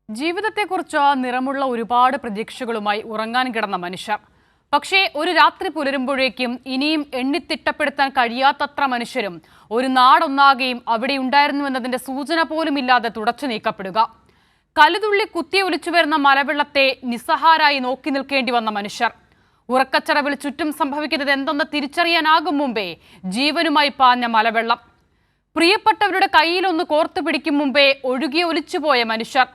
ജീവിതത്തെക്കുറിച്ച് നിറമുള്ള ഒരുപാട് പ്രതീക്ഷകളുമായി ഉറങ്ങാൻ കിടന്ന മനുഷ്യർ. പക്ഷേ ഒരു രാത്രി പുലരുമ്പോഴേക്കും ഇനിയും എണ്ണിത്തിട്ടപ്പെടുത്താൻ കഴിയാത്തത്ര മനുഷ്യരും ഒരു നാടൊന്നാകെയും അവിടെ ഉണ്ടായിരുന്നുവെന്നതിന്റെ സൂചന പോലുമില്ലാതെ തുടച്ചു നീക്കപ്പെടുക. കലുതുള്ളി കുത്തിയൊലിച്ചു വരുന്ന മലവെള്ളത്തെ നിസ്സഹാരായി നോക്കി നിൽക്കേണ്ടി വന്ന മനുഷ്യർ. ഉറക്കച്ചടവിൽ ചുറ്റും സംഭവിക്കുന്നത് എന്തെന്ന് തിരിച്ചറിയാനാകും മുമ്പേ ജീവനുമായി പാഞ്ഞ മലവെള്ളം. പ്രിയപ്പെട്ടവരുടെ കയ്യിലൊന്ന് കോർത്തു പിടിക്കും മുമ്പേ ഒഴുകി ഒലിച്ചുപോയ മനുഷ്യർ.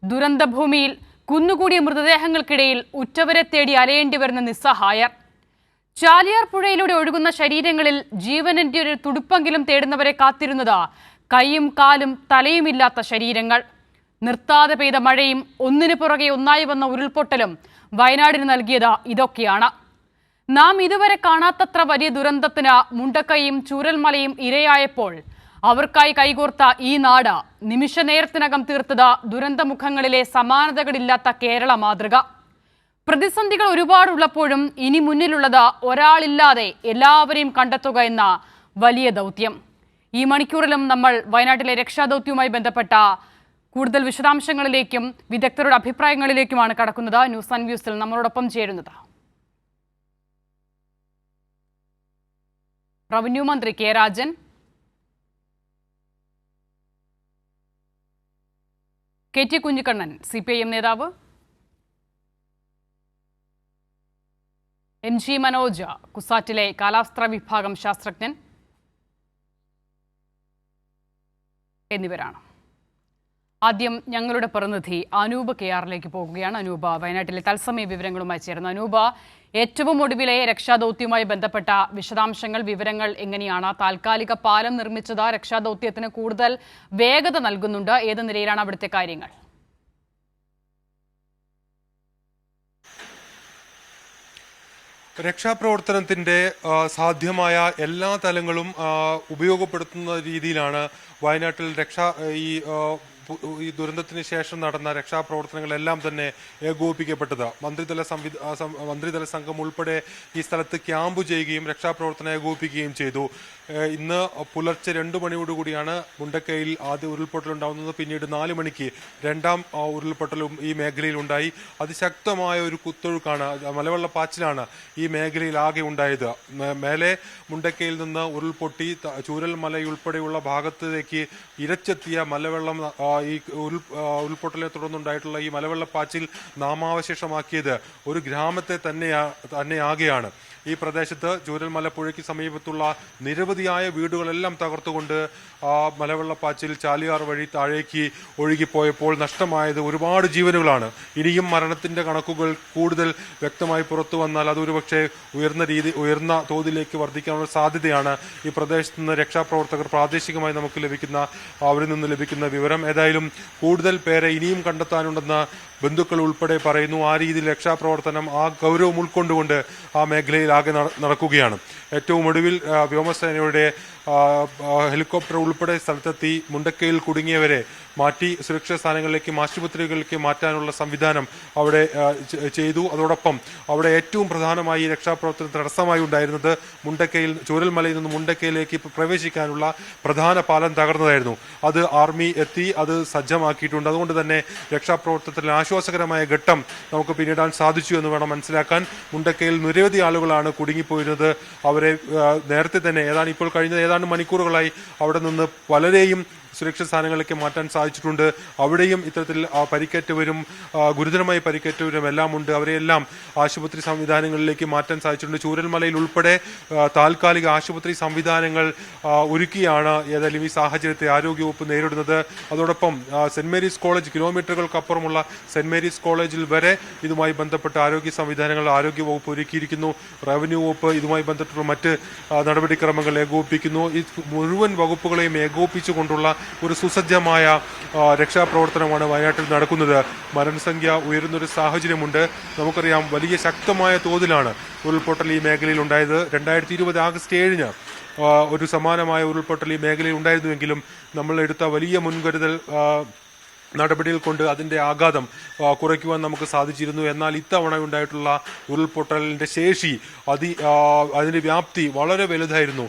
ദുരന്തഭൂമിയിൽ കുന്നുകൂടിയ മൃതദേഹങ്ങൾക്കിടയിൽ ഉറ്റവരെ തേടി അലയേണ്ടി വരുന്ന നിസ്സഹായർ. ചാലിയാർ പുഴയിലൂടെ ഒഴുകുന്ന ശരീരങ്ങളിൽ ജീവനിന്റെ ഒരു തുടുപ്പെങ്കിലും തേടുന്നവരെ കാത്തിരുന്നത് കൈയും കാലും തലയുമില്ലാത്ത ശരീരങ്ങൾ. നിർത്താതെ പെയ്ത മഴയും ഒന്നിനു പുറകെ ഒന്നായി വന്ന ഉരുൾപൊട്ടലും വയനാടിന് നൽകിയത് ഇതൊക്കെയാണ്. നാം ഇതുവരെ കാണാത്തത്ര വലിയ ദുരന്തത്തിന് മുണ്ടക്കൈയും ചൂരൽമലയും ഇരയായപ്പോൾ അവർക്കായി കൈകോർത്ത ഈ നാട് നിമിഷ നേരത്തിനകം തീർത്തത് ദുരന്തമുഖങ്ങളിലെ സമാനതകളില്ലാത്ത കേരള മാതൃക. പ്രതിസന്ധികൾ ഒരുപാടുള്ളപ്പോഴും ഇനി മുന്നിലുള്ളത് ഒരാളില്ലാതെ എല്ലാവരെയും കണ്ടെത്തുക എന്ന വലിയ ദൗത്യം. ഈ മണിക്കൂറിലും നമ്മൾ വയനാട്ടിലെ രക്ഷാദൗത്യവുമായി ബന്ധപ്പെട്ട കൂടുതൽ വിശദാംശങ്ങളിലേക്കും വിദഗ്ധരുടെ അഭിപ്രായങ്ങളിലേക്കുമാണ് കടക്കുന്നത്. ന്യൂസ് ആൻഡ് വ്യൂസിൽ നമ്മളോടൊപ്പം ചേരുന്നത് റവന്യൂ മന്ത്രി K Rajan, K T Kunhikannan CPIM നേതാവ്, NG മനോജ് കുസാറ്റിലെ കാലാവസ്ഥാ വിഭാഗം ശാസ്ത്രജ്ഞൻ എന്നിവരാണ്. ആദ്യം ഞങ്ങളുടെ പ്രതിനിധി അനൂപ് KRലേക്ക് പോകുകയാണ്. അനൂപ് വയനാട്ടിലെ തത്സമയ വിവരങ്ങളുമായി ചേരുന്നു. അനൂപ്, ഏറ്റവും ഒടുവിലെ രക്ഷാദൗത്യവുമായി ബന്ധപ്പെട്ട വിശദാംശങ്ങൾ, വിവരങ്ങൾ എങ്ങനെയാണ്? താൽക്കാലിക പാലം നിർമ്മിച്ചത് രക്ഷാദൗത്യത്തിന് കൂടുതൽ വേഗത നൽകുന്നുണ്ട്. ഏത് നിലയിലാണ് അവിടുത്തെ കാര്യങ്ങൾ? രക്ഷാപ്രവർത്തനത്തിന്റെ സാധ്യമായ എല്ലാ തലങ്ങളും ഉപയോഗപ്പെടുത്തുന്ന രീതിയിലാണ് വയനാട്ടിൽ ഈ ദുരന്തത്തിന് ശേഷം നടന്ന രക്ഷാപ്രവർത്തനങ്ങളെല്ലാം തന്നെ ഏകോപിപ്പിക്കപ്പെട്ടത്. മന്ത്രിതല സംഘം ഉൾപ്പെടെ ഈ സ്ഥലത്ത് ക്യാമ്പ് ചെയ്യുകയും രക്ഷാപ്രവർത്തനം ഏകോപിപ്പിക്കുകയും ചെയ്തു. ഇന്ന് പുലർച്ചെ 2 മണിയോടുകൂടിയാണ് മുണ്ടക്കയിൽ ആദ്യ ഉരുൾപൊട്ടലുണ്ടാവുന്നത്. പിന്നീട് 4 മണിക്ക് രണ്ടാം ഉരുൾപൊട്ടലും ഈ മേഖലയിൽ ഉണ്ടായി. അതിശക്തമായ ഒരു കുത്തൊഴുക്കാണ്, മലവെള്ളപ്പാച്ചിലാണ് ഈ മേഖലയിൽ ആകെ ഉണ്ടായത്. മേലെ മുണ്ടക്കയിൽ നിന്ന് ഉരുൾപൊട്ടി ചൂരൽമലയുൾപ്പെടെയുള്ള ഭാഗത്തേക്ക് ഇരച്ചെത്തിയ മലവെള്ളം ഈ ഉരുൾപൊട്ടലിനെ തുടർന്നുണ്ടായിട്ടുള്ള ഈ മലവെള്ളപ്പാച്ചിൽ നാമാവശേഷമാക്കിയത് ഒരു ഗ്രാമത്തെ തന്നെയാകെയാണ്. ഈ പ്രദേശത്ത് ചൂരൽമല പുഴയ്ക്ക് സമീപത്തുള്ള നിരവധിയായ വീടുകളെല്ലാം തകർത്തുകൊണ്ട് മലവെള്ളപ്പാച്ചിൽ ചാലിയാർ വഴി താഴേക്ക് ഒഴുകിപ്പോയപ്പോൾ നഷ്ടമായത് ഒരുപാട് ജീവനുകളാണ്. ഇനിയും മരണത്തിന്റെ കണക്കുകൾ കൂടുതൽ വ്യക്തമായി പുറത്തു വന്നാൽ അത് ഒരുപക്ഷെ ഉയർന്ന തോതിലേക്ക് വർദ്ധിക്കാനുള്ള സാധ്യതയാണ് ഈ പ്രദേശത്ത് നിന്ന് രക്ഷാപ്രവർത്തകർ പ്രാദേശികമായി അവരിൽ നിന്ന് ലഭിക്കുന്ന വിവരം. ഏതായാലും കൂടുതൽ പേരെ ഇനിയും കണ്ടെത്താനുണ്ടെന്ന് ബന്ധുക്കൾ ഉൾപ്പെടെ പറയുന്നു. ആ രീതിയിൽ രക്ഷാപ്രവർത്തനം ആ ഗൗരവം ഉൾക്കൊണ്ടുകൊണ്ട് ആ മേഖലയിൽ ആകെ നടക്കുകയാണ്. ഏറ്റവും ഒടുവിൽ വ്യോമസേനയുടെ ഹെലികോപ്റ്റർ ഉൾപ്പെടെ സ്ഥലത്തെത്തി മുണ്ടക്കയിൽ കുടുങ്ങിയവരെ മാറ്റി സുരക്ഷിത സ്ഥാനങ്ങളിലേക്കും ആശുപത്രികളിലേക്ക് മാറ്റാനുള്ള സംവിധാനം അവിടെ ചെയ്തു. അതോടൊപ്പം അവിടെ ഏറ്റവും പ്രധാനമായി രക്ഷാപ്രവർത്തനം തടസ്സമായി ഉണ്ടായിരുന്നത് ചൂരൽമലയിൽ നിന്ന് മുണ്ടക്കയിലേക്ക് പ്രവേശിക്കാനുള്ള പ്രധാന പാലം തകർന്നതായിരുന്നു. അത് ആർമി എത്തി അത് സജ്ജമാക്കിയിട്ടുണ്ട്. അതുകൊണ്ട് തന്നെ രക്ഷാപ്രവർത്തനത്തിൽ ആശ്വാസകരമായ ഘട്ടം നമുക്ക് പിന്നിടാൻ സാധിച്ചു എന്ന് വേണം മനസ്സിലാക്കാൻ. മുണ്ടക്കയിൽ നിരവധി ആളുകളാണ് കുടുങ്ങിപ്പോയിരുന്നത്. അവരെ നേരത്തെ തന്നെ ഇപ്പോൾ കഴിഞ്ഞ ഏതാണ്ട് മണിക്കൂറുകളായി അവിടെ നിന്ന് പലരെയും സുരക്ഷിത സ്ഥാനങ്ങളിലേക്ക് മാറ്റാൻ സാധിച്ചിട്ടുണ്ട്. അവിടെയും ഇത്തരത്തിൽ പരിക്കേറ്റവരും ഗുരുതരമായി പരിക്കേറ്റവരും എല്ലാം ഉണ്ട്. അവരെയെല്ലാം ആശുപത്രി സംവിധാനങ്ങളിലേക്ക് മാറ്റാൻ സാധിച്ചിട്ടുണ്ട്. ചൂരൽമലയിൽ ഉൾപ്പെടെ താൽക്കാലിക ആശുപത്രി സംവിധാനങ്ങൾ ഒരുക്കിയാണ് ഏതായാലും ഈ സാഹചര്യത്തെ ആരോഗ്യവകുപ്പ് നേരിടുന്നത്. അതോടൊപ്പം സെന്റ് മേരീസ് കോളേജ്, കിലോമീറ്ററുകൾക്കപ്പുറമുള്ള സെന്റ് മേരീസ് കോളേജിൽ വരെ ഇതുമായി ബന്ധപ്പെട്ട ആരോഗ്യ സംവിധാനങ്ങൾ ആരോഗ്യവകുപ്പ് ഒരുക്കിയിരിക്കുന്നു. റവന്യൂ വകുപ്പ് ഇതുമായി ബന്ധപ്പെട്ട മറ്റ് നടപടിക്രമങ്ങൾ ഏകോപിപ്പിക്കുന്നു. ഈ മുഴുവൻ വകുപ്പുകളെയും ഏകോപിപ്പിച്ചുകൊണ്ടുള്ള ഒരു സുസജ്ജമായ രക്ഷാപ്രവർത്തനമാണ് വയനാട്ടിൽ നടക്കുന്നത്. മരണസംഖ്യ ഉയരുന്നൊരു സാഹചര്യമുണ്ട്. നമുക്കറിയാം വലിയ ശക്തമായ തോതിലാണ് ഉരുൾപൊട്ടൽ ഈ മേഖലയിൽ ഉണ്ടായത്. 2020 ആഗസ്റ്റ് 7 ഒരു സമാനമായ ഉരുൾപൊട്ടൽ ഈ മേഖലയിൽ ഉണ്ടായിരുന്നുവെങ്കിലും നമ്മൾ എടുത്ത വലിയ മുൻകരുതൽ നടപടികൾ കൊണ്ട് അതിൻ്റെ ആഘാതം കുറയ്ക്കുവാൻ നമുക്ക് സാധിച്ചിരുന്നു. എന്നാൽ ഇത്തവണ ഉണ്ടായിട്ടുള്ള ഉരുൾപൊട്ടലിൻ്റെ ശേഷി അതിൻ്റെ വ്യാപ്തി വളരെ വലുതായിരുന്നു.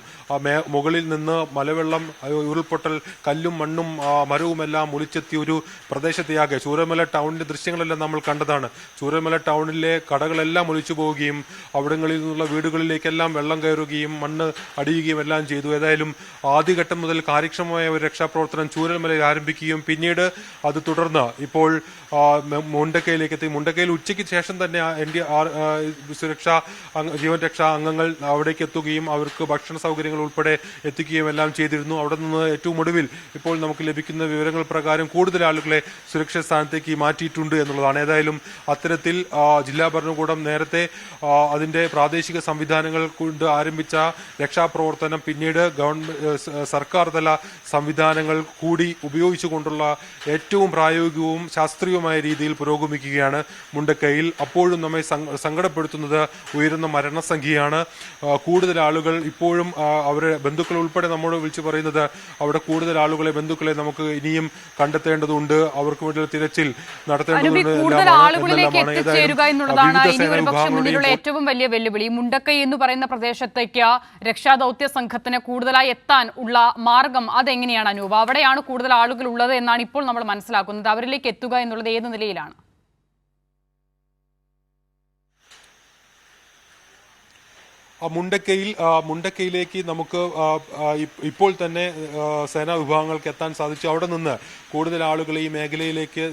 മുകളിൽ നിന്ന് മലവെള്ളം, ഉരുൾപൊട്ടൽ, കല്ലും മണ്ണും മരവുമെല്ലാം ഒലിച്ചെത്തിയ ഒരു പ്രദേശത്തെയാകെ ചൂരൽമല ടൗണിൻ്റെ ദൃശ്യങ്ങളെല്ലാം നമ്മൾ കണ്ടതാണ്. ചൂരൽമല ടൗണിലെ കടകളെല്ലാം ഒലിച്ചു പോവുകയും അവിടങ്ങളിൽ നിന്നുള്ള വീടുകളിലേക്കെല്ലാം വെള്ളം കയറുകയും മണ്ണ് അടിയുകയും എല്ലാം ചെയ്തു. ഏതായാലും ആദ്യഘട്ടം മുതൽ കാര്യക്ഷമമായ ഒരു രക്ഷാപ്രവർത്തനം ചൂരൽമലയിൽ ആരംഭിക്കുകയും പിന്നീട് അത് തുടർന്ന് ഇപ്പോൾ മുണ്ടക്കയിലേക്ക് എത്തി. മുണ്ടക്കയിൽ ഉച്ചയ്ക്ക് ശേഷം തന്നെ ജീവൻ രക്ഷാ അംഗങ്ങൾ അവിടേക്ക് എത്തുകയും അവർക്ക് ഭക്ഷണ സൗകര്യങ്ങൾ ഉൾപ്പെടെ എത്തിക്കുകയും എല്ലാം ചെയ്തിരുന്നു. അവിടെ നിന്ന് ഏറ്റവും ഒടുവിൽ ഇപ്പോൾ നമുക്ക് ലഭിക്കുന്ന വിവരങ്ങൾ പ്രകാരം കൂടുതൽ ആളുകളെ സുരക്ഷിത സ്ഥാനത്തേക്ക് മാറ്റിയിട്ടുണ്ട് എന്നുള്ളതാണ്. ഏതായാലും അത്തരത്തിൽ ജില്ലാ ഭരണകൂടം നേരത്തെ അതിൻ്റെ പ്രാദേശിക സംവിധാനങ്ങൾ കൊണ്ട് ആരംഭിച്ച രക്ഷാപ്രവർത്തനം പിന്നീട് സർക്കാർ തല സംവിധാനങ്ങൾ കൂടി ഉപയോഗിച്ചുകൊണ്ടുള്ള ഏറ്റവും പ്രായോഗികവും ശാസ്ത്രീയവുമായ രീതിയിൽ പുരോഗമിക്കുകയാണ് മുണ്ടക്കയിൽ. അപ്പോഴും നമ്മെ സങ്കടപ്പെടുത്തുന്നത് ഉയരുന്ന മരണസംഖ്യയാണ്. കൂടുതൽ ആളുകൾ ഇപ്പോഴും അവരുടെ ബന്ധുക്കൾ ഉൾപ്പെടെ നമ്മോട് വിളിച്ചു പറയുന്നത് അവിടെ കൂടുതൽ ബന്ധുക്കളെ നമുക്ക് ഇനിയും കണ്ടെത്തേണ്ടതുണ്ട്, അവർക്ക് വേണ്ടി തിരച്ചിൽ നടത്തേണ്ടതുണ്ട്. ഏറ്റവും വലിയ വെല്ലുവിളി മുണ്ടക്കൈ എന്ന് പറയുന്ന പ്രദേശത്തേക്ക് രക്ഷാദൌത്യ സംഘത്തിന് കൂടുതലായി എത്താൻ ഉള്ള മാർഗം അതെങ്ങനെയാണ് അനൂപ്? അവിടെയാണ് കൂടുതൽ ആളുകൾ ഉള്ളത് എന്നാണ് ഇപ്പോൾ നമ്മൾ മനസ്സിലാക്കുന്നത്. അവരിലേക്ക് എത്തുക എന്നുള്ളത് ഏത് നിലയിലാണ്? മുണ്ടക്കയിലേക്ക് നമുക്ക് ഇപ്പോൾ തന്നെ സേനാ വിഭാഗങ്ങൾക്ക് എത്താൻ സാധിച്ചു. അവിടെ നിന്ന് കൂടുതൽ ആളുകളെ ഈ മേഖലയിലേക്ക്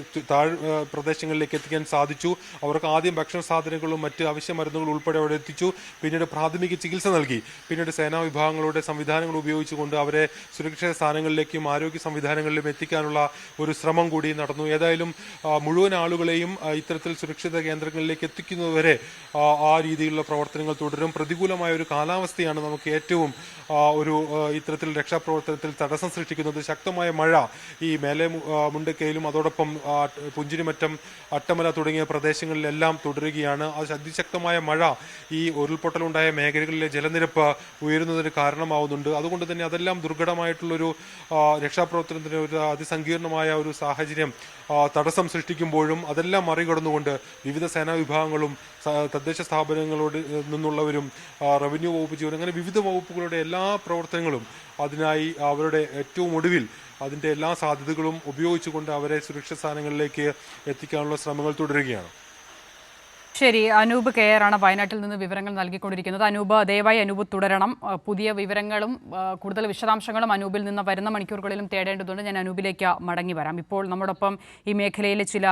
പ്രദേശങ്ങളിലേക്ക് എത്തിക്കാൻ സാധിച്ചു. അവർക്ക് ആദ്യം ഭക്ഷണ സാധനങ്ങളും മറ്റ് അവശ്യ മരുന്നുകളും ഉൾപ്പെടെ അവിടെ എത്തിച്ചു. പിന്നീട് പ്രാഥമിക ചികിത്സ നൽകി. പിന്നീട് സേനാ വിഭാഗങ്ങളുടെ സംവിധാനങ്ങൾ ഉപയോഗിച്ചുകൊണ്ട് അവരെ സുരക്ഷിത സ്ഥാനങ്ങളിലേക്കും ആരോഗ്യ സംവിധാനങ്ങളിലും എത്തിക്കാനുള്ള ഒരു ശ്രമം കൂടി നടന്നു. ഏതായാലും മുഴുവൻ ആളുകളെയും ഇത്തരത്തിൽ സുരക്ഷിത കേന്ദ്രങ്ങളിലേക്ക് എത്തിക്കുന്നതുവരെ ആ രീതിയിലുള്ള പ്രവർത്തനങ്ങൾ തുടരും. പ്രതികൂലമായ ഒരു കാലാവസ്ഥയാണ് നമുക്ക് ഏറ്റവും ഇത്തരത്തിൽ രക്ഷാപ്രവർത്തനത്തിൽ തടസ്സം സൃഷ്ടിക്കുന്നത്. ശക്തമായ മഴ ഈ മേലെ മുണ്ടക്കയിലും അതോടൊപ്പം പുഞ്ചിരിമറ്റം, അട്ടമല തുടങ്ങിയ പ്രദേശങ്ങളിലെല്ലാം തുടരുകയാണ്. അതിശക്തമായ മഴ ഈ ഉരുൾപൊട്ടലുണ്ടായ മേഖലകളിലെ ജലനിരപ്പ് ഉയരുന്നതിന് കാരണമാവുന്നുണ്ട്. അതുകൊണ്ട് തന്നെ അതെല്ലാം ദുർഘടമായിട്ടുള്ളൊരു രക്ഷാപ്രവർത്തനത്തിന് ഒരു അതിസങ്കീർണമായ ഒരു സാഹചര്യം തടസ്സം സൃഷ്ടിക്കുമ്പോഴും അതെല്ലാം മറികടന്നുകൊണ്ട് വിവിധ സേനാ വിഭാഗങ്ങളും തദ്ദേശ സ്ഥാപനങ്ങളോട് നിന്നുള്ളവരും റവന്യൂ വകുപ്പ് ജീവൻ അങ്ങനെ വിവിധ വകുപ്പുകളുടെ എല്ലാ പ്രവർത്തനങ്ങളും അതിനായി അവരുടെ ഏറ്റവും ഒടുവിൽ അതിൻ്റെ എല്ലാ സാധ്യതകളും ഉപയോഗിച്ചുകൊണ്ട് അവരെ സുരക്ഷിത സ്ഥാനങ്ങളിലേക്ക് എത്തിക്കാനുള്ള ശ്രമങ്ങൾ തുടരുകയാണ്. ശരി, അനൂപ് കെയർ ആണ് വയനാട്ടിൽ നിന്ന് വിവരങ്ങൾ നൽകിക്കൊണ്ടിരിക്കുന്നത്. അനൂപ്, ദയവായി അനൂപ് തുടരണം. പുതിയ വിവരങ്ങളും കൂടുതൽ വിശദാംശങ്ങളും അനൂപിൽ നിന്ന് വരുന്ന മണിക്കൂറുകളിലും തേടേണ്ടതുണ്ട്. ഞാൻ അനൂപിലേക്ക് മടങ്ങി വരാം. ഇപ്പോൾ നമ്മോടൊപ്പം ഈ മേഖലയിലെ ചില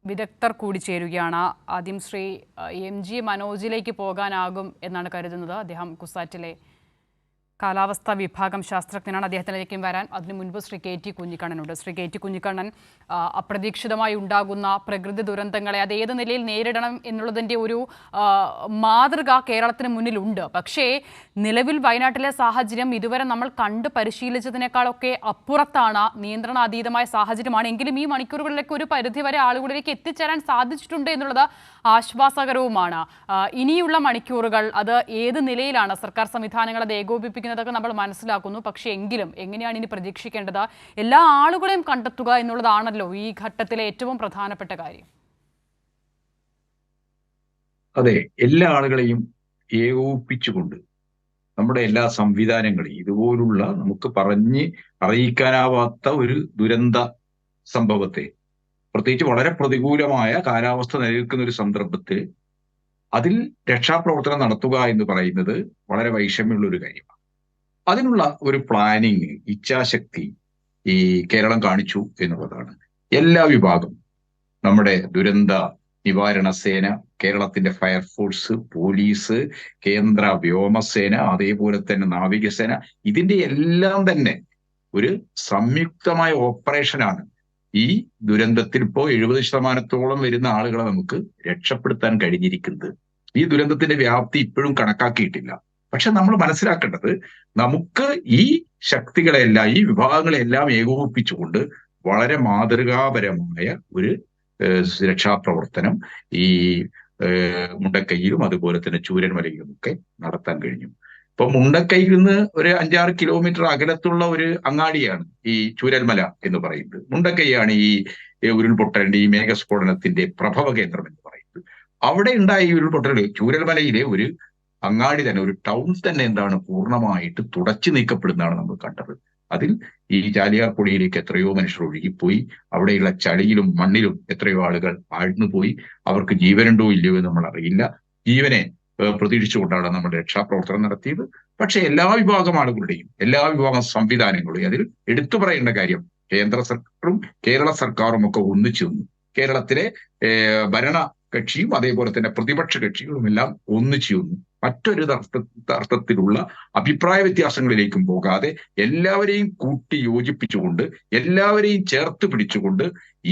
വിദഗ്ധർ കൂടി ചേരുകയാണ്. ആദ്യം ശ്രീ MG മനോജിലേക്ക് പോകാനാകും എന്നാണ് കരുതുന്നത്. അദ്ദേഹം കുസാറ്റിലെ കാലാവസ്ഥാ വിഭാഗം ശാസ്ത്രജ്ഞനാണ്. അദ്ദേഹത്തിലേക്കും വരാൻ അതിനു മുൻപ് ശ്രീ KT കുഞ്ഞിക്കണ്ണനുണ്ട്. ശ്രീ KT കുഞ്ഞിക്കണ്ണൻ, അപ്രതീക്ഷിതമായി ഉണ്ടാകുന്ന പ്രകൃതി ദുരന്തങ്ങളെ അത് ഏത് നിലയിൽ നേരിടണം എന്നുള്ളതിൻ്റെ ഒരു മാതൃക കേരളത്തിന് മുന്നിലുണ്ട്. പക്ഷേ നിലവിൽ വയനാട്ടിലെ സാഹചര്യം ഇതുവരെ നമ്മൾ കണ്ട് പരിശീലിച്ചതിനേക്കാളൊക്കെ അപ്പുറത്താണ്, നിയന്ത്രണാതീതമായ സാഹചര്യമാണ്. എങ്കിലും ഈ മണിക്കൂറുകളിലേക്ക് ഒരു പരിധിവരെ ആളുകളിലേക്ക് എത്തിച്ചേരാൻ സാധിച്ചിട്ടുണ്ട് എന്നുള്ളത് ആശ്വാസകരവുമാണ്. ഇനിയുള്ള മണിക്കൂറുകൾ അത് ഏത് നിലയിലാണ് സർക്കാർ സംവിധാനങ്ങൾ അത് ഏകോപിപ്പിക്കുന്നതൊക്കെ നമ്മൾ മനസ്സിലാക്കുന്നു. പക്ഷേ എങ്കിലും എങ്ങനെയാണ് ഇനി പ്രതീക്ഷിക്കേണ്ടത്? എല്ലാ ആളുകളെയും കണ്ടെത്തുക എന്നുള്ളതാണല്ലോ ഈ ഘട്ടത്തിലെ ഏറ്റവും പ്രധാനപ്പെട്ട കാര്യം. അതെ, എല്ലാ ആളുകളെയും ഏകോപിപ്പിച്ചുകൊണ്ട് നമ്മുടെ എല്ലാ സംവിധാനങ്ങളെയും ഇതുപോലുള്ള നമുക്ക് പറഞ്ഞ് അറിയിക്കാനാവാത്ത ഒരു ദുരന്ത സംഭവത്തെ, പ്രത്യേകിച്ച് വളരെ പ്രതികൂലമായ കാലാവസ്ഥ നിലനിൽക്കുന്ന ഒരു സന്ദർഭത്തിൽ അതിൽ രക്ഷാപ്രവർത്തനം നടത്തുക എന്ന് പറയുന്നത് വളരെ വൈഷമ്യമുള്ള ഒരു കാര്യമാണ്. അതിനുള്ള ഒരു പ്ലാനിങ്, ഇച്ഛാശക്തി ഈ കേരളം കാണിച്ചു എന്നുള്ളതാണ്. എല്ലാ വിഭാഗം, നമ്മുടെ ദുരന്ത നിവാരണ സേന, കേരളത്തിന്റെ ഫയർഫോഴ്സ്, പോലീസ്, കേന്ദ്ര വ്യോമസേന, അതേപോലെ തന്നെ നാവികസേന, ഇതിന്റെ എല്ലാം തന്നെ ഒരു സംയുക്തമായ ഓപ്പറേഷനാണ് ഈ ദുരന്തത്തിൽ ഇപ്പോൾ 70% വരുന്ന ആളുകളെ നമുക്ക് രക്ഷപ്പെടുത്താൻ കഴിഞ്ഞിരിക്കുന്നത്. ഈ ദുരന്തത്തിന്റെ വ്യാപ്തി ഇപ്പോഴും കണക്കാക്കിയിട്ടില്ല. പക്ഷെ നമ്മൾ മനസ്സിലാക്കേണ്ടത്, നമുക്ക് ഈ ശക്തികളെല്ലാം, ഈ വിഭാഗങ്ങളെല്ലാം ഏകോപിപ്പിച്ചുകൊണ്ട് വളരെ മാതൃകാപരമായ ഒരു രക്ഷാപ്രവർത്തനം ഈ മുണ്ടക്കൈയിലും അതുപോലെ തന്നെ ചൂരൽമലയിലും ഒക്കെ നടത്താൻ കഴിഞ്ഞു. ഇപ്പൊ മുണ്ടക്കൈയിൽ നിന്ന് ഒരു 5-6 കിലോമീറ്റർ അകലത്തുള്ള ഒരു അങ്ങാടിയാണ് ഈ ചൂരൽമല എന്ന് പറയുന്നത്. മുണ്ടക്കൈയാണ് ഈ ഉരുൾപൊട്ടലിന്റെ ഈ മേഘസ്ഫോടനത്തിന്റെ പ്രഭവ കേന്ദ്രം എന്ന് പറയുന്നത്. അവിടെ ഉണ്ടായ ഈ ഉരുൾപൊട്ടൽ ചൂരൽമലയിലെ ഒരു അങ്ങാടി തന്നെ, ഒരു ടൗൺ തന്നെ പൂർണ്ണമായിട്ട് തുടച്ചു നീക്കപ്പെടുന്നതാണ് നമ്മൾ കണ്ടത്. അതിൽ ഈ ചാലിയാർ പുഴയിലേക്ക് എത്രയോ മനുഷ്യർ ഒഴുകിപ്പോയി. അവിടെയുള്ള ചളിയിലും മണ്ണിലും എത്രയോ ആളുകൾ ആഴ്ന്നുപോയി. അവർക്ക് ജീവനുണ്ടോ ഇല്ലയോ എന്ന് നമ്മൾ അറിയില്ല. ജീവനെ പ്രതീക്ഷിച്ചുകൊണ്ടാണ് നമ്മൾ രക്ഷാപ്രവർത്തനം നടത്തിയത്. പക്ഷെ എല്ലാ വിഭാഗം ആളുകളുടെയും എല്ലാ വിഭാഗം സംവിധാനങ്ങളുടെയും അതിൽ എടുത്തു പറയേണ്ട കാര്യം, കേന്ദ്ര സർക്കാരും കേരള സർക്കാരും ഒക്കെ ഒന്നിച്ചു നിന്നു. കേരളത്തിലെ ഭരണ കക്ഷിയും അതേപോലെ തന്നെ പ്രതിപക്ഷ കക്ഷികളും എല്ലാം ഒന്നിച്ചു നിന്നു. മറ്റൊരു അർത്ഥത്തിലുള്ള അഭിപ്രായ വ്യത്യാസങ്ങളിലേക്കും പോകാതെ എല്ലാവരെയും കൂട്ടി യോജിപ്പിച്ചുകൊണ്ട് എല്ലാവരെയും ചേർത്ത് പിടിച്ചുകൊണ്ട്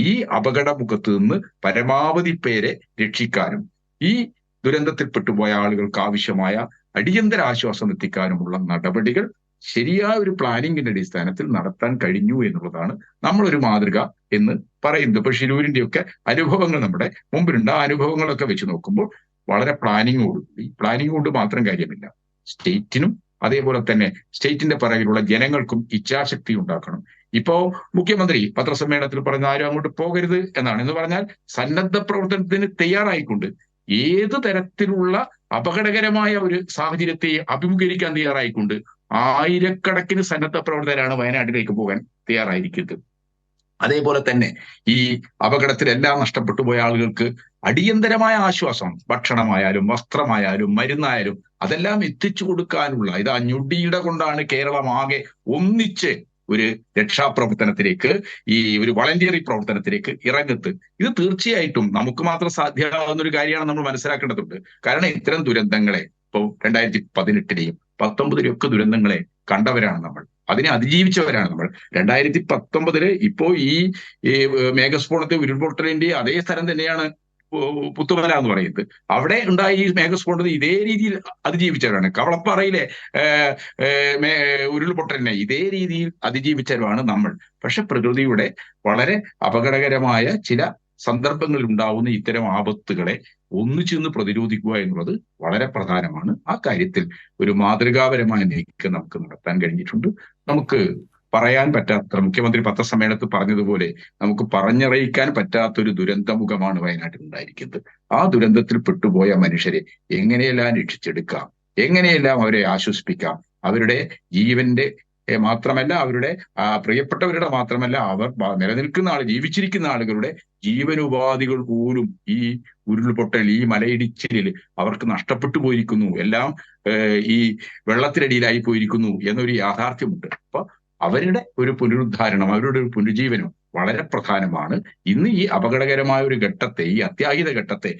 ഈ അപകടമുഖത്ത് നിന്ന് പരമാവധി പേരെ രക്ഷിക്കാനും ഈ ദുരന്തത്തിൽപ്പെട്ടുപോയ ആളുകൾക്ക് ആവശ്യമായ അടിയന്തര ആശ്വാസം എത്തിക്കാനുമുള്ള നടപടികൾ ശരിയായ ഒരു പ്ലാനിങ്ങിന്റെ അടിസ്ഥാനത്തിൽ നടത്താൻ കഴിഞ്ഞു എന്നുള്ളതാണ് നമ്മളൊരു മാതൃക എന്ന് പറയുന്നത്. ഇപ്പൊ ഷിരൂരിന്റെയൊക്കെ അനുഭവങ്ങൾ നമ്മുടെ മുമ്പിലുണ്ട്. ആ അനുഭവങ്ങളൊക്കെ വെച്ച് നോക്കുമ്പോൾ വളരെ പ്ലാനിങ് കൊണ്ട് മാത്രം കാര്യമില്ല. സ്റ്റേറ്റിനും അതേപോലെ തന്നെ സ്റ്റേറ്റിന്റെ പിറകിലുള്ള ജനങ്ങൾക്കും ഇച്ഛാശക്തി ഉണ്ടാക്കണം. ഇപ്പോ മുഖ്യമന്ത്രി പത്രസമ്മേളനത്തിൽ പറഞ്ഞ ആരും അങ്ങോട്ട് പോകരുത് എന്നാണ്. എന്ന് പറഞ്ഞാൽ സന്നദ്ധ പ്രവർത്തനത്തിന് തയ്യാറായിക്കൊണ്ട് ഏത് തരത്തിലുള്ള അപകടകരമായ ഒരു സാഹചര്യത്തെ അഭിമുഖീകരിക്കാൻ തയ്യാറായിക്കൊണ്ട് ആയിരക്കണക്കിന് സന്നദ്ധ പ്രവർത്തകരാണ് വയനാട്ടിലേക്ക് പോകാൻ തയ്യാറായിരിക്കുന്നത്. അതേപോലെ തന്നെ ഈ അപകടത്തിലെല്ലാം നഷ്ടപ്പെട്ടു പോയ ആളുകൾക്ക് അടിയന്തരമായ ആശ്വാസം, ഭക്ഷണമായാലും വസ്ത്രമായാലും മരുന്നായാലും അതെല്ലാം എത്തിച്ചു കൊടുക്കാനുള്ള ഞൊടിയിട കൊണ്ടാണ് കേരളം ആകെ ഒന്നിച്ച് ഒരു രക്ഷാപ്രവർത്തനത്തിലേക്ക്, ഈ ഒരു വളണ്ടിയറി പ്രവർത്തനത്തിലേക്ക് ഇറങ്ങത്ത്. ഇത് തീർച്ചയായിട്ടും നമുക്ക് മാത്രം സാധ്യമാകുന്ന ഒരു കാര്യമാണ് നമ്മൾ മനസ്സിലാക്കേണ്ടതുണ്ട്. കാരണം ഇത്തരം ദുരന്തങ്ങളെ ഇപ്പോൾ 2018-ലെയും 2019-ലെയും ഒക്കെ ദുരന്തങ്ങളെ കണ്ടവരാണ് നമ്മൾ, അതിനെ അതിജീവിച്ചവരാണ് നമ്മൾ. 2019 ഇപ്പോ ഈ മേഘസ്ഫോടനത്തെ ഉരുൾപൊട്ടലിന്റെ അതേ സ്ഥലം തന്നെയാണ് പുത്തുമല എന്ന് പറയുന്നത്. അവിടെ ഉണ്ടായ ഈ മേഘസ്ഫോടനത്തെ ഇതേ രീതിയിൽ അതിജീവിച്ചവരാണ്. കവളപ്പാറയിലെ ഉരുൾപൊട്ടലിനെ ഇതേ രീതിയിൽ അതിജീവിച്ചവരാണ് നമ്മൾ. പക്ഷെ പ്രകൃതിയുടെ വളരെ അപകടകരമായ ചില സന്ദർഭങ്ങളിൽ ഉണ്ടാവുന്ന ഇത്തരം ആപത്തുകളെ ഒന്നിച്ചു പ്രതിരോധിക്കുക എന്നുള്ളത് വളരെ പ്രധാനമാണ്. ആ കാര്യത്തിൽ ഒരു മാതൃകാപരമായ നീക്കം നമുക്ക് നടത്താൻ കഴിഞ്ഞിട്ടുണ്ട്. നമുക്ക് പറയാൻ പറ്റാത്ത, മുഖ്യമന്ത്രി പത്രസമ്മേളനത്തിൽ പറഞ്ഞതുപോലെ നമുക്ക് പറഞ്ഞറിയിക്കാൻ പറ്റാത്തൊരു ദുരന്തമുഖമാണ് വയനാട്ടിൽ ഉണ്ടായിരിക്കുന്നത്. ആ ദുരന്തത്തിൽ പെട്ടുപോയ മനുഷ്യരെ എങ്ങനെയെല്ലാം രക്ഷിച്ചെടുക്കാം, എങ്ങനെയെല്ലാം അവരെ ആശ്വസിപ്പിക്കാം, അവരുടെ ജീവന്റെ മാത്രമല്ല, അവരുടെ പ്രിയപ്പെട്ടവരുടെ മാത്രമല്ല, അവർ നിലനിൽക്കുന്ന ജീവിച്ചിരിക്കുന്ന ആളുകളുടെ ജീവനുപാധികൾ പോലും ഈ ഉരുൾപൊട്ടൽ, ഈ മലയിടിച്ചിലിൽ അവർക്ക് നഷ്ടപ്പെട്ടു പോയിരിക്കുന്നു, എല്ലാം ഈ വെള്ളത്തിനടിയിലായി പോയിരിക്കുന്നു എന്നൊരു യാഥാർത്ഥ്യമുണ്ട്. അപ്പൊ അവരുടെ ഒരു പുനരുദ്ധാരണം, അവരുടെ ഒരു പുനരുജ്ജീവനം വളരെ പ്രധാനമാണ്. ഇന്ന് ഈ അപകടകരമായ ഒരു ഘട്ടത്തെ, ഈ അത്യാഹിത ഘട്ടത്തെ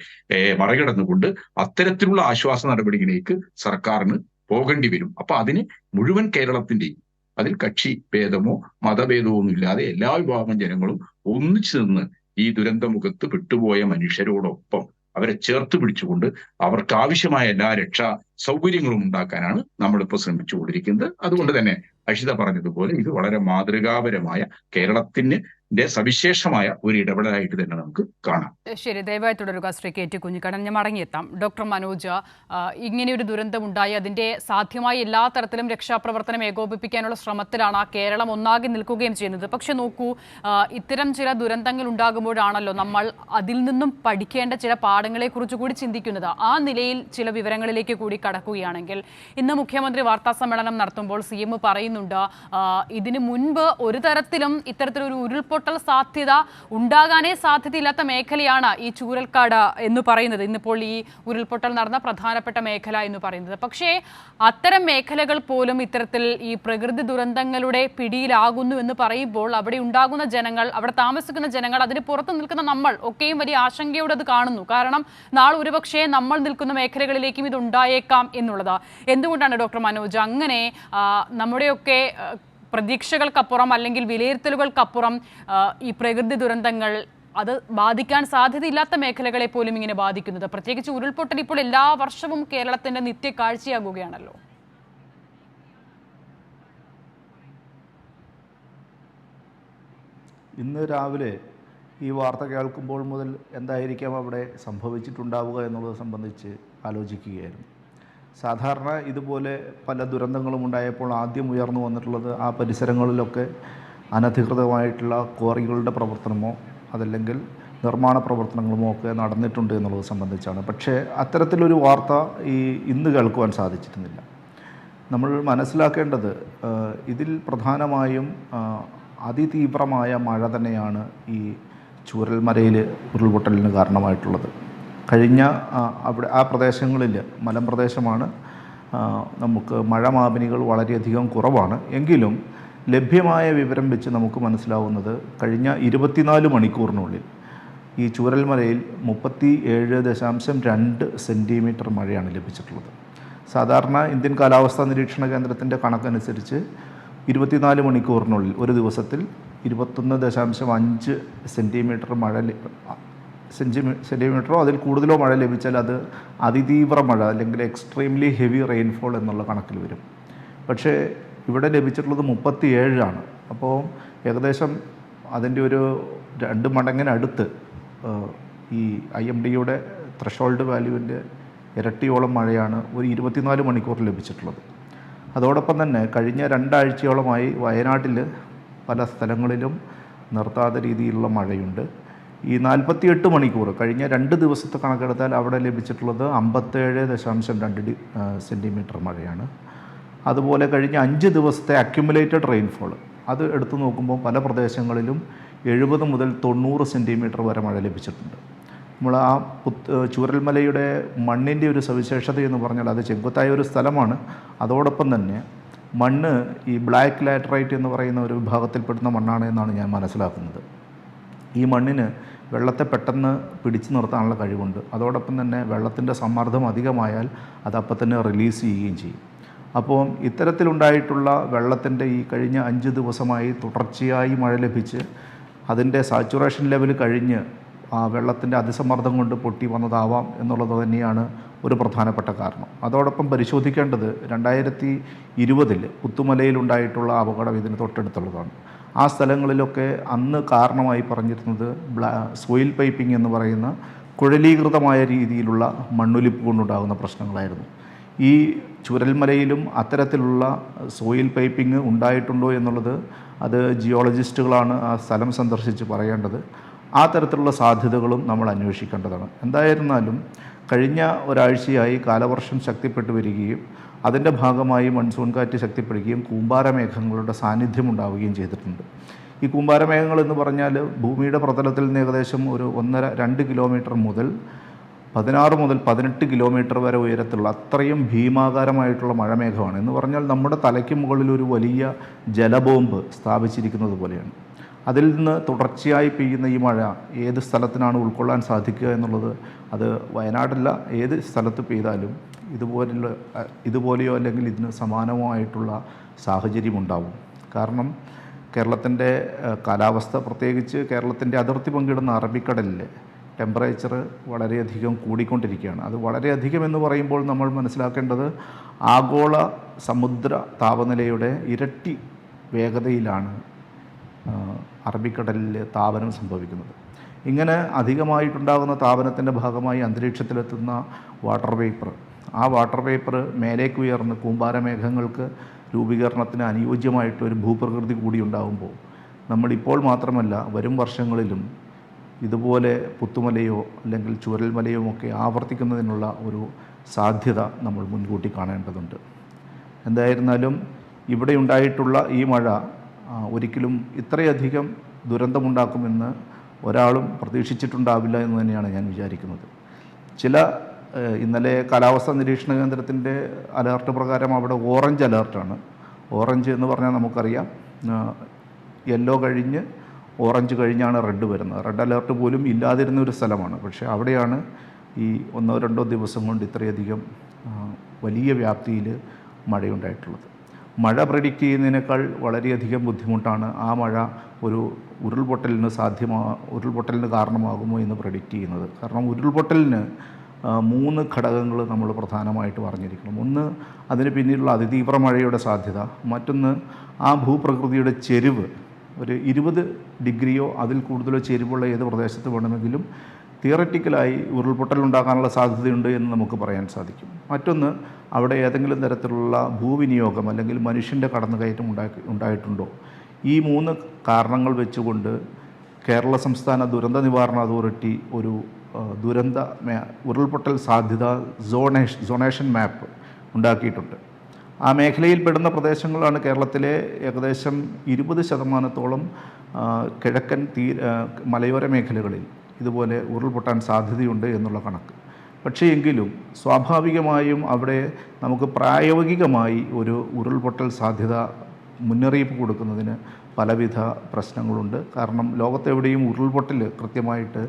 മറികടന്നുകൊണ്ട് അത്തരത്തിലുള്ള ആശ്വാസ നടപടികളിലേക്ക് സർക്കാരിന് പോകേണ്ടി വരും. അപ്പൊ അതിന് മുഴുവൻ കേരളത്തിന്റെയും, അതിൽ കക്ഷി ഭേദമോ മതഭേദമോ ഒന്നും ഇല്ലാതെ എല്ലാ വിഭാഗം ജനങ്ങളും ഒന്നിച്ചു നിന്ന് ഈ ദുരന്തമുഖത്ത് വിട്ടുപോയ മനുഷ്യരോടൊപ്പം അവരെ ചേർത്ത് പിടിച്ചുകൊണ്ട് അവർക്ക് ആവശ്യമായ എല്ലാ രക്ഷാ സൗകര്യങ്ങളും ഉണ്ടാക്കാനാണ് നമ്മളിപ്പോൾ ശ്രമിച്ചുകൊണ്ടിരിക്കുന്നത്. അതുകൊണ്ട് തന്നെ അഷിത പറഞ്ഞതുപോലെ ഇത് വളരെ മാതൃകാപരമായ കേരളത്തിന്റെ സവിശേഷമായ ഒരു ഇടപെടലായിട്ട് തന്നെ നമുക്ക് കാണാം. ശരി, ദയവായി തുടരുക ശ്രീ കെ ടി കുഞ്ഞിക്കണ്ണൻ. ഞാൻ മടങ്ങിയെത്താം. ഡോക്ടർ മനോജ്, ഇങ്ങനെയൊരു ദുരന്തമുണ്ടായി, അതിന്റെ സാധ്യമായ എല്ലാ തരത്തിലും രക്ഷാപ്രവർത്തനം ഏകോപിപ്പിക്കാനുള്ള ശ്രമത്തിലാണ് കേരളം ഒന്നാകെ നിൽക്കുകയും ചെയ്യുന്നത്. പക്ഷെ നോക്കൂ, ഇത്തരം ചില ദുരന്തങ്ങൾ ഉണ്ടാകുമ്പോഴാണല്ലോ നമ്മൾ അതിൽ നിന്നും പഠിക്കേണ്ട ചില പാഠങ്ങളെക്കുറിച്ച് കൂടി ചിന്തിക്കുന്നത്. ആ നിലയിൽ ചില വിവരങ്ങളിലേക്ക് കൂടി കടക്കുകയാണെങ്കിൽ, ഇന്ന് മുഖ്യമന്ത്രി വാർത്താ സമ്മേളനം നടത്തുമ്പോൾ CM പറയുന്നുണ്ട്, ഇതിനു മുൻപ് ഒരു തരത്തിലും ഇത്തരത്തിലൊരു ഉരുൾപൊട്ടൽ സാധ്യത ഉണ്ടാകാനേ സാധ്യതയില്ലാത്ത മേഖലയാണ് ഈ ചൂരൽക്കാട് എന്ന് പറയുന്നത്. ഇന്നിപ്പോൾ ഈ ഉരുൾപൊട്ടൽ നടന്ന പ്രധാനപ്പെട്ട മേഖല എന്ന് പറയുന്നത്. പക്ഷേ അത്തരം മേഖലകൾ പോലും ഇത്തരത്തിൽ ഈ പ്രകൃതി ദുരന്തങ്ങളുടെ പിടിയിലാകുന്നു എന്ന് പറയുമ്പോൾ അവിടെ ഉണ്ടാകുന്ന ജനങ്ങൾ, അവിടെ താമസിക്കുന്ന ജനങ്ങൾ, അതിന് പുറത്ത് നിൽക്കുന്ന നമ്മൾ ഒക്കെയും വലിയ ആശങ്കയോടെ അത് കാണുന്നു. കാരണം നാളെ ഒരുപക്ഷെ നമ്മൾ നിൽക്കുന്ന മേഖലകളിലേക്കും ഇത് ഉണ്ടായേക്കാം എന്നുള്ളത്. എന്തുകൊണ്ടാണ് ഡോക്ടർ മനോജ് അങ്ങനെ നമ്മുടെയൊക്കെ പ്രതീക്ഷകൾക്കപ്പുറം അല്ലെങ്കിൽ വിലയിരുത്തലുകൾക്കപ്പുറം ഈ പ്രകൃതി ദുരന്തങ്ങൾ അത് ബാധിക്കാൻ സാധ്യതയില്ലാത്ത മേഖലകളെ പോലും ഇങ്ങനെ ബാധിക്കുന്നത്? പ്രത്യേകിച്ച് ഉരുൾപൊട്ടൽ ഇപ്പോൾ എല്ലാ വർഷവും കേരളത്തിന്റെ നിത്യ കാഴ്ചയാകുകയാണല്ലോ. ഇന്ന് രാവിലെ ഈ വാർത്ത കേൾക്കുമ്പോൾ മുതൽ എന്തായിരിക്കാം അവിടെ സംഭവിച്ചിട്ടുണ്ടാവുക എന്നുള്ളത് സംബന്ധിച്ച് ആലോചിക്കുകയായിരുന്നു. സാധാരണ ഇതുപോലെ പല ദുരന്തങ്ങളും ഉണ്ടായപ്പോൾ ആദ്യം ഉയർന്നു വന്നിട്ടുള്ളത് ആ പരിസരങ്ങളിലൊക്കെ അനധികൃതമായിട്ടുള്ള ക്വാറികളുടെ പ്രവർത്തനമോ അതല്ലെങ്കിൽ നിർമ്മാണ പ്രവർത്തനങ്ങളുമോ ഒക്കെ നടന്നിട്ടുണ്ട് എന്നുള്ളത് സംബന്ധിച്ചാണ്. പക്ഷേ അത്തരത്തിലൊരു വാർത്ത ഇന്ന് കേൾക്കുവാൻ സാധിച്ചിരുന്നില്ല. നമ്മൾ മനസ്സിലാക്കേണ്ടത് ഇതിൽ പ്രധാനമായും അതിതീവ്രമായ മഴ തന്നെയാണ് ഈ ചൂരൽമലയിൽ ഉരുൾപൊട്ടലിന് കാരണമായിട്ടുള്ളത്. കഴിഞ്ഞ അവിടെ ആ പ്രദേശങ്ങളിൽ മലമ്പ്രദേശമാണ്, നമുക്ക് മഴമാപിനികൾ വളരെയധികം കുറവാണ്. എങ്കിലും ലഭ്യമായ വിവരം വെച്ച് നമുക്ക് മനസ്സിലാവുന്നത് കഴിഞ്ഞ 24 മണിക്കൂറിനുള്ളിൽ ഈ ചൂരൽമലയിൽ 37.2 സെൻറ്റിമീറ്റർ മഴയാണ് ലഭിച്ചിട്ടുള്ളത്. സാധാരണ ഇന്ത്യൻ കാലാവസ്ഥാ നിരീക്ഷണ കേന്ദ്രത്തിൻ്റെ കണക്കനുസരിച്ച് 24 മണിക്കൂറിനുള്ളിൽ ഒരു ദിവസത്തിൽ 21.5 സെൻറ്റിമീറ്റർ മഴ സെൻറ്റിമീറ്ററോ അതിൽ കൂടുതലോ മഴ ലഭിച്ചാൽ അത് അതിതീവ്ര മഴ അല്ലെങ്കിൽ എക്സ്ട്രീംലി ഹെവി റെയിൻഫോൾ എന്നുള്ള കണക്കിൽ വരും. പക്ഷേ ഇവിടെ ലഭിച്ചിട്ടുള്ളത് 37 ആണ്. അപ്പോൾ ഏകദേശം അതിൻ്റെ ഒരു 2 മടങ്ങിനടുത്ത് ഈ IMDയുടെ ത്രഷോൾഡ് വാല്യൂവിൻ്റെ ഇരട്ടിയോളം മഴയാണ് ഒരു 24 മണിക്കൂർ ലഭിച്ചിട്ടുള്ളത്. അതോടൊപ്പം തന്നെ കഴിഞ്ഞ 2 ആഴ്ചയോളമായി വയനാട്ടിൽ പല സ്ഥലങ്ങളിലും നിർത്താത്ത രീതിയിലുള്ള മഴയുണ്ട്. ഈ 48 മണിക്കൂർ കഴിഞ്ഞ 2 ദിവസത്തെ കണക്കെടുത്താൽ അവിടെ ലഭിച്ചിട്ടുള്ളത് 57.2 സെൻറ്റിമീറ്റർ മഴയാണ്. അതുപോലെ കഴിഞ്ഞ 5 ദിവസത്തെ അക്യുമുലേറ്റഡ് റെയിൻഫോൾ അത് എടുത്തു നോക്കുമ്പോൾ പല പ്രദേശങ്ങളിലും 70 മുതൽ 90 സെൻറ്റിമീറ്റർ വരെ മഴ ലഭിച്ചിട്ടുണ്ട്. നമ്മൾ ആ ചൂരൽമലയുടെ മണ്ണിൻ്റെ ഒരു സവിശേഷത എന്ന് പറഞ്ഞാൽ അത് ചെങ്കുത്തായ ഒരു സ്ഥലമാണ്. അതോടൊപ്പം തന്നെ മണ്ണ് ഈ ബ്ലാക്ക് ലാറ്ററൈറ്റ് എന്ന് പറയുന്ന ഒരു വിഭാഗത്തിൽപ്പെടുന്ന മണ്ണാണ് എന്നാണ് ഞാൻ മനസ്സിലാക്കുന്നത്. ഈ മണ്ണിന് വെള്ളത്തെ പെട്ടെന്ന് പിടിച്ചു നിർത്താനുള്ള കഴിവുണ്ട്. അതോടൊപ്പം തന്നെ വെള്ളത്തിൻ്റെ സമ്മർദ്ദം അധികമായാൽ അത് അപ്പം തന്നെ റിലീസ് ചെയ്യുകയും ചെയ്യും. അപ്പോൾ ഇത്തരത്തിലുണ്ടായിട്ടുള്ള വെള്ളത്തിൻ്റെ ഈ കഴിഞ്ഞ 5 ദിവസമായി തുടർച്ചയായി മഴ ലഭിച്ച് അതിൻ്റെ സാച്ചുറേഷൻ ലെവൽ കഴിഞ്ഞ് ആ വെള്ളത്തിൻ്റെ അതിസമ്മർദ്ദം കൊണ്ട് പൊട്ടി വന്നതാവാം എന്നുള്ളത് തന്നെയാണ് ഒരു പ്രധാനപ്പെട്ട കാരണം. അതോടൊപ്പം പരിശോധിക്കേണ്ടത് 2020 പുത്തുമലയിലുണ്ടായിട്ടുള്ള അപകടം ഇതിന് തൊട്ടടുത്തുള്ളതാണ്. ആ സ്ഥലങ്ങളിലൊക്കെ അന്ന് കാരണമായി പറഞ്ഞിരുന്നത് സോയിൽ പൈപ്പിംഗ് എന്ന് പറയുന്ന കുഴലീകൃതമായ രീതിയിലുള്ള മണ്ണൊലിപ്പ് കൊണ്ടുണ്ടാകുന്ന പ്രശ്നങ്ങളായിരുന്നു. ഈ ചൂരൽമലയിലും അത്തരത്തിലുള്ള സോയിൽ പൈപ്പിംഗ് ഉണ്ടായിട്ടുണ്ടോ എന്നുള്ളത് അത് ജിയോളജിസ്റ്റുകളാണ് ആ സ്ഥലം സന്ദർശിച്ച് പറയേണ്ടത്. ആ തരത്തിലുള്ള സാധ്യതകളും നമ്മൾ അന്വേഷിക്കേണ്ടതാണ്. എന്തായിരുന്നാലും കഴിഞ്ഞ ഒരാഴ്ചയായി കാലവർഷം ശക്തിപ്പെട്ടു വരികയും അതിൻ്റെ ഭാഗമായി മൺസൂൺ കാറ്റ് ശക്തിപ്പെടുകയും കൂമ്പാരമേഘങ്ങളുടെ സാന്നിധ്യം ഉണ്ടാവുകയും ചെയ്തിട്ടുണ്ട്. ഈ കൂമ്പാരമേഘങ്ങൾ എന്ന് പറഞ്ഞാൽ ഭൂമിയുടെ പ്രതലത്തിൽ നിന്ന് ഏകദേശം ഒരു 1.5-2 കിലോമീറ്റർ മുതൽ 16 മുതൽ 18 കിലോമീറ്റർ വരെ ഉയരത്തിലുള്ള അത്രയും ഭീമാകാരമായിട്ടുള്ള മഴമേഘമാണ്. എന്ന് പറഞ്ഞാൽ നമ്മുടെ തലയ്ക്ക് മുകളിൽ ഒരു വലിയ ജലബോംബ് സ്ഥാപിച്ചിരിക്കുന്നത് പോലെയാണ്. അതിൽ നിന്ന് തുടർച്ചയായി പെയ്യുന്ന ഈ മഴ ഏത് സ്ഥലത്തിനാണ് ഉൾക്കൊള്ളാൻ സാധിക്കുക എന്നുള്ളത് അത് വയനാടല്ല, ഏത് സ്ഥലത്ത് പെയ്താലും ഇതുപോലെയോ അല്ലെങ്കിൽ ഇതിന് സമാനമായിട്ടുള്ള സാഹചര്യമുണ്ടാവും. കാരണം കേരളത്തിൻ്റെ കാലാവസ്ഥ, പ്രത്യേകിച്ച് കേരളത്തിൻ്റെ അതിർത്തി പങ്കിടുന്ന അറബിക്കടലിൽ ടെമ്പറേച്ചർ വളരെയധികം കൂടിക്കൊണ്ടിരിക്കുകയാണ്. അത് വളരെയധികം എന്ന് പറയുമ്പോൾ നമ്മൾ മനസ്സിലാക്കേണ്ടത് ആഗോള സമുദ്ര താപനിലയുടെ ഇരട്ടി വേഗതയിലാണ് അറബിക്കടലിൽ താപനം സംഭവിക്കുന്നത്. ഇങ്ങനെ അധികമായിട്ടുണ്ടാകുന്ന താപനത്തിൻ്റെ ഭാഗമായി അന്തരീക്ഷത്തിലെത്തുന്ന വാട്ടർ വേപ്പർ, ആ വാട്ടർ വേപ്പർ മേലേക്ക് ഉയർന്ന് കൂമ്പാരമേഘങ്ങൾക്ക് രൂപീകരണത്തിന് അനുയോജ്യമായിട്ടൊരു ഭൂപ്രകൃതി കൂടി ഉണ്ടാകുമ്പോൾ നമ്മളിപ്പോൾ മാത്രമല്ല വരും വർഷങ്ങളിലും ഇതുപോലെ പുത്തുമലയോ അല്ലെങ്കിൽ ചൂരൽമലയോ ഒക്കെ ആവർത്തിക്കുന്നതിനുള്ള ഒരു സാധ്യത നമ്മൾ മുൻകൂട്ടി കാണേണ്ടതുണ്ട്. എന്തായിരുന്നാലും ഇവിടെ ഉണ്ടായിട്ടുള്ള ഈ മഴ ഒരിക്കലും ഇത്രയധികം ദുരന്തമുണ്ടാക്കുമെന്ന് ഒരാളും പ്രതീക്ഷിച്ചിട്ടുണ്ടാവില്ല എന്ന് തന്നെയാണ് ഞാൻ വിചാരിക്കുന്നത്. ഇന്നലെ കാലാവസ്ഥാ നിരീക്ഷണ കേന്ദ്രത്തിൻ്റെ അലേർട്ട് പ്രകാരം അവിടെ ഓറഞ്ച് അലേർട്ടാണ്. ഓറഞ്ച് എന്ന് പറഞ്ഞാൽ നമുക്കറിയാം യെല്ലോ കഴിഞ്ഞ് ഓറഞ്ച് കഴിഞ്ഞാണ് റെഡ് വരുന്നത്. റെഡ് അലേർട്ട് പോലും ഇല്ലാതിരുന്ന ഒരു സ്ഥലമാണ്. പക്ഷേ അവിടെയാണ് ഈ 1-2 ദിവസം കൊണ്ട് ഇത്രയധികം വലിയ വ്യാപ്തിയിൽ മഴയുണ്ടായിട്ടുള്ളത്. മഴ പ്രെഡിക്റ്റ് ചെയ്യുന്നതിനേക്കാൾ വളരെയധികം ബുദ്ധിമുട്ടാണ് ആ മഴ ഒരു ഉരുൾപൊട്ടലിന് കാരണമാകുമോ എന്ന് പ്രെഡിക്റ്റ് ചെയ്യുന്നത്. കാരണം ഉരുൾപൊട്ടലിന് 3 ഘടകങ്ങൾ നമ്മൾ പ്രധാനമായിട്ട് പറഞ്ഞിരിക്കണം. ഒന്ന്, അതിന് പിന്നിലുള്ള അതിതീവ്ര മഴയുടെ സാധ്യത. മറ്റൊന്ന്, ആ ഭൂപ്രകൃതിയുടെ ചെരിവ്. ഒരു 20 ഡിഗ്രിയോ അതിൽ കൂടുതലോ ചെരിവുള്ള ഏത് പ്രദേശത്ത് വേണമെങ്കിലും തിയററ്റിക്കലായി ഉരുൾപൊട്ടൽ ഉണ്ടാകാനുള്ള സാധ്യതയുണ്ട് എന്ന് നമുക്ക് പറയാൻ സാധിക്കും. മറ്റൊന്ന്, അവിടെ ഏതെങ്കിലും തരത്തിലുള്ള ഭൂവിനിയോഗം അല്ലെങ്കിൽ മനുഷ്യൻ്റെ കടന്നുകയറ്റം ഉണ്ടായിട്ടുണ്ടോ? ഈ 3 കാരണങ്ങൾ വെച്ചുകൊണ്ട് കേരള സംസ്ഥാന ദുരന്ത നിവാരണ അതോറിറ്റി ഒരു ഉരുൾപൊട്ടൽ സാധ്യത സോണേഷൻ മാപ്പ് ഉണ്ടാക്കിയിട്ടുണ്ട്. ആ മേഖലയിൽ പെടുന്ന പ്രദേശങ്ങളാണ് കേരളത്തിലെ ഏകദേശം 20% കിഴക്കൻ മലയോര മേഖലകളിൽ ഇതുപോലെ ഉരുൾപൊട്ടാൻ സാധ്യതയുണ്ട് എന്നുള്ള കണക്ക്. പക്ഷേ എങ്കിലും സ്വാഭാവികമായും അവിടെ നമുക്ക് പ്രായോഗികമായി ഒരു ഉരുൾപൊട്ടൽ സാധ്യത മുന്നറിയിപ്പ് കൊടുക്കുന്നതിന് പലവിധ പ്രശ്നങ്ങളുണ്ട്. കാരണം ലോകത്തെവിടെയും ഉരുൾപൊട്ടൽ കൃത്യമായിട്ട്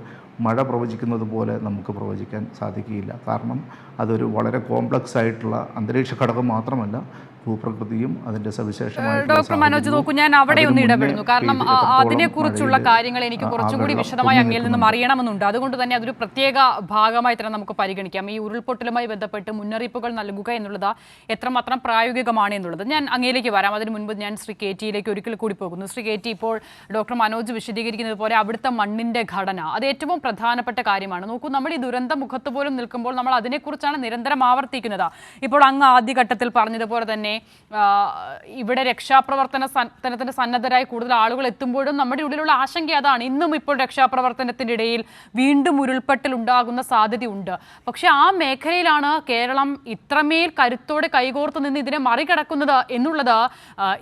മഴ പ്രവചിക്കുന്നത് പോലെ നമുക്ക് പ്രവചിക്കാൻ സാധിക്കുകയില്ല. കാരണം അതൊരു വളരെ കോംപ്ലക്സ് ആയിട്ടുള്ള അന്തരീക്ഷ ഘടകം മാത്രമല്ല, ഭൂപ്രകൃതിയും അതിൻ്റെ സവിശേഷമായിട്ടുള്ള ഡോക്ടർ മനോജ് നോക്കൂ, ഞാൻ അവിടെ ഒന്ന് ഇടപെടുന്നു. കാരണം അതിനെക്കുറിച്ചുള്ള കാര്യങ്ങൾ എനിക്ക് കുറച്ചുകൂടി വിശദമായി അങ്ങയിൽ നിന്നും അറിയണമെന്നുണ്ട്. അതുകൊണ്ട് തന്നെ അതൊരു പ്രത്യേക ഭാഗമായി തന്നെ നമുക്ക് പരിഗണിക്കാം. ഈ ഉരുൾപൊട്ടലുമായി ബന്ധപ്പെട്ട് മുന്നറിയിപ്പുകൾ നൽകുക എന്നുള്ളത് എത്രമാത്രം പ്രായോഗികമാണ് എന്നുള്ളത് ഞാൻ അങ്ങയിലേക്ക് വരാം. അതിന് മുൻപ് ഞാൻ ശ്രീ കെ ടിയിലേക്ക് ഒരിക്കൽ കൂടി പോകുന്നു. ശ്രീ കെ ടി, ഇപ്പോൾ ഡോക്ടർ മനോജ് വിശദീകരിക്കുന്നത് പോലെ അവിടുത്തെ മണ്ണിൻ്റെ ഘടന അത് ഏറ്റവും പ്രധാനപ്പെട്ട കാര്യമാണ്. നോക്കൂ, നമ്മൾ ഈ ദുരന്ത മുഖത്ത് പോലും നിൽക്കുമ്പോൾ നമ്മൾ അതിനെക്കുറിച്ചാണ് നിരന്തരം ആവർത്തിക്കുന്നത്. ഇപ്പോൾ അങ്ങ് ആദ്യഘട്ടത്തിൽ പറഞ്ഞതുപോലെ തന്നെ ഇവിടെ രക്ഷാപ്രവർത്തനത്തിന് സന്നദ്ധരായി കൂടുതൽ ആളുകൾ എത്തുമ്പോഴും നമ്മുടെ ഉള്ളിലുള്ള ആശങ്ക അതാണ്. ഇന്നും ഇപ്പോൾ രക്ഷാപ്രവർത്തനത്തിൻ്റെ ഇടയിൽ വീണ്ടും ഉരുൾപൊട്ടൽ ഉണ്ടാകുന്ന സാധ്യതയുണ്ട്. പക്ഷെ ആ മേഖലയിലാണ് കേരളം ഇത്രമേൽ കരുത്തോടെ കൈകോർത്ത് നിന്ന് ഇതിനെ മറികടക്കുന്നത് എന്നുള്ളത്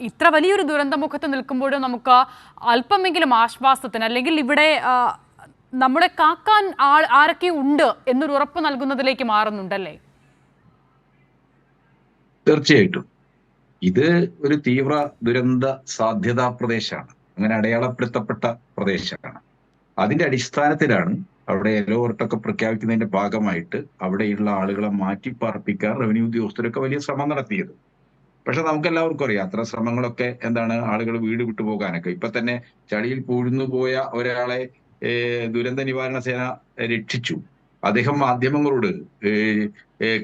ഇത്ര വലിയൊരു ദുരന്തമുഖത്ത് നിൽക്കുമ്പോഴും നമുക്ക് അല്പമെങ്കിലും ആശ്വാസത്തിന്, അല്ലെങ്കിൽ ഇവിടെ നമ്മളെ കാക്കാൻ ആരൊക്കെ ഉണ്ട് എന്നൊരു ഉറപ്പ് നൽകുന്നതിലേക്ക് മാറുന്നുണ്ടല്ലേ? തീർച്ചയായിട്ടും ഇത് ഒരു തീവ്ര ദുരന്ത സാധ്യതാ പ്രദേശമാണ്, അങ്ങനെ അടയാളപ്പെടുത്തപ്പെട്ട പ്രദേശമാണ്. അതിന്റെ അടിസ്ഥാനത്തിലാണ് അവിടെ യെല്ലോ അലർട്ടൊക്കെ പ്രഖ്യാപിക്കുന്നതിന്റെ ഭാഗമായിട്ട് അവിടെയുള്ള ആളുകളെ മാറ്റിപ്പാർപ്പിക്കാൻ റവന്യൂ ഉദ്യോഗസ്ഥരൊക്കെ വലിയ ശ്രമം നടത്തിയത്. പക്ഷെ നമുക്കെല്ലാവർക്കും അറിയാം അത്ര ശ്രമങ്ങളൊക്കെ എന്താണ്, ആളുകൾ വീട് വിട്ടുപോകാനൊക്കെ. ഇപ്പൊ തന്നെ ചളിയിൽ പൂഴ്ന്നു പോയ ഒരാളെ ദുരന്ത നിവാരണ സേന രക്ഷിച്ചു. അദ്ദേഹം മാധ്യമങ്ങളോട്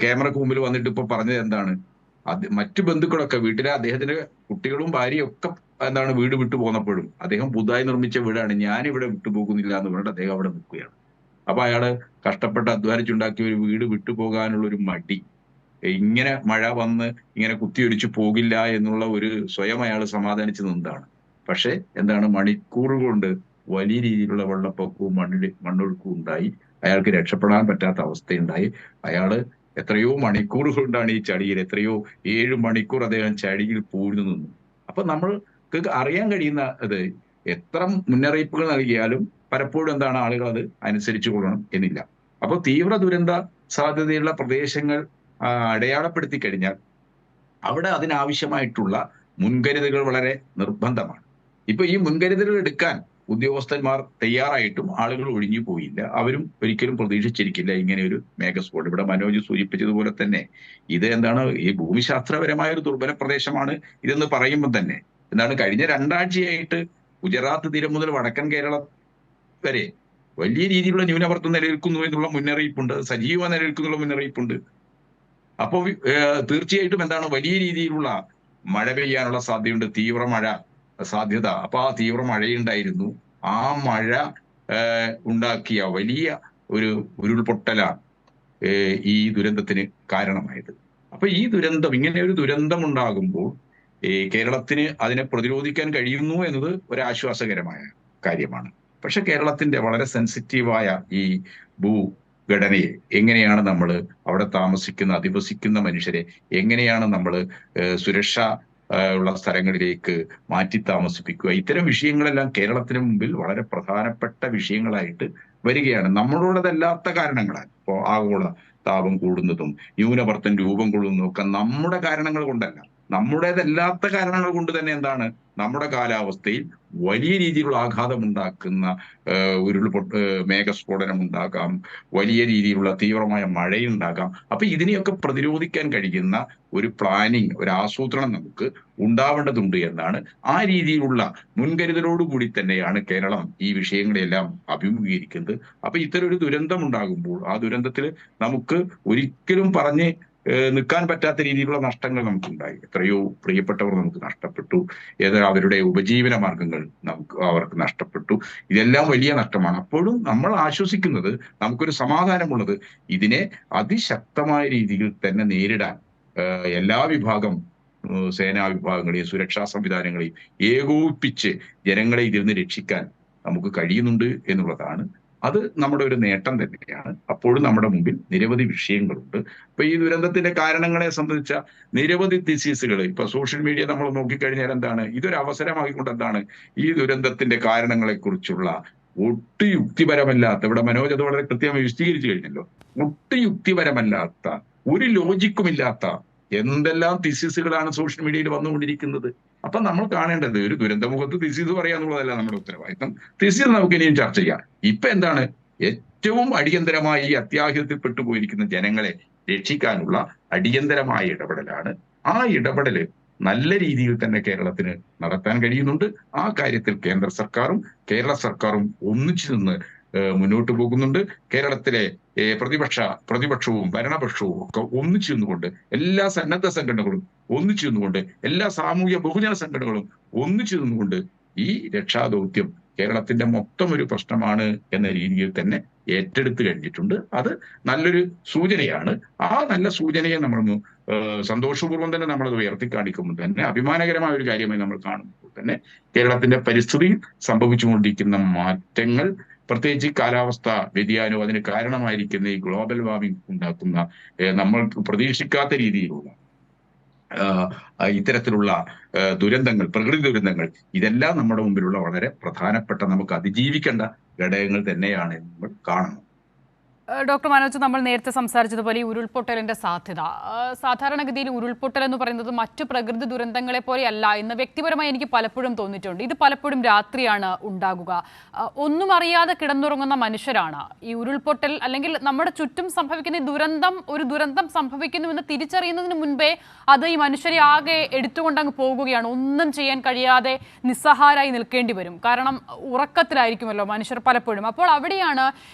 ക്യാമറക്ക് മുമ്പിൽ വന്നിട്ട് ഇപ്പൊ പറഞ്ഞത് എന്താണ്, മറ്റു ബന്ധുക്കളൊക്കെ വീട്ടിലെ അദ്ദേഹത്തിന്റെ കുട്ടികളും ഭാര്യയും ഒക്കെ എന്താണ് വീട് വിട്ടു പോന്നപ്പോഴും അദ്ദേഹം പുതുതായി നിർമ്മിച്ച വീടാണ്, ഞാനിവിടെ വിട്ടുപോകുന്നില്ല എന്ന് പറഞ്ഞിട്ട് അദ്ദേഹം അവിടെ നിൽക്കുകയാണ്. അപ്പൊ അയാള് കഷ്ടപ്പെട്ട് അധ്വാനിച്ചുണ്ടാക്കിയ ഒരു വീട് വിട്ടുപോകാനുള്ള ഒരു മടി, ഇങ്ങനെ മഴ വന്ന് ഇങ്ങനെ കുത്തിയൊലിച്ചു പോകില്ല എന്നുള്ള ഒരു സ്വയം അയാൾ സമാധാനിച്ചു നിന്നതാണ്. പക്ഷെ എന്താണ്, മണിക്കൂറുകൾ കൊണ്ട് വലിയ രീതിയിലുള്ള വെള്ളപ്പൊക്കവും മണ്ണൊഴുക്കും ഉണ്ടായി. അയാൾക്ക് രക്ഷപ്പെടാൻ പറ്റാത്ത അവസ്ഥയുണ്ടായി. അയാള് എത്രയോ മണിക്കൂറുകൾ കൊണ്ടാണ് ഈ ചളിയിൽ, 7 മണിക്കൂർ അദ്ദേഹം ചളിയിൽ പൂഴ്ന്നു നിന്നു. അപ്പൊ നമ്മൾക്ക് അറിയാൻ കഴിയുന്ന അത് എത്ര മുന്നറിയിപ്പുകൾ നൽകിയാലും പലപ്പോഴും എന്താണ്, ആളുകൾ അത് അനുസരിച്ചു കൊള്ളണം എന്നില്ല. അപ്പൊ തീവ്ര ദുരന്ത സാധ്യതയുള്ള പ്രദേശങ്ങൾ അടയാളപ്പെടുത്തി കഴിഞ്ഞാൽ അവിടെ അതിനാവശ്യമായിട്ടുള്ള മുൻകരുതലുകൾ വളരെ നിർബന്ധമാണ്. ഇപ്പൊ ഈ മുൻകരുതലുകൾ എടുക്കാൻ ഉദ്യോഗസ്ഥന്മാർ തയ്യാറായിട്ടും ആളുകൾ ഒഴിഞ്ഞു പോയില്ല. അവരും ഒരിക്കലും പ്രതീക്ഷിച്ചിരിക്കില്ല ഇങ്ങനെ ഒരു മേഘസ്ഫോടനം. ഇവിടെ മനോജ് സൂചിപ്പിച്ചതുപോലെ തന്നെ ഇത് എന്താണ്, ഈ ഭൂമിശാസ്ത്രപരമായ ഒരു ദുർബല പ്രദേശമാണ് ഇതെന്ന് പറയുമ്പോൾ തന്നെ എന്താണ്, കഴിഞ്ഞ 2 ആഴ്ചയായിട്ട് ഗുജറാത്ത് തീരം മുതൽ വടക്കൻ കേരളം വരെ വലിയ രീതിയിലുള്ള ന്യൂനമർദ്ദം നിലനിൽക്കുന്നു എന്നുള്ള മുന്നറിയിപ്പുണ്ട്, സജീവമായി നിലനിൽക്കുന്നുള്ള മുന്നറിയിപ്പുണ്ട്. അപ്പോൾ തീർച്ചയായിട്ടും എന്താണ്, വലിയ രീതിയിലുള്ള മഴ പെയ്യാനുള്ള സാധ്യതയുണ്ട്, തീവ്ര മഴ സാധ്യത. അപ്പൊ ആ തീവ്ര മഴയുണ്ടായിരുന്നു. ആ മഴ ഉണ്ടാക്കിയ വലിയ ഒരു ഉരുൾപൊട്ടലാണ് ഈ ദുരന്തത്തിന് കാരണമായത്. അപ്പൊ ഈ ദുരന്തം, ഇങ്ങനെ ഒരു ദുരന്തം ഉണ്ടാകുമ്പോൾ കേരളത്തിന് അതിനെ പ്രതിരോധിക്കാൻ കഴിയുന്നു എന്നത് ഒരു ആശ്വാസകരമായ കാര്യമാണ്. പക്ഷെ കേരളത്തിന്റെ വളരെ സെൻസിറ്റീവായ ഈ ഭൂഘടനയെ എങ്ങനെയാണ് നമ്മൾ അവിടെ താമസിക്കുന്ന അധിവസിക്കുന്ന മനുഷ്യരെ എങ്ങനെയാണ് നമ്മൾ സുരക്ഷ ഉള്ള സ്ഥലങ്ങളിലേക്ക് മാറ്റി താമസിപ്പിക്കുക, ഇത്തരം വിഷയങ്ങളെല്ലാം കേരളത്തിന് മുമ്പിൽ വളരെ പ്രധാനപ്പെട്ട വിഷയങ്ങളായിട്ട് വരികയാണ്. നമ്മളോടതല്ലാത്ത കാരണങ്ങളാൽ, ഇപ്പോൾ ആഗോള താപം കൂടുന്നതും ന്യൂനമർദ്ദം രൂപം കൊള്ളുന്നതും ഒക്കെ നമ്മുടെ കാരണങ്ങൾ കൊണ്ടല്ല, നമ്മുടേതല്ലാത്ത കാരണങ്ങൾ കൊണ്ട് തന്നെ എന്താണ്, നമ്മുടെ കാലാവസ്ഥയിൽ വലിയ രീതിയിലുള്ള ആഘാതം ഉണ്ടാക്കുന്ന മേഘസ്ഫോടനം ഉണ്ടാകാം, വലിയ രീതിയിലുള്ള തീവ്രമായ മഴയുണ്ടാകാം. അപ്പൊ ഇതിനെയൊക്കെ പ്രതിരോധിക്കാൻ കഴിയുന്ന ഒരു പ്ലാനിങ്, ഒരു ആസൂത്രണം നമുക്ക് ഉണ്ടാവേണ്ടതുണ്ട് എന്നാണ്. ആ രീതിയിലുള്ള മുൻകരുതലോടുകൂടി തന്നെയാണ് കേരളം ഈ വിഷയങ്ങളെല്ലാം അഭിമുഖീകരിക്കുന്നത്. അപ്പൊ ഇത്തരം ഒരു ദുരന്തം ഉണ്ടാകുമ്പോൾ ആ ദുരന്തത്തിൽ നമുക്ക് ഒരിക്കലും പറഞ്ഞ് നിൽക്കാൻ പറ്റാത്ത രീതിയിലുള്ള നഷ്ടങ്ങൾ നമുക്കുണ്ടായി. എത്രയോ പ്രിയപ്പെട്ടവർ നമുക്ക് നഷ്ടപ്പെട്ടു, അവരുടെ ഉപജീവന മാർഗങ്ങൾ അവർക്ക് നഷ്ടപ്പെട്ടു. ഇതെല്ലാം വലിയ നഷ്ടമാണ്. അപ്പോഴും നമ്മൾ ആശ്വസിക്കുന്നത്, നമുക്കൊരു സമാധാനമുള്ളത്, ഇതിനെ അതിശക്തമായ രീതിയിൽ തന്നെ നേരിടാൻ എല്ലാ വിഭാഗം സേനാ വിഭാഗങ്ങളെയും സുരക്ഷാ സംവിധാനങ്ങളെയും ഏകോപിപ്പിച്ച് ജനങ്ങളെ ഇതിൽ നിന്ന് രക്ഷിക്കാൻ നമുക്ക് കഴിയുന്നുണ്ട് എന്നുള്ളതാണ്. അത് നമ്മുടെ ഒരു നേട്ടം തന്നെയാണ്. അപ്പോഴും നമ്മുടെ മുമ്പിൽ നിരവധി വിഷയങ്ങളുണ്ട്. ഇപ്പൊ ഈ ദുരന്തത്തിന്റെ കാരണങ്ങളെ സംബന്ധിച്ച നിരവധി തിസീസുകൾ ഇപ്പൊ സോഷ്യൽ മീഡിയ നമ്മൾ നോക്കിക്കഴിഞ്ഞാൽ എന്താണ്, ഇതൊരു അവസരമാക്കിക്കൊണ്ട് എന്താണ് ഈ ദുരന്തത്തിന്റെ കാരണങ്ങളെ കുറിച്ചുള്ള ഒട്ടും യുക്തിപരമല്ലാത്ത, ഇവിടെ മനോജ് അത് വളരെ കൃത്യമായി വിശദീകരിച്ചു കഴിഞ്ഞല്ലോ, ഒട്ടും യുക്തിപരമല്ലാത്ത, ഒരു ലോജിക്കുമില്ലാത്ത എന്തെല്ലാം തിസീസുകളാണ് സോഷ്യൽ മീഡിയയിൽ വന്നുകൊണ്ടിരിക്കുന്നത്. അപ്പൊ നമ്മൾ കാണേണ്ടത്, ഒരു ദുരന്തമുഖത്ത് തിസീസ് പറയാന്നുള്ളതല്ല നമ്മുടെ ഉത്തരവാദിത്തം. തിസീസ് നമുക്ക് ഇനിയും ചർച്ച ചെയ്യാം. ഇപ്പൊ എന്താണ് ഏറ്റവും അടിയന്തരമായി ഈ അത്യാഹിതത്തിൽപ്പെട്ടു പോയിരിക്കുന്ന ജനങ്ങളെ രക്ഷിക്കാനുള്ള അടിയന്തരമായ ഇടപെടലാണ്. ആ ഇടപെടല് നല്ല രീതിയിൽ തന്നെ കേരളത്തിന് നടത്താൻ കഴിയുന്നുണ്ട്. ആ കാര്യത്തിൽ കേരള സർക്കാരും ഒന്നിച്ചു നിന്ന് മുന്നോട്ട് പോകുന്നുണ്ട്. കേരളത്തിലെ പ്രതിപക്ഷവും ഭരണപക്ഷവും ഒക്കെ ഒന്നിച്ചു നിന്നുകൊണ്ട്, എല്ലാ സന്നദ്ധ സംഘടനകളും ഒന്നിച്ചു നിന്നുകൊണ്ട്, എല്ലാ സാമൂഹ്യ ബഹുജന സംഘടനകളും ഒന്നിച്ചു നിന്നുകൊണ്ട് ഈ രക്ഷാദൗത്യം കേരളത്തിന്റെ മൊത്തം ഒരു പ്രശ്നമാണ് എന്ന രീതിയിൽ തന്നെ ഏറ്റെടുത്തു കഴിഞ്ഞിട്ടുണ്ട്. അത് നല്ലൊരു സൂചനയാണ്. ആ നല്ല സൂചനയെ നമ്മളൊന്ന് സന്തോഷപൂർവ്വം തന്നെ നമ്മളത് ഉയർത്തി കാണിക്കുമ്പോൾ തന്നെ അഭിമാനകരമായ ഒരു കാര്യമായി നമ്മൾ കാണുമ്പോൾ തന്നെ കേരളത്തിന്റെ പരിസ്ഥിതിയിൽ സംഭവിച്ചുകൊണ്ടിരിക്കുന്ന മാറ്റങ്ങൾ, പ്രത്യേകിച്ച് കാലാവസ്ഥ വ്യതിയാനവും അതിന് കാരണമായിരിക്കുന്ന ഈ ഗ്ലോബൽ വാർമിംഗ് ഉണ്ടാക്കുന്ന നമ്മൾ പ്രതീക്ഷിക്കാത്ത രീതിയിലുള്ള ഇത്തരത്തിലുള്ള ദുരന്തങ്ങൾ, പ്രകൃതി ദുരന്തങ്ങൾ, ഇതെല്ലാം നമ്മുടെ മുമ്പിലുള്ള വളരെ പ്രധാനപ്പെട്ട, നമുക്ക് അതിജീവിക്കേണ്ട ഘടകങ്ങൾ തന്നെയാണ് നമ്മൾ കാണുന്നത്. ഡോക്ടർ മനോജ്, നമ്മൾ നേരത്തെ സംസാരിച്ചതുപോലെ ഈ ഉരുൾപൊട്ടലിന്റെ സാധ്യത, സാധാരണഗതിയിൽ ഉരുൾപൊട്ടൽ എന്ന് പറയുന്നത് മറ്റു പ്രകൃതി ദുരന്തങ്ങളെ പോലെയല്ല എന്ന് വ്യക്തിപരമായി എനിക്ക് പലപ്പോഴും തോന്നിയിട്ടുണ്ട്. ഇത് പലപ്പോഴും രാത്രിയാണ് ഉണ്ടാകുക. ഒന്നും അറിയാതെ കിടന്നുറങ്ങുന്ന മനുഷ്യരാണ് ഈ ഉരുൾപൊട്ടൽ അല്ലെങ്കിൽ നമ്മുടെ ചുറ്റും സംഭവിക്കുന്ന ഈ ദുരന്തം ഒരു ദുരന്തം സംഭവിക്കുന്നുവെന്ന് തിരിച്ചറിയുന്നതിന് മുൻപേ അത് ഈ മനുഷ്യരെ ആകെ എടുത്തുകൊണ്ടങ്ങ് പോകുകയാണ്. ഒന്നും ചെയ്യാൻ കഴിയാതെ നിസ്സഹാരായി നിൽക്കേണ്ടി വരും. കാരണം ഉറക്കത്തിലായിരിക്കുമല്ലോ മനുഷ്യർ പലപ്പോഴും. അപ്പോൾ അവിടെയാണ്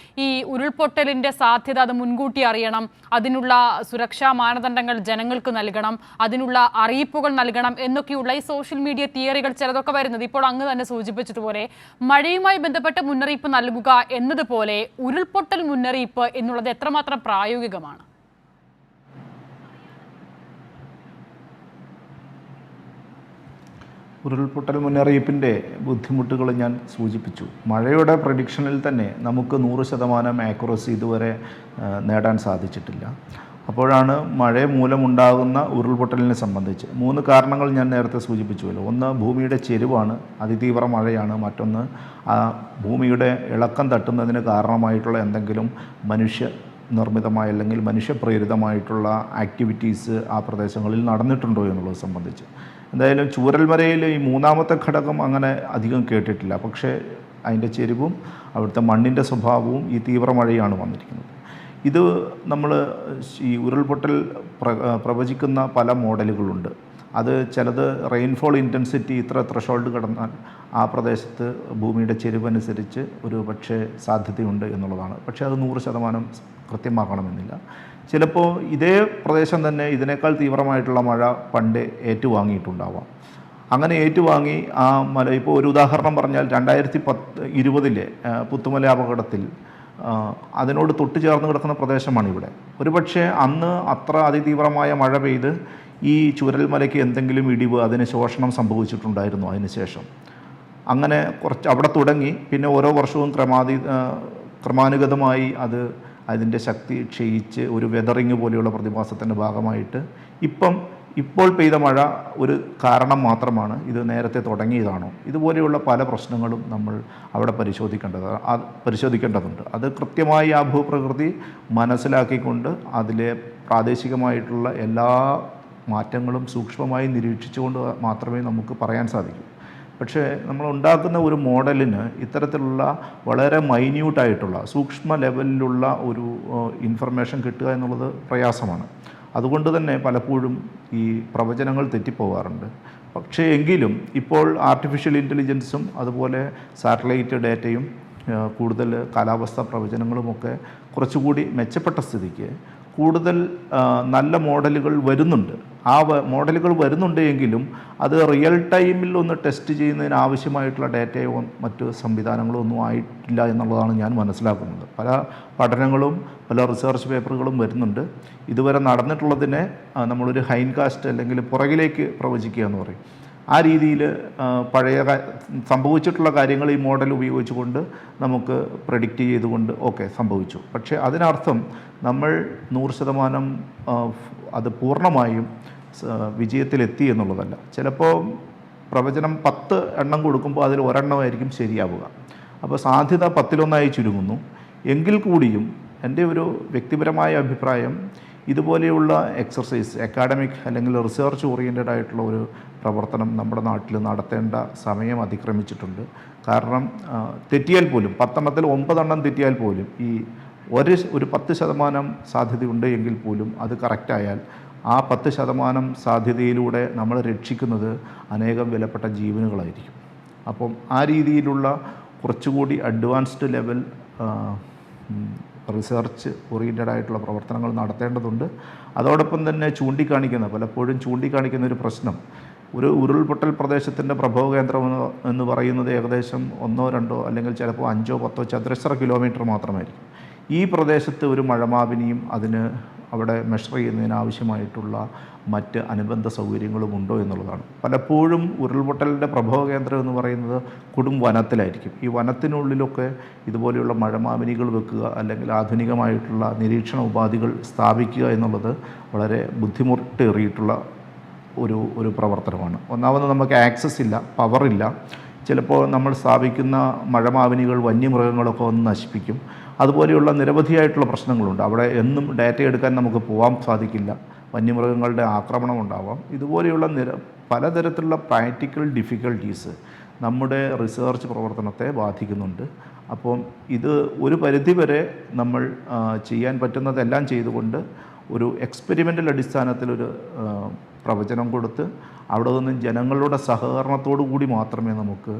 ഈ ഉരുൾപൊട്ടലിന്റെ സാധ്യത, അത് മുൻകൂട്ടി അറിയണം, അതിനുള്ള സുരക്ഷാ മാനദണ്ഡങ്ങൾ ജനങ്ങൾക്ക് നൽകണം, അതിനുള്ള അറിയിപ്പുകൾ നൽകണം എന്നൊക്കെയുള്ള ഈ സോഷ്യൽ മീഡിയ തിയറികൾ ചിലതൊക്കെ വരുന്നത്. ഇപ്പോൾ അങ്ങ് തന്നെ സൂചിപ്പിച്ചതുപോലെ മഴയുമായി ബന്ധപ്പെട്ട് മുന്നറിയിപ്പ് നൽകുക എന്നതുപോലെ ഉരുൾപൊട്ടൽ മുന്നറിയിപ്പ് എന്നുള്ളത് എത്രമാത്രം പ്രായോഗികമാണ്? ഉരുൾപൊട്ടൽ മുന്നറിയിപ്പിൻ്റെ ബുദ്ധിമുട്ടുകൾ ഞാൻ സൂചിപ്പിച്ചു. മഴയുടെ പ്രഡിക്ഷനിൽ തന്നെ നമുക്ക് 100% ആക്യുറസി ഇതുവരെ നേടാൻ സാധിച്ചിട്ടില്ല. അപ്പോഴാണ് മഴ മൂലമുണ്ടാകുന്ന ഉരുൾപൊട്ടലിനെ സംബന്ധിച്ച് 3 കാരണങ്ങൾ ഞാൻ നേരത്തെ സൂചിപ്പിച്ചുവല്ലോ. ഒന്ന്, ഭൂമിയുടെ ചെരിവാണ്, അതിതീവ്ര മഴയാണ്. മറ്റൊന്ന്, ആ ഭൂമിയുടെ ഇളക്കം തട്ടുന്നതിന് കാരണമായിട്ടുള്ള എന്തെങ്കിലും മനുഷ്യനിർമ്മിതമായ അല്ലെങ്കിൽ മനുഷ്യപ്രേരിതമായിട്ടുള്ള ആക്ടിവിറ്റീസ് ആ പ്രദേശങ്ങളിൽ നടന്നിട്ടുണ്ടോ എന്നുള്ളത് സംബന്ധിച്ച്. എന്തായാലും ചൂരൽമലയിൽ ഈ 3ാമത്തെ ഘടകം അങ്ങനെ അധികം കേട്ടിട്ടില്ല. പക്ഷേ അതിൻ്റെ ചെരിവും അവിടുത്തെ മണ്ണിൻ്റെ സ്വഭാവവും ഈ തീവ്രമഴയാണ് വന്നിരിക്കുന്നത്. ഇത് നമ്മൾ ഈ ഉരുൾപൊട്ടൽ പ്രവചിക്കുന്ന പല മോഡലുകളുണ്ട്. അത് ചിലത് റെയിൻഫോൾ ഇൻറ്റൻസിറ്റി ഇത്ര ത്രഷോൾഡ് കടന്നാൽ ആ പ്രദേശത്ത് ഭൂമിയുടെ ചെരിവനുസരിച്ച് ഒരു പക്ഷേ സാധ്യതയുണ്ട് എന്നുള്ളതാണ്. പക്ഷേ അത് 100% കൃത്യമാക്കണമെന്നില്ല. ചിലപ്പോൾ ഇതേ പ്രദേശം തന്നെ ഇതിനേക്കാൾ തീവ്രമായിട്ടുള്ള മഴ പണ്ട് ഏറ്റുവാങ്ങിയിട്ടുണ്ടാവാം. അങ്ങനെ ഏറ്റുവാങ്ങി ആ മല, ഇപ്പോൾ ഒരു ഉദാഹരണം പറഞ്ഞാൽ 2020 പുത്തുമല അപകടത്തിൽ അതിനോട് തൊട്ട് ചേർന്ന് കിടക്കുന്ന പ്രദേശമാണ് ഇവിടെ. ഒരുപക്ഷെ അന്ന് അത്ര അതിതീവ്രമായ മഴ പെയ്ത് ഈ ചൂരൽമലയ്ക്ക് എന്തെങ്കിലും ഇടിവ്, അതിന് ശോഷണം സംഭവിച്ചിട്ടുണ്ടായിരുന്നു അതിനുശേഷം. അങ്ങനെ കുറച്ച് അവിടെ തുടങ്ങി, പിന്നെ ഓരോ വർഷവും ക്രമാനുഗതമായി അതിൻ്റെ ശക്തി ക്ഷയിച്ച് ഒരു വെതറിങ് പോലെയുള്ള പ്രതിഭാസത്തിൻ്റെ ഭാഗമായിട്ട് ഇപ്പോൾ പെയ്ത മഴ ഒരു കാരണം മാത്രമാണ്, ഇത് നേരത്തെ തുടങ്ങിയതാണോ? ഇതുപോലെയുള്ള പല പ്രശ്നങ്ങളും നമ്മൾ അവിടെ പരിശോധിക്കേണ്ടതുണ്ട്. അത് കൃത്യമായി ആ ഭൂപ്രകൃതി മനസ്സിലാക്കിക്കൊണ്ട് അതിലെ പ്രാദേശികമായിട്ടുള്ള എല്ലാ മാറ്റങ്ങളും സൂക്ഷ്മമായി നിരീക്ഷിച്ചുകൊണ്ട് മാത്രമേ നമുക്ക് പറയാൻ സാധിക്കൂ. പക്ഷേ നമ്മൾ ഉണ്ടാക്കുന്ന ഒരു മോഡലിന് ഇത്തരത്തിലുള്ള വളരെ മൈന്യൂട്ടായിട്ടുള്ള സൂക്ഷ്മ ലെവലിലുള്ള ഒരു ഇൻഫർമേഷൻ കിട്ടുക എന്നുള്ളത് പ്രയാസമാണ്. അതുകൊണ്ട് തന്നെ പലപ്പോഴും ഈ പ്രവചനങ്ങൾ തെറ്റിപ്പോകാറുണ്ട്. പക്ഷേ എങ്കിലും ഇപ്പോൾ ആർട്ടിഫിഷ്യൽ ഇൻ്റലിജൻസും അതുപോലെ സാറ്റലൈറ്റ് ഡാറ്റയും കൂടുതൽ കാലാവസ്ഥാ പ്രവചനങ്ങളുമൊക്കെ കുറച്ചുകൂടി മെച്ചപ്പെട്ട സ്ഥിതിക്ക് കൂടുതൽ നല്ല മോഡലുകൾ വരുന്നുണ്ട്. ആ മോഡലുകൾ വരുന്നുണ്ട് എങ്കിലും അത് റിയൽ ടൈമിൽ ഒന്ന് ടെസ്റ്റ് ചെയ്യുന്നതിന് ആവശ്യമായിട്ടുള്ള ഡാറ്റയോ മറ്റ് സംവിധാനങ്ങളോ ഒന്നും ആയിട്ടില്ല എന്നുള്ളതാണ് ഞാൻ മനസ്സിലാക്കുന്നത്. പല പഠനങ്ങളും പല റിസർച്ച് പേപ്പറുകളും വരുന്നുണ്ട്. ഇതുവരെ നടന്നിട്ടുള്ളതിനെ നമ്മളൊരു ഹൈൻകാസ്റ്റ് അല്ലെങ്കിൽ പുറകിലേക്ക് പ്രവചിക്കുക എന്ന് പറയും. ആ രീതിയിൽ പഴയ സംഭവിച്ചിട്ടുള്ള കാര്യങ്ങൾ ഈ മോഡൽ ഉപയോഗിച്ചുകൊണ്ട് നമുക്ക് പ്രെഡിക്റ്റ് ചെയ്തുകൊണ്ട് ഓക്കെ സംഭവിച്ചു. പക്ഷേ അതിനർത്ഥം നമ്മൾ 100% അത് പൂർണ്ണമായും വിജയത്തിലെത്തി എന്നുള്ളതല്ല. ചിലപ്പോൾ പ്രവചനം 10 എണ്ണം കൊടുക്കുമ്പോൾ അതിൽ ഒരെണ്ണമായിരിക്കും ശരിയാവുക. അപ്പോൾ സാധ്യത 10-1 ചുരുങ്ങുന്നു. എങ്കിൽ കൂടിയും എൻ്റെ ഒരു വ്യക്തിപരമായ അഭിപ്രായം ഇതുപോലെയുള്ള എക്സർസൈസ് അക്കാഡമിക് അല്ലെങ്കിൽ റിസർച്ച് ഓറിയൻറ്റഡ് ആയിട്ടുള്ള ഒരു പ്രവർത്തനം നമ്മുടെ നാട്ടിൽ നടത്തേണ്ട സമയം അതിക്രമിച്ചിട്ടുണ്ട്. കാരണം തെറ്റിയാൽ പോലും 10 എണ്ണത്തിൽ 9 എണ്ണം തെറ്റിയാൽ പോലും ഈ ഒരു 10% സാധ്യതയുണ്ട് എങ്കിൽ പോലും അത് കറക്റ്റായാൽ ആ 10% സാധ്യതയിലൂടെ നമ്മൾ രക്ഷിക്കുന്നത് അനേകം വിലപ്പെട്ട ജീവനുകളായിരിക്കും. അപ്പം ആ രീതിയിലുള്ള കുറച്ചുകൂടി അഡ്വാൻസ്ഡ് ലെവൽ റിസർച്ച് ഓറിയൻറ്റഡ് ആയിട്ടുള്ള പ്രവർത്തനങ്ങൾ നടത്തേണ്ടതുണ്ട്. അതോടൊപ്പം തന്നെ പലപ്പോഴും ചൂണ്ടിക്കാണിക്കുന്ന ഒരു പ്രശ്നം, ഒരു ഉരുൾപൊട്ടൽ പ്രദേശത്തിൻ്റെ പ്രഭവകേന്ദ്രം എന്ന് പറയുന്നത് ഏകദേശം 1-2 അല്ലെങ്കിൽ ചിലപ്പോൾ 5-10 ചതുരശ്ര കിലോമീറ്റർ മാത്രമായിരിക്കും. ഈ പ്രദേശത്ത് ഒരു മഴമാവിനിയും അതിന് അവിടെ മെഷർ ചെയ്യുന്നതിന് ആവശ്യമായിട്ടുള്ള മറ്റ് അനുബന്ധ സൗകര്യങ്ങളും ഉണ്ടോ എന്നുള്ളതാണ്. പലപ്പോഴും ഉരുൾപൊട്ടലിൻ്റെ പ്രഭവ കേന്ദ്രം എന്ന് പറയുന്നത് കൊടും വനത്തിലായിരിക്കും. ഈ വനത്തിനുള്ളിലൊക്കെ ഇതുപോലെയുള്ള മഴമാവിനികൾ വെക്കുക അല്ലെങ്കിൽ ആധുനികമായിട്ടുള്ള നിരീക്ഷണ ഉപാധികൾ സ്ഥാപിക്കുക എന്നുള്ളത് വളരെ ബുദ്ധിമുട്ടേറിയിട്ടുള്ള ഒരു പ്രവർത്തനമാണ്. ഒന്നാമത് നമുക്ക് ആക്സസ് ഇല്ല, പവറില്ല. ചിലപ്പോൾ നമ്മൾ സ്ഥാപിക്കുന്ന മഴമാവിനികൾ വന്യമൃഗങ്ങളൊക്കെ ഒന്ന് നശിപ്പിക്കും. അതുപോലെയുള്ള നിരവധിയായിട്ടുള്ള പ്രശ്നങ്ങളുണ്ട്. അവിടെ എന്നും ഡാറ്റ എടുക്കാൻ നമുക്ക് പോകാൻ സാധിക്കില്ല. വന്യമൃഗങ്ങളുടെ ആക്രമണം ഉണ്ടാവാം. ഇതുപോലെയുള്ള പലതരത്തിലുള്ള പ്രാക്ടിക്കൽ ഡിഫിക്കൽട്ടീസ് നമ്മുടെ റിസർച്ച് പ്രവർത്തനത്തെ ബാധിക്കുന്നുണ്ട്. അപ്പം ഇത് ഒരു പരിധിവരെ നമ്മൾ ചെയ്യാൻ പറ്റുന്നതെല്ലാം ചെയ്തുകൊണ്ട് ഒരു എക്സ്പെരിമെൻ്റൽ അടിസ്ഥാനത്തിലൊരു പ്രവചനം കൊടുത്ത് അവിടെ നിന്ന് ജനങ്ങളുടെ സഹകരണത്തോടു കൂടി മാത്രമേ നമുക്ക്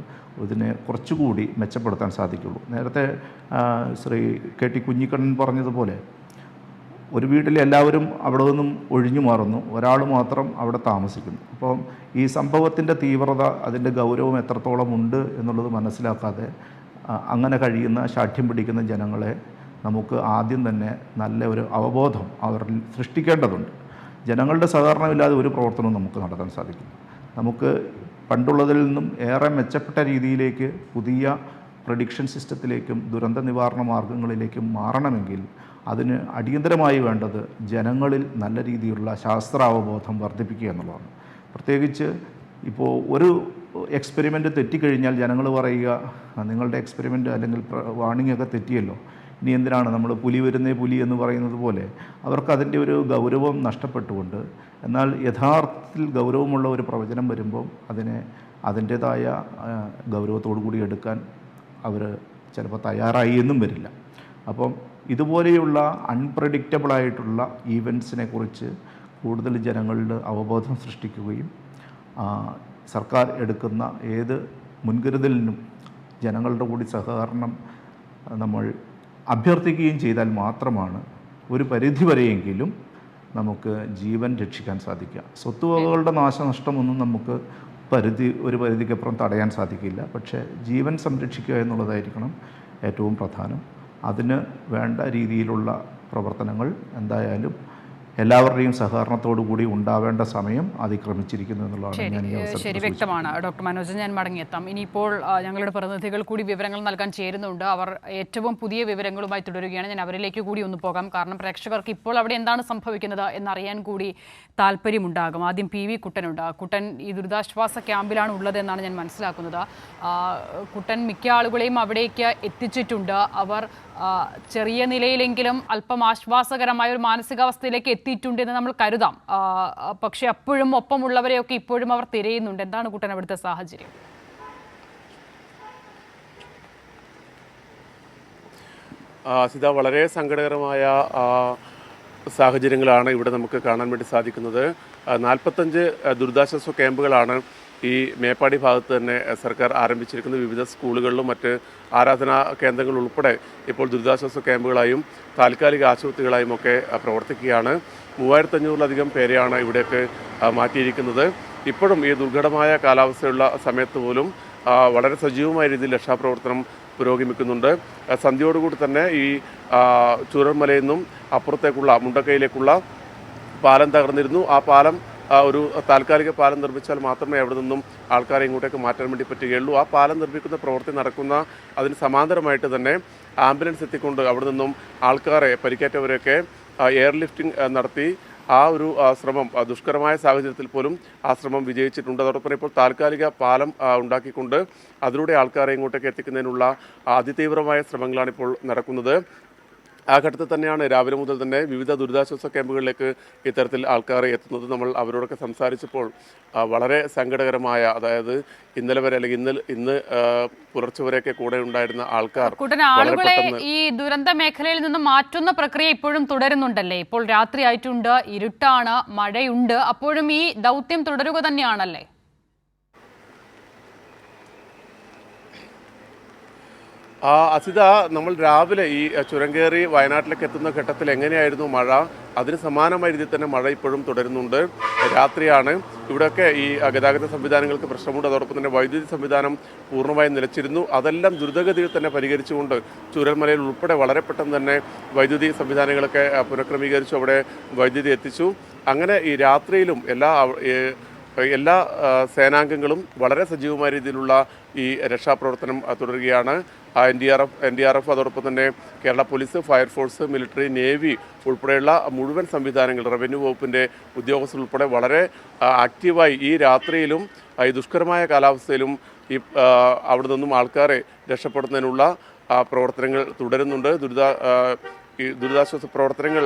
ഇതിനെ കുറച്ചുകൂടി മെച്ചപ്പെടുത്താൻ സാധിക്കുള്ളൂ. നേരത്തെ ശ്രീ KT കുഞ്ഞിക്കണ്ണൻ പറഞ്ഞതുപോലെ ഒരു വീട്ടിൽ എല്ലാവരും അവിടെ നിന്നും ഒഴിഞ്ഞു മാറുന്നു, ഒരാൾ മാത്രം അവിടെ താമസിക്കുന്നു. അപ്പം ഈ സംഭവത്തിൻ്റെ തീവ്രത, അതിൻ്റെ ഗൗരവം എത്രത്തോളം ഉണ്ട് എന്നുള്ളത് മനസ്സിലാക്കാതെ അങ്ങനെ കഴിയുന്ന ശാഠ്യം പിടിക്കുന്ന ജനങ്ങളെ നമുക്ക് ആദ്യം തന്നെ നല്ല ഒരു അവബോധം അവരിൽ സൃഷ്ടിക്കേണ്ടതുണ്ട്. ജനങ്ങളുടെ സഹകരണമില്ലാതെ ഒരു പ്രവർത്തനവും നമുക്ക് നടത്താൻ സാധിക്കില്ല. നമുക്ക് പണ്ടുള്ളതിൽ നിന്നും ഏറെ മെച്ചപ്പെട്ട രീതിയിലേക്ക് പുതിയ പ്രഡിക്ഷൻ സിസ്റ്റത്തിലേക്കും ദുരന്ത നിവാരണ മാർഗങ്ങളിലേക്കും മാറണമെങ്കിൽ അതിന് അടിയന്തരമായി വേണ്ടത് ജനങ്ങളിൽ നല്ല രീതിയിലുള്ള ശാസ്ത്രാവബോധം വർദ്ധിപ്പിക്കുക എന്നുള്ളതാണ്. പ്രത്യേകിച്ച് ഇപ്പോൾ ഒരു എക്സ്പെരിമെൻ്റ് തെറ്റിക്കഴിഞ്ഞാൽ ജനങ്ങൾ പറയുക, നിങ്ങളുടെ എക്സ്പെരിമെൻ്റ് അല്ലെങ്കിൽ വാണിംഗ് ഒക്കെ തെറ്റിയല്ലോ, ഇനി എന്തിനാണ് നമ്മൾ പുലി വരുന്നേ പുലി എന്ന് പറയുന്നത് പോലെ അവർക്ക് അതിൻ്റെ ഒരു ഗൗരവം നഷ്ടപ്പെട്ടുകൊണ്ട്, എന്നാൽ യഥാർത്ഥത്തിൽ ഗൗരവമുള്ള ഒരു പ്രവചനം വരുമ്പോൾ അതിനെ അതിൻ്റേതായ ഗൗരവത്തോടു കൂടി എടുക്കാൻ അവർ ചിലപ്പോൾ തയ്യാറായി എന്നും വരില്ല. അപ്പം ഇതുപോലെയുള്ള അൺപ്രഡിക്റ്റബിളായിട്ടുള്ള ഈവൻസിനെ കുറിച്ച് കൂടുതൽ ജനങ്ങളുടെ അവബോധം സൃഷ്ടിക്കുകയും സർക്കാർ എടുക്കുന്ന ഏത് മുൻകരുതലിനും ജനങ്ങളുടെ കൂടി സഹകരണം നമ്മൾ അഭ്യർത്ഥിക്കുകയും ചെയ്താൽ മാത്രമാണ് ഒരു പരിധിവരെയെങ്കിലും നമുക്ക് ജീവൻ രക്ഷിക്കാൻ സാധിക്കുക. സ്വത്തുവകകളുടെ നാശനഷ്ടമൊന്നും നമുക്ക് ഒരു പരിധിക്കപ്പുറം തടയാൻ സാധിക്കില്ല. പക്ഷേ ജീവൻ സംരക്ഷിക്കുക എന്നുള്ളതായിരിക്കണം ഏറ്റവും പ്രധാനം. അതിന് വേണ്ട രീതിയിലുള്ള പ്രവർത്തനങ്ങൾ എന്തായാലും എല്ലാവരുടെയും സഹകരണത്തോടു കൂടി ഉണ്ടാവേണ്ട സമയം അതിക്രമിച്ചിരിക്കുന്നു എന്നുള്ളതാണ് ഞാൻ ഈ അവസരത്തിൽ. ശരി, വ്യക്തമാണ്. ഡോക്ടർ മനോജ്, ഞാൻ മടങ്ങിയെത്താം. ഇനിയിപ്പോൾ ഞങ്ങളുടെ പ്രതിനിധികൾ കൂടി വിവരങ്ങൾ നൽകാൻ ചേരുന്നുണ്ട്. അവർ ഏറ്റവും പുതിയ വിവരങ്ങളുമായി തുടരുകയാണ്. ഞാൻ അവരിലേക്ക് കൂടി ഒന്ന് പോകാം. കാരണം പ്രേക്ഷകർക്ക് ഇപ്പോൾ അവിടെ എന്താണ് സംഭവിക്കുന്നത് എന്നറിയാൻ കൂടി താല്പര്യമുണ്ടാകും. ആദ്യം PV കുട്ടനുണ്ട്. കുട്ടൻ ഈ ദുരിതാശ്വാസ ക്യാമ്പിലാണ് ഉള്ളതെന്നാണ് ഞാൻ മനസ്സിലാക്കുന്നത്. കുട്ടൻ മിക്ക ആളുകളെയും അവിടേക്ക് എത്തിച്ചിട്ടുണ്ട്. അവർ ചെറിയ നിലയിലെങ്കിലും അല്പം ആശ്വാസകരമായ ഒരു മാനസികാവസ്ഥയിലേക്ക് എത്തിയിട്ടുണ്ടെന്ന് നമ്മൾ കരുതാം. പക്ഷെ അപ്പോഴും ഒപ്പമുള്ളവരെയൊക്കെ ഇപ്പോഴും അവർ തിരയുന്നുണ്ട്. എന്താണ് കുട്ടൻ അവിടുത്തെ സാഹചര്യം? സിത, വളരെ സങ്കടകരമായ സാഹചര്യങ്ങളാണ് ഇവിടെ നമുക്ക് കാണാൻ വേണ്ടി സാധിക്കുന്നത്. 45 ദുരിതാശ്വാസ ക്യാമ്പുകളാണ് ഈ മേപ്പാടി ഭാഗത്ത് തന്നെ സർക്കാർ ആരംഭിച്ചിരിക്കുന്ന വിവിധ സ്കൂളുകളിലും മറ്റ് ആരാധനാ കേന്ദ്രങ്ങൾ ഉൾപ്പെടെ ഇപ്പോൾ ദുരിതാശ്വാസ ക്യാമ്പുകളായും താൽക്കാലിക ആശുപത്രികളായും ഒക്കെ പ്രവർത്തിക്കുകയാണ്. 3500-ലധികം പേരെയാണ് ഇവിടേക്ക് മാറ്റിയിരിക്കുന്നത്. ഇപ്പോഴും ഈ ദുർഘടമായ കാലാവസ്ഥയുള്ള സമയത്ത് പോലും വളരെ സജീവമായ രീതിയിൽ രക്ഷാപ്രവർത്തനം പുരോഗമിക്കുന്നുണ്ട്. സന്ധ്യയോടുകൂടി തന്നെ ഈ ചൂരൽമലയിൽ നിന്നും അപ്പുറത്തേക്കുള്ള മുണ്ടക്കയിലേക്കുള്ള പാലം തകർന്നിരുന്നു. ആ പാലം ഒരു താൽക്കാലിക പാലം നിർമ്മിച്ചാൽ മാത്രമേ അവിടെ നിന്നും ആൾക്കാരെ ഇങ്ങോട്ടേക്ക് മാറ്റാൻ വേണ്ടി പറ്റുകയുള്ളൂ. ആ പാലം നിർമ്മിക്കുന്ന പ്രവൃത്തി നടക്കുന്ന അതിന് സമാന്തരമായിട്ട് തന്നെ ആംബുലൻസ് എത്തിക്കൊണ്ട് അവിടെ നിന്നും ആൾക്കാരെ പരിക്കേറ്റവരെയൊക്കെ എയർലിഫ്റ്റിംഗ് നടത്തി ആ ഒരു ശ്രമം ദുഷ്കരമായ സാഹചര്യത്തിൽ പോലും ആ ശ്രമം വിജയിച്ചിട്ടുണ്ട്. അതോടൊപ്പം ഇപ്പോൾ താൽക്കാലിക പാലം ഉണ്ടാക്കിക്കൊണ്ട് അതിലൂടെ ആൾക്കാരെ ഇങ്ങോട്ടേക്ക് എത്തിക്കുന്നതിനുള്ള അതിതീവ്രമായ ശ്രമങ്ങളാണ് ഇപ്പോൾ നടക്കുന്നത്. ആ ഘട്ടത്തിൽ തന്നെയാണ് രാവിലെ മുതൽ തന്നെ വിവിധ ദുരിതാശ്വാസ ക്യാമ്പുകളിലേക്ക് ഇത്തരത്തിൽ ആൾക്കാർ എത്തുന്നത്. നമ്മൾ അവരോടൊക്കെ സംസാരിച്ചപ്പോൾ വളരെ സങ്കടകരമായ, അതായത് ഇന്നലെ വരെ അല്ലെങ്കിൽ ഇന്ന് പുലർച്ചെ വരെയൊക്കെ കൂടെ ഉണ്ടായിരുന്ന ആൾക്കാർ ആളുകളെ ഈ ദുരന്ത മേഖലയിൽ നിന്ന് മാറ്റുന്ന പ്രക്രിയ ഇപ്പോഴും തുടരുന്നുണ്ടല്ലേ? ഇപ്പോൾ രാത്രി ആയിട്ടുണ്ട്, ഇരുട്ടാണ്, മഴയുണ്ട്, അപ്പോഴും ഈ ദൗത്യം തുടരുക തന്നെയാണല്ലേ? അസിത, നമ്മൾ രാവിലെ ഈ ചുരം കയറി വയനാട്ടിലേക്ക് എത്തുന്ന ഘട്ടത്തിൽ എങ്ങനെയായിരുന്നു മഴ, അതിന് സമാനമായ രീതിയിൽ തന്നെ മഴ ഇപ്പോഴും തുടരുന്നുണ്ട്. രാത്രിയാണ്. ഇവിടെയൊക്കെ ഈ ഗതാഗത സംവിധാനങ്ങൾക്ക് പ്രശ്നമുണ്ട്. അതോടൊപ്പം തന്നെ വൈദ്യുതി സംവിധാനം പൂർണ്ണമായും നിലച്ചിരുന്നു. അതെല്ലാം ദ്രുതഗതിയിൽ തന്നെ പരിഹരിച്ചുകൊണ്ട് ചൂരൽമലയിൽ ഉൾപ്പെടെ വളരെ പെട്ടെന്ന് തന്നെ വൈദ്യുതി സംവിധാനങ്ങളൊക്കെ പുനഃക്രമീകരിച്ചു, അവിടെ വൈദ്യുതി എത്തിച്ചു. അങ്ങനെ ഈ രാത്രിയിലും എല്ലാ സേനാംഗങ്ങളും വളരെ സജീവമായ രീതിയിലുള്ള ഈ രക്ഷാപ്രവർത്തനം തുടരുകയാണ്. NDRF അതോടൊപ്പം തന്നെ Kerala police, fire force, military, navy ഉൾപ്പെടെയുള്ള മുഴുവൻ സംവിധാനങ്ങൾ, റവന്യൂ വകുപ്പിൻ്റെ ഉദ്യോഗസ്ഥർ ഉൾപ്പെടെ വളരെ ആക്റ്റീവായി ഈ രാത്രിയിലും ഈ ദുഷ്കരമായ കാലാവസ്ഥയിലും ഈ അവിടെ നിന്നും ആൾക്കാരെ രക്ഷപ്പെടുന്നതിനുള്ള പ്രവർത്തനങ്ങൾ തുടരുന്നുണ്ട്. ഈ ദുരിതാശ്വാസ പ്രവർത്തനങ്ങൾ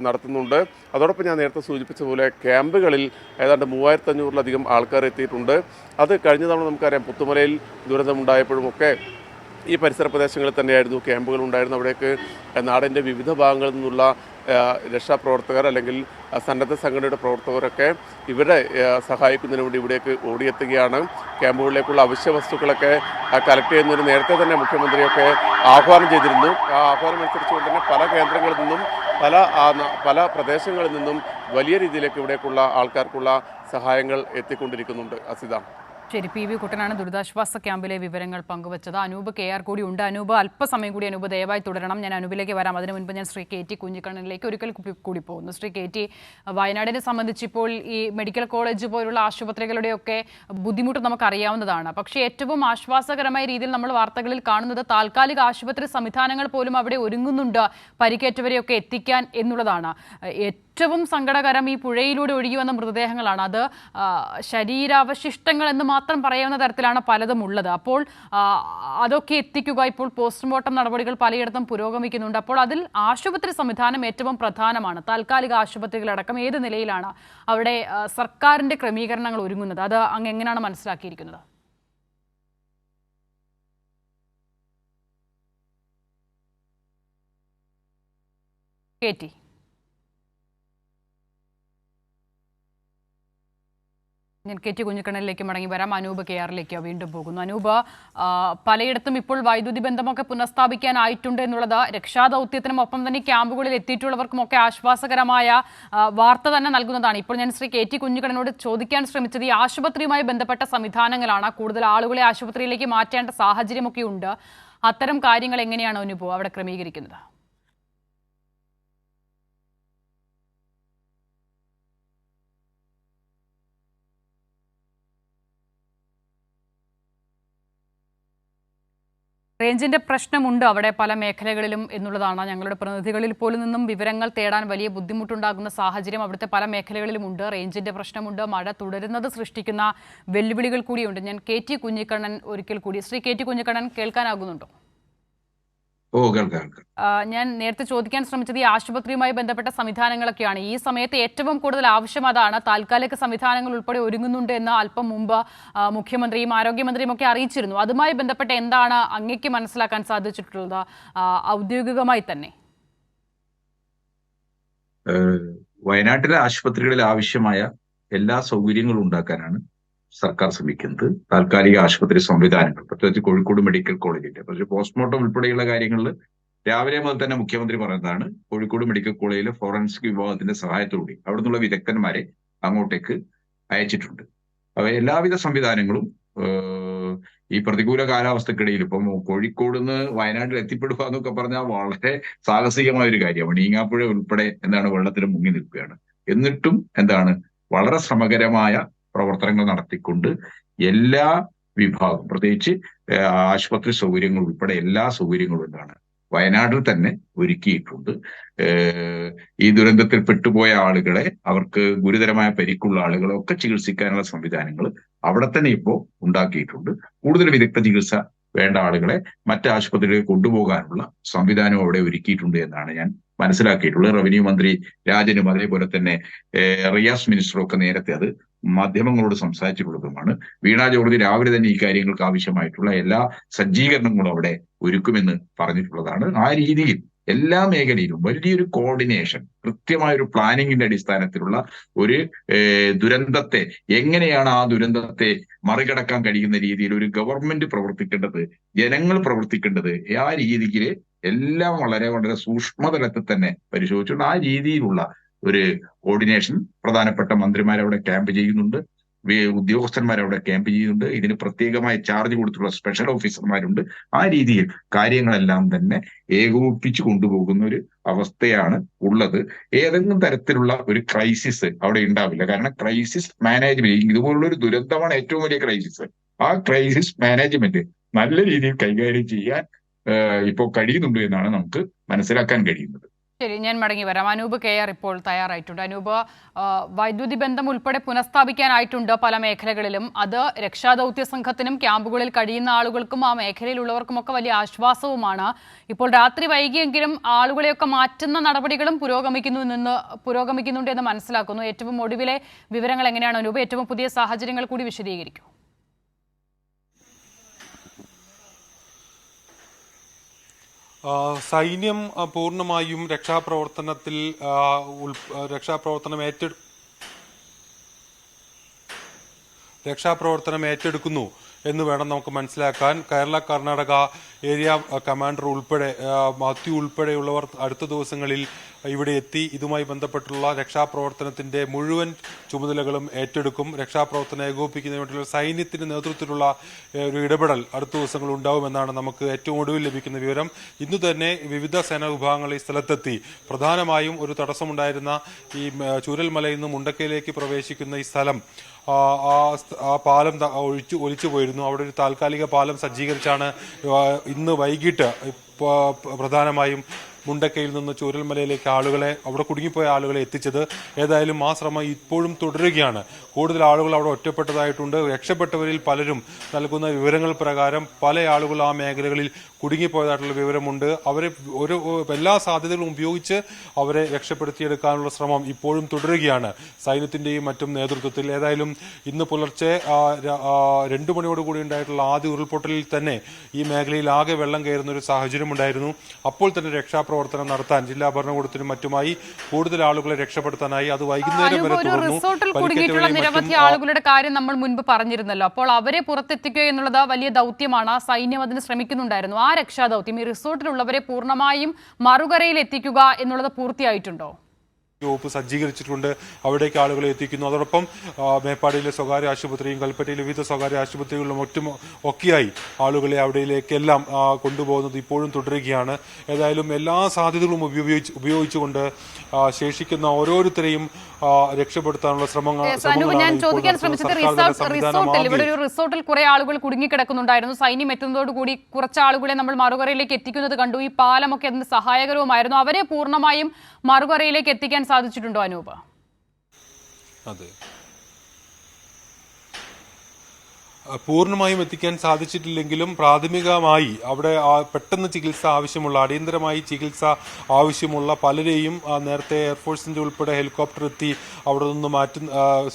നടത്തുന്നുണ്ട്. അതോടൊപ്പം ഞാൻ നേരത്തെ സൂചിപ്പിച്ച പോലെ ക്യാമ്പുകളിൽ ഏതാണ്ട് 3500-ലധികം ആൾക്കാർ എത്തിയിട്ടുണ്ട്. അത് കഴിഞ്ഞ തവണ നമുക്കറിയാം, പുത്തുമലയിൽ ദുരന്തമുണ്ടായപ്പോഴുമൊക്കെ ഈ പരിസര പ്രദേശങ്ങളിൽ തന്നെയായിരുന്നു ക്യാമ്പുകൾ ഉണ്ടായിരുന്നു. അവിടേക്ക് നാടിൻ്റെ വിവിധ ഭാഗങ്ങളിൽ നിന്നുള്ള രക്ഷാപ്രവർത്തകർ അല്ലെങ്കിൽ സന്നദ്ധ സംഘടനയുടെ പ്രവർത്തകരൊക്കെ ഇവരെ സഹായിക്കുന്നതിന് വേണ്ടി ഇവിടേക്ക് ഓടിയെത്തുകയാണ്. ക്യാമ്പുകളിലേക്കുള്ള അവശ്യ വസ്തുക്കളൊക്കെ കളക്ട് ചെയ്യുന്നതിന് നേരത്തെ തന്നെ മുഖ്യമന്ത്രിയൊക്കെ ആഹ്വാനം ചെയ്തിരുന്നു. ആ ആഹ്വാനം അനുസരിച്ചുകൊണ്ട് തന്നെ പല കേന്ദ്രങ്ങളിൽ നിന്നും പല പ്രദേശങ്ങളിൽ നിന്നും വലിയ രീതിയിലേക്ക് ഇവിടേക്കുള്ള ആൾക്കാർക്കുള്ള സഹായങ്ങൾ എത്തിക്കൊണ്ടിരിക്കുന്നുണ്ട്. അസിത, ശരി, PV കുട്ടനാണ് ദുരിതാശ്വാസ ക്യാമ്പിലെ വിവരങ്ങൾ പങ്കുവച്ചത്. അനൂപ് KR കൂടി ഉണ്ട്. അനൂപ്, അല്പസമയം കൂടി അനൂപ് ദയവായി തുടരണം. ഞാൻ അനൂപിലേക്ക് വരാം. അതിനു മുൻപ് ഞാൻ ശ്രീ KT കുഞ്ഞിക്കണ്ണനിലേക്ക് ഒരിക്കൽ കൂടി പോകുന്നു. ശ്രീ KT, വയനാടിനെ സംബന്ധിച്ച് ഇപ്പോൾ ഈ മെഡിക്കൽ കോളേജ് പോലുള്ള ആശുപത്രികളുടെയൊക്കെ ബുദ്ധിമുട്ട് നമുക്കറിയാവുന്നതാണ്. പക്ഷേ ഏറ്റവും ആശ്വാസകരമായ രീതിയിൽ നമ്മൾ വാർത്തകളിൽ കാണുന്നത് താൽക്കാലിക ആശുപത്രി സംവിധാനങ്ങൾ പോലും അവിടെ ഒരുങ്ങുന്നുണ്ട് പരിക്കേറ്റവരെയൊക്കെ എത്തിക്കാൻ എന്നുള്ളതാണ്. ഏറ്റവും സങ്കടകരം ഈ പുഴയിലൂടെ ഒഴുകി വന്ന മൃതദേഹങ്ങളാണ്. അത് ശരീരാവശിഷ്ടങ്ങൾ എന്ന് മാത്രം പറയാവുന്ന തരത്തിലാണ് പലതും ഉള്ളത്. അപ്പോൾ അതൊക്കെ എത്തിക്കുക, ഇപ്പോൾ പോസ്റ്റ്മോർട്ടം നടപടികൾ പലയിടത്തും പുരോഗമിക്കുന്നുണ്ട്. അപ്പോൾ അതിൽ ആശുപത്രി സംവിധാനം ഏറ്റവും പ്രധാനമാണ്. താൽക്കാലിക ആശുപത്രികളടക്കം ഏത് നിലയിലാണ് അവിടെ സർക്കാരിൻ്റെ ക്രമീകരണങ്ങൾ ഒരുങ്ങുന്നത്? അത് അങ്ങ് എങ്ങനെയാണ് മനസ്സിലാക്കിയിരിക്കുന്നത്? KT, ഞാൻ KT കുഞ്ഞിക്കണ്ണനിലേക്ക് മടങ്ങി വരാം. അനൂപ് KRലേക്ക് വീണ്ടും പോകുന്നു. അനൂപ്, പലയിടത്തും ഇപ്പോൾ വൈദ്യുതി ബന്ധമൊക്കെ പുനഃസ്ഥാപിക്കാനായിട്ടുണ്ട് എന്നുള്ളത് രക്ഷാദൗത്യത്തിനും ഒപ്പം തന്നെ ക്യാമ്പുകളിൽ എത്തിയിട്ടുള്ളവർക്കുമൊക്കെ ആശ്വാസകരമായ വാർത്ത തന്നെ നൽകുന്നതാണ്. ഇപ്പോൾ ഞാൻ ശ്രീ KT കുഞ്ഞിക്കണ്ണനോട് ചോദിക്കാൻ ശ്രമിച്ചത് ഈ ആശുപത്രിയുമായി ബന്ധപ്പെട്ട സംവിധാനങ്ങളാണ്. കൂടുതൽ ആളുകളെ ആശുപത്രിയിലേക്ക് മാറ്റേണ്ട സാഹചര്യമൊക്കെ ഉണ്ട്. അത്തരം കാര്യങ്ങൾ എങ്ങനെയാണ് അനൂപ് അവിടെ ക്രമീകരിക്കുന്നത്? റേഞ്ചിന്റെ പ്രശ്നമുണ്ട് അവിടെ പല മേഖലകളിലും എന്നുള്ളതാണ്. ഞങ്ങളുടെ പ്രതിനിധികളിൽ പോലും നിന്നും വിവരങ്ങൾ തേടാൻ വലിയ ബുദ്ധിമുട്ടുണ്ടാകുന്ന സാഹചര്യം അവിടുത്തെ പല മേഖലകളിലുമുണ്ട്. റേഞ്ചിന്റെ പ്രശ്നമുണ്ട്. മഴ തുടരുന്നത് സൃഷ്ടിക്കുന്ന വെല്ലുവിളികൾ കൂടിയുണ്ട്. ഞാൻ KT കുഞ്ഞിക്കണ്ണൻ ഒരിക്കൽ കൂടി. ശ്രീ KT കുഞ്ഞിക്കണ്ണൻ, കേൾക്കാനാകുന്നുണ്ടോ? ഞാൻ നേരത്തെ ചോദിക്കാൻ ശ്രമിച്ചത് ഈ ആശുപത്രിയുമായി ബന്ധപ്പെട്ട സംവിധാനങ്ങളൊക്കെയാണ്. ഈ സമയത്ത് ഏറ്റവും കൂടുതൽ ആവശ്യം അതാണ്. താൽക്കാലിക സംവിധാനങ്ങൾ ഉൾപ്പെടെ ഒരുങ്ങുന്നുണ്ട് എന്ന് അല്പം മുമ്പ് മുഖ്യമന്ത്രിയും ആരോഗ്യമന്ത്രിയും ഒക്കെ അറിയിച്ചിരുന്നു. അതുമായി ബന്ധപ്പെട്ട് എന്താണ് അങ്ങേക്ക് മനസ്സിലാക്കാൻ സാധിച്ചിട്ടുള്ളത് ഔദ്യോഗികമായി തന്നെ? വയനാട്ടിലെ ആശുപത്രികളിൽ ആവശ്യമായ എല്ലാ സൗകര്യങ്ങളും ഉണ്ടാക്കാനാണ് സർക്കാർ ശ്രമിക്കുന്നത് താൽക്കാലിക ആശുപത്രി സംവിധാനങ്ങൾ, പ്രത്യേകിച്ച് കോഴിക്കോട് മെഡിക്കൽ കോളേജിന്റെ പക്ഷേ പോസ്റ്റ്മോർട്ടം ഉൾപ്പെടെയുള്ള കാര്യങ്ങളിൽ രാവിലെ മുതൽ തന്നെ മുഖ്യമന്ത്രി പറയുന്നതാണ് കോഴിക്കോട് മെഡിക്കൽ കോളേജിലെ ഫോറൻസിക് വിഭാഗത്തിന്റെ സഹായത്തോടെ അവിടെ നിന്നുള്ള വിദഗ്ധന്മാരെ അങ്ങോട്ടേക്ക് അയച്ചിട്ടുണ്ട്. അവ എല്ലാവിധ സംവിധാനങ്ങളും ഈ പ്രതികൂല കാലാവസ്ഥക്കിടയിൽ ഇപ്പം കോഴിക്കോട് നിന്ന് വയനാട്ടിൽ എത്തിപ്പെടുക എന്നൊക്കെ പറഞ്ഞാൽ വളരെ സാഹസികമായ ഒരു കാര്യമാണ്. ഈങ്ങാപ്പുഴ ഉൾപ്പെടെ വെള്ളത്തിൽ മുങ്ങി നിൽക്കുകയാണ്. എന്നിട്ടും വളരെ ശ്രമകരമായ പ്രവർത്തനങ്ങൾ നടത്തിക്കൊണ്ട് എല്ലാ വിഭാഗം, പ്രത്യേകിച്ച് ആശുപത്രി സൗകര്യങ്ങൾ ഉൾപ്പെടെ എല്ലാ സൗകര്യങ്ങളും വയനാട്ടിൽ തന്നെ ഒരുക്കിയിട്ടുണ്ട്. ഈ ദുരന്തത്തിൽ പെട്ടുപോയ ആളുകളെ, അവർക്ക് ഗുരുതരമായ പരിക്കുള്ള ആളുകളെ ഒക്കെ ചികിത്സിക്കാനുള്ള സംവിധാനങ്ങൾ അവിടെ തന്നെ ഇപ്പോൾ ഉണ്ടാക്കിയിട്ടുണ്ട്. കൂടുതൽ വിദഗ്ധ ചികിത്സ വേണ്ട ആളുകളെ മറ്റ് ആശുപത്രികളിൽ കൊണ്ടുപോകാനുള്ള സംവിധാനം അവിടെ ഒരുക്കിയിട്ടുണ്ട് എന്നാണ് ഞാൻ മനസ്സിലാക്കിയിട്ടുള്ളത്. റവന്യൂ മന്ത്രി രാജനും അതേപോലെ തന്നെ റിയാസ് മിനിസ്റ്ററും ഒക്കെ നേരത്തെ അത് മാധ്യമങ്ങളോട് സംസാരിച്ചിട്ടുള്ളതുമാണ്. വീണ ജോർജ് രാവിലെ തന്നെ ഈ കാര്യങ്ങൾക്ക് ആവശ്യമായിട്ടുള്ള എല്ലാ സജ്ജീകരണങ്ങളും അവിടെ ഒരുക്കുമെന്ന് പറഞ്ഞിട്ടുള്ളതാണ്. ആ രീതിയിൽ എല്ലാ മേഖലയിലും വലിയൊരു കോർഡിനേഷൻ, കൃത്യമായ ഒരു പ്ലാനിങ്ങിന്റെ അടിസ്ഥാനത്തിലുള്ള ഒരു ദുരന്തത്തെ എങ്ങനെയാണ് ആ ദുരന്തത്തെ മറികടക്കാൻ കഴിയുന്ന രീതിയിൽ ഒരു ഗവൺമെന്റ് പ്രവർത്തിക്കേണ്ടത്, ജനങ്ങൾ പ്രവർത്തിക്കേണ്ടത്, ആ രീതിയിൽ എല്ലാം വളരെ വളരെ സൂക്ഷ്മതലത്തിൽ തന്നെ പരിശോധിച്ചുകൊണ്ട് ആ രീതിയിലുള്ള ഒരു കോർഡിനേഷൻ പ്രധാനപ്പെട്ട മന്ത്രിമാരവിടെ ക്യാമ്പ് ചെയ്യുന്നുണ്ട്, ഉദ്യോഗസ്ഥന്മാരവിടെ ക്യാമ്പ് ചെയ്യുന്നുണ്ട്, ഇതിന് പ്രത്യേകമായി ചാർജ് കൊടുത്തുള്ള സ്പെഷ്യൽ ഓഫീസർമാരുണ്ട്. ആ രീതിയിൽ കാര്യങ്ങളെല്ലാം തന്നെ ഏകോപിപ്പിച്ചു കൊണ്ടുപോകുന്ന ഒരു അവസ്ഥയാണ് ഉള്ളത്. ഏതെങ്കിലും തരത്തിലുള്ള ഒരു ക്രൈസിസ് അവിടെ ഉണ്ടാവില്ല. കാരണം ക്രൈസിസ് മാനേജ്മെന്റ്, ഇതുപോലുള്ള ഒരു ദുരന്തമാണ് ഏറ്റവും വലിയ ക്രൈസിസ്. ആ ക്രൈസിസ് മാനേജ്മെന്റ് നല്ല രീതിയിൽ കൈകാര്യം ചെയ്യാൻ ഇപ്പോൾ കഴിയുന്നുണ്ട് എന്നാണ് നമുക്ക് മനസ്സിലാക്കാൻ കഴിയുന്നത്. ശരി, ഞാൻ മടങ്ങി വരാം. അനൂപ് KR ഇപ്പോൾ തയ്യാറായിട്ടുണ്ട്. അനൂപ്, വൈദ്യുതി ബന്ധം ഉൾപ്പെടെ പുനഃസ്ഥാപിക്കാനായിട്ടുണ്ട് പല മേഖലകളിലും. അത് രക്ഷാദൗത്യ സംഘത്തിനും ക്യാമ്പുകളിൽ കഴിയുന്ന ആളുകൾക്കും ആ മേഖലയിലുള്ളവർക്കുമൊക്കെ വലിയ ആശ്വാസവുമാണ്. ഇപ്പോൾ രാത്രി വൈകിയെങ്കിലും ആളുകളെയൊക്കെ മാറ്റുന്ന നടപടികളും പുരോഗമിക്കുന്നുണ്ട് എന്ന് മനസ്സിലാക്കുന്നു. ഏറ്റവും ഒടുവിലെ വിവരങ്ങൾ എങ്ങനെയാണ് അനൂപ്? ഏറ്റവും പുതിയ സാഹചര്യങ്ങൾ കൂടി വിശദീകരിക്കും. സൈന്യം പൂർണ്ണമായും രക്ഷാപ്രവർത്തനം ഏറ്റെടുക്കുന്നു എന്ന് വേണം നമുക്ക് മനസ്സിലാക്കാൻ. കേരള കർണാടക ഏരിയ കമാൻഡർ ഉൾപ്പെടെ മാത്യു ഉൾപ്പെടെയുള്ളവർ അടുത്ത ദിവസങ്ങളിൽ ഇവിടെ എത്തി ഇതുമായി ബന്ധപ്പെട്ടുള്ള രക്ഷാപ്രവർത്തനത്തിന്റെ മുഴുവൻ ചുമതലകളും ഏറ്റെടുക്കും. രക്ഷാപ്രവർത്തനം ഏകോപിപ്പിക്കുന്നതിന് വേണ്ടിയുള്ള സൈന്യത്തിന്റെ നേതൃത്വത്തിലുള്ള ഒരു ഇടപെടൽ അടുത്ത ദിവസങ്ങൾ ഉണ്ടാവുമെന്നാണ് നമുക്ക് ഏറ്റവും ഒടുവിൽ ലഭിക്കുന്ന വിവരം. ഇന്നു തന്നെ വിവിധ സേനാ വിഭാഗങ്ങൾ ഈ സ്ഥലത്തെത്തി. പ്രധാനമായും ഒരു തടസ്സമുണ്ടായിരുന്ന ഈ ചൂരൽമലയിൽ നിന്ന് മുണ്ടക്കയിലേക്ക് പ്രവേശിക്കുന്ന ഈ സ്ഥലം, ആ പാലം ഒലിച്ചു പോയിരുന്നു. അവിടെ ഒരു താൽക്കാലിക പാലം സജ്ജീകരിച്ചാണ് ഇന്ന് വൈകിട്ട് പ്രധാനമായും മുണ്ടക്കയിൽ നിന്ന് ചൂരൽമലയിലേക്ക് അവിടെ കുടുങ്ങിപ്പോയ ആളുകളെ എത്തിച്ചത്. ഏതായാലും ആ ശ്രമം ഇപ്പോഴും തുടരുകയാണ്. കൂടുതൽ ആളുകൾ അവിടെ ഒറ്റപ്പെട്ടതായിട്ടുണ്ട്. രക്ഷപ്പെട്ടവരിൽ പലരും നൽകുന്ന വിവരങ്ങൾ പ്രകാരം പല ആളുകൾ ആ മേഖലകളിൽ കുടുങ്ങിപ്പോയതായിട്ടുള്ള വിവരമുണ്ട്. അവരെ എല്ലാ സാധ്യതകളും ഉപയോഗിച്ച് അവരെ രക്ഷപ്പെടുത്തിയെടുക്കാനുള്ള ശ്രമം ഇപ്പോഴും തുടരുകയാണ് സൈന്യത്തിന്റെയും മറ്റും നേതൃത്വത്തിൽ. ഏതായാലും ഇന്ന് പുലർച്ചെ 2 മണിയോടുകൂടി ഉണ്ടായിട്ടുള്ള ആദ്യ ഉരുൾപൊട്ടലിൽ തന്നെ ഈ മേഖലയിൽ ആകെ വെള്ളം കയറുന്ന ഒരു സാഹചര്യം ഉണ്ടായിരുന്നു. അപ്പോൾ തന്നെ രക്ഷാപ്രവർത്തനം നടത്താൻ ജില്ലാ ഭരണകൂടത്തിനും മറ്റുമായി കൂടുതൽ ആളുകളെ രക്ഷപ്പെടുത്താനായി. അത് വൈകുന്നേരം വരെ തുടർന്നു. നിരവധി ആളുകളുടെ കാര്യം നമ്മൾ മുൻപ് പറഞ്ഞിരുന്നല്ലോ. അപ്പോൾ അവരെ പുറത്തെത്തിക്കുക എന്നുള്ളത് വലിയ ദൗത്യമാണ്. സൈന്യം അതിന് ശ്രമിക്കുന്നുണ്ടായിരുന്നു. ആ രക്ഷാദൗത്യം, ഈ റിസോർട്ടിലുള്ളവരെ പൂർണ്ണമായും മറുകരയിൽ എത്തിക്കുക എന്നുള്ളത് പൂർത്തിയായിട്ടുണ്ടോ? വകുപ്പ് സജ്ജീകരിച്ചിട്ടുണ്ട്. അവിടേക്ക് ആളുകളെ എത്തിക്കുന്നു. അതോടൊപ്പം മേപ്പാടിയിലെ സ്വകാര്യ ആശുപത്രിയും കൽപ്പറ്റയിലെ വിവിധ സ്വകാര്യ ആശുപത്രികളിലും ഒക്കെയായി ആളുകളെ അവിടേക്കെല്ലാം കൊണ്ടുപോകുന്നത് ഇപ്പോഴും തുടരുകയാണ്. ഏതായാലും എല്ലാ സാധ്യതകളും ഉപയോഗിച്ചുകൊണ്ട് ശേഷിക്കുന്ന ഓരോരുത്തരെയും രക്ഷപ്പെടുത്താനുള്ള ഞാൻ ചോദിക്കാൻ ശ്രമിച്ചത് റിസോർട്ടിൽ, ഇവിടെ ഒരു റിസോർട്ടിൽ കുറെ ആളുകൾ കുടുങ്ങിക്കിടക്കുന്നുണ്ടായിരുന്നു. സൈന്യം എത്തുന്നതോടുകൂടി കുറച്ച് ആളുകളെ നമ്മൾ മറുകരയിലേക്ക് എത്തിക്കുന്നത് കണ്ടു. ഈ പാലമൊക്കെ അതിന് സഹായകരവുമായിരുന്നു. അവരെ പൂർണ്ണമായും മറുകരയിലേക്ക് എത്തിക്കാൻ സാധിച്ചിട്ടുണ്ടോ അനൂപ്? അതെ, പൂർണ്ണമായും എത്തിക്കാൻ സാധിച്ചിട്ടില്ലെങ്കിലും പ്രാഥമികമായി അവിടെ പെട്ടെന്ന് ചികിത്സ ആവശ്യമുള്ള, അടിയന്തരമായി ചികിത്സ ആവശ്യമുള്ള പലരെയും നേരത്തെ എയർഫോഴ്സിന്റെ ഉൾപ്പെടെ ഹെലികോപ്റ്റർ എത്തി അവിടെ നിന്ന്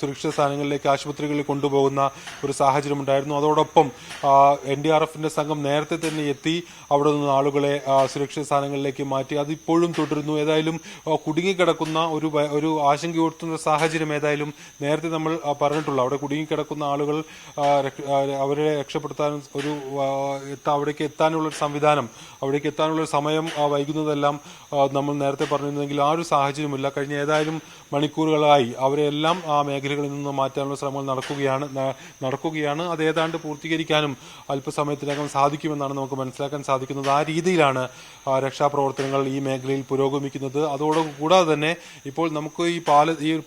സുരക്ഷിത സ്ഥാനങ്ങളിലേക്ക് ആശുപത്രികളിൽ കൊണ്ടുപോകുന്ന ഒരു സാഹചര്യം ഉണ്ടായിരുന്നു. അതോടൊപ്പം NDRFന്റെ സംഘം നേരത്തെ തന്നെ എത്തി അവിടെ നിന്ന് ആളുകളെ സുരക്ഷിത സ്ഥാനങ്ങളിലേക്ക് മാറ്റി. അതിപ്പോഴും തുടരുന്നു. ഏതായാലും കുടുങ്ങിക്കിടക്കുന്ന ഒരു ആശങ്കയുയർത്തുന്ന സാഹചര്യം ഏതായാലും നേരത്തെ നമ്മൾ പറഞ്ഞിട്ടുള്ളൂ. അവിടെ കുടുങ്ങിക്കിടക്കുന്ന ആളുകൾ അവരെ രക്ഷപ്പെടുത്താൻ അവിടേക്ക് എത്താനുള്ളൊരു സംവിധാനം, അവിടേക്ക് എത്താനുള്ള സമയം വൈകുന്നതെല്ലാം നമ്മൾ നേരത്തെ പറഞ്ഞിരുന്നെങ്കിൽ ആ ഒരു സാഹചര്യമില്ല. കഴിഞ്ഞ ഏതായാലും മണിക്കൂറുകളായി അവരെല്ലാം ആ മേഖലകളിൽ നിന്ന് മാറ്റാനുള്ള ശ്രമങ്ങൾ നടക്കുകയാണ്. അത് ഏതാണ്ട് പൂർത്തീകരിക്കാനും അല്പസമയത്തിനകം സാധിക്കുമെന്നാണ് നമുക്ക് മനസ്സിലാക്കാൻ സാധിക്കുന്നത്. ആ രീതിയിലാണ് രക്ഷാപ്രവർത്തനങ്ങൾ ഈ മേഖലയിൽ പുരോഗമിക്കുന്നത്. കൂടാതെ തന്നെ ഇപ്പോൾ നമുക്ക് ഈ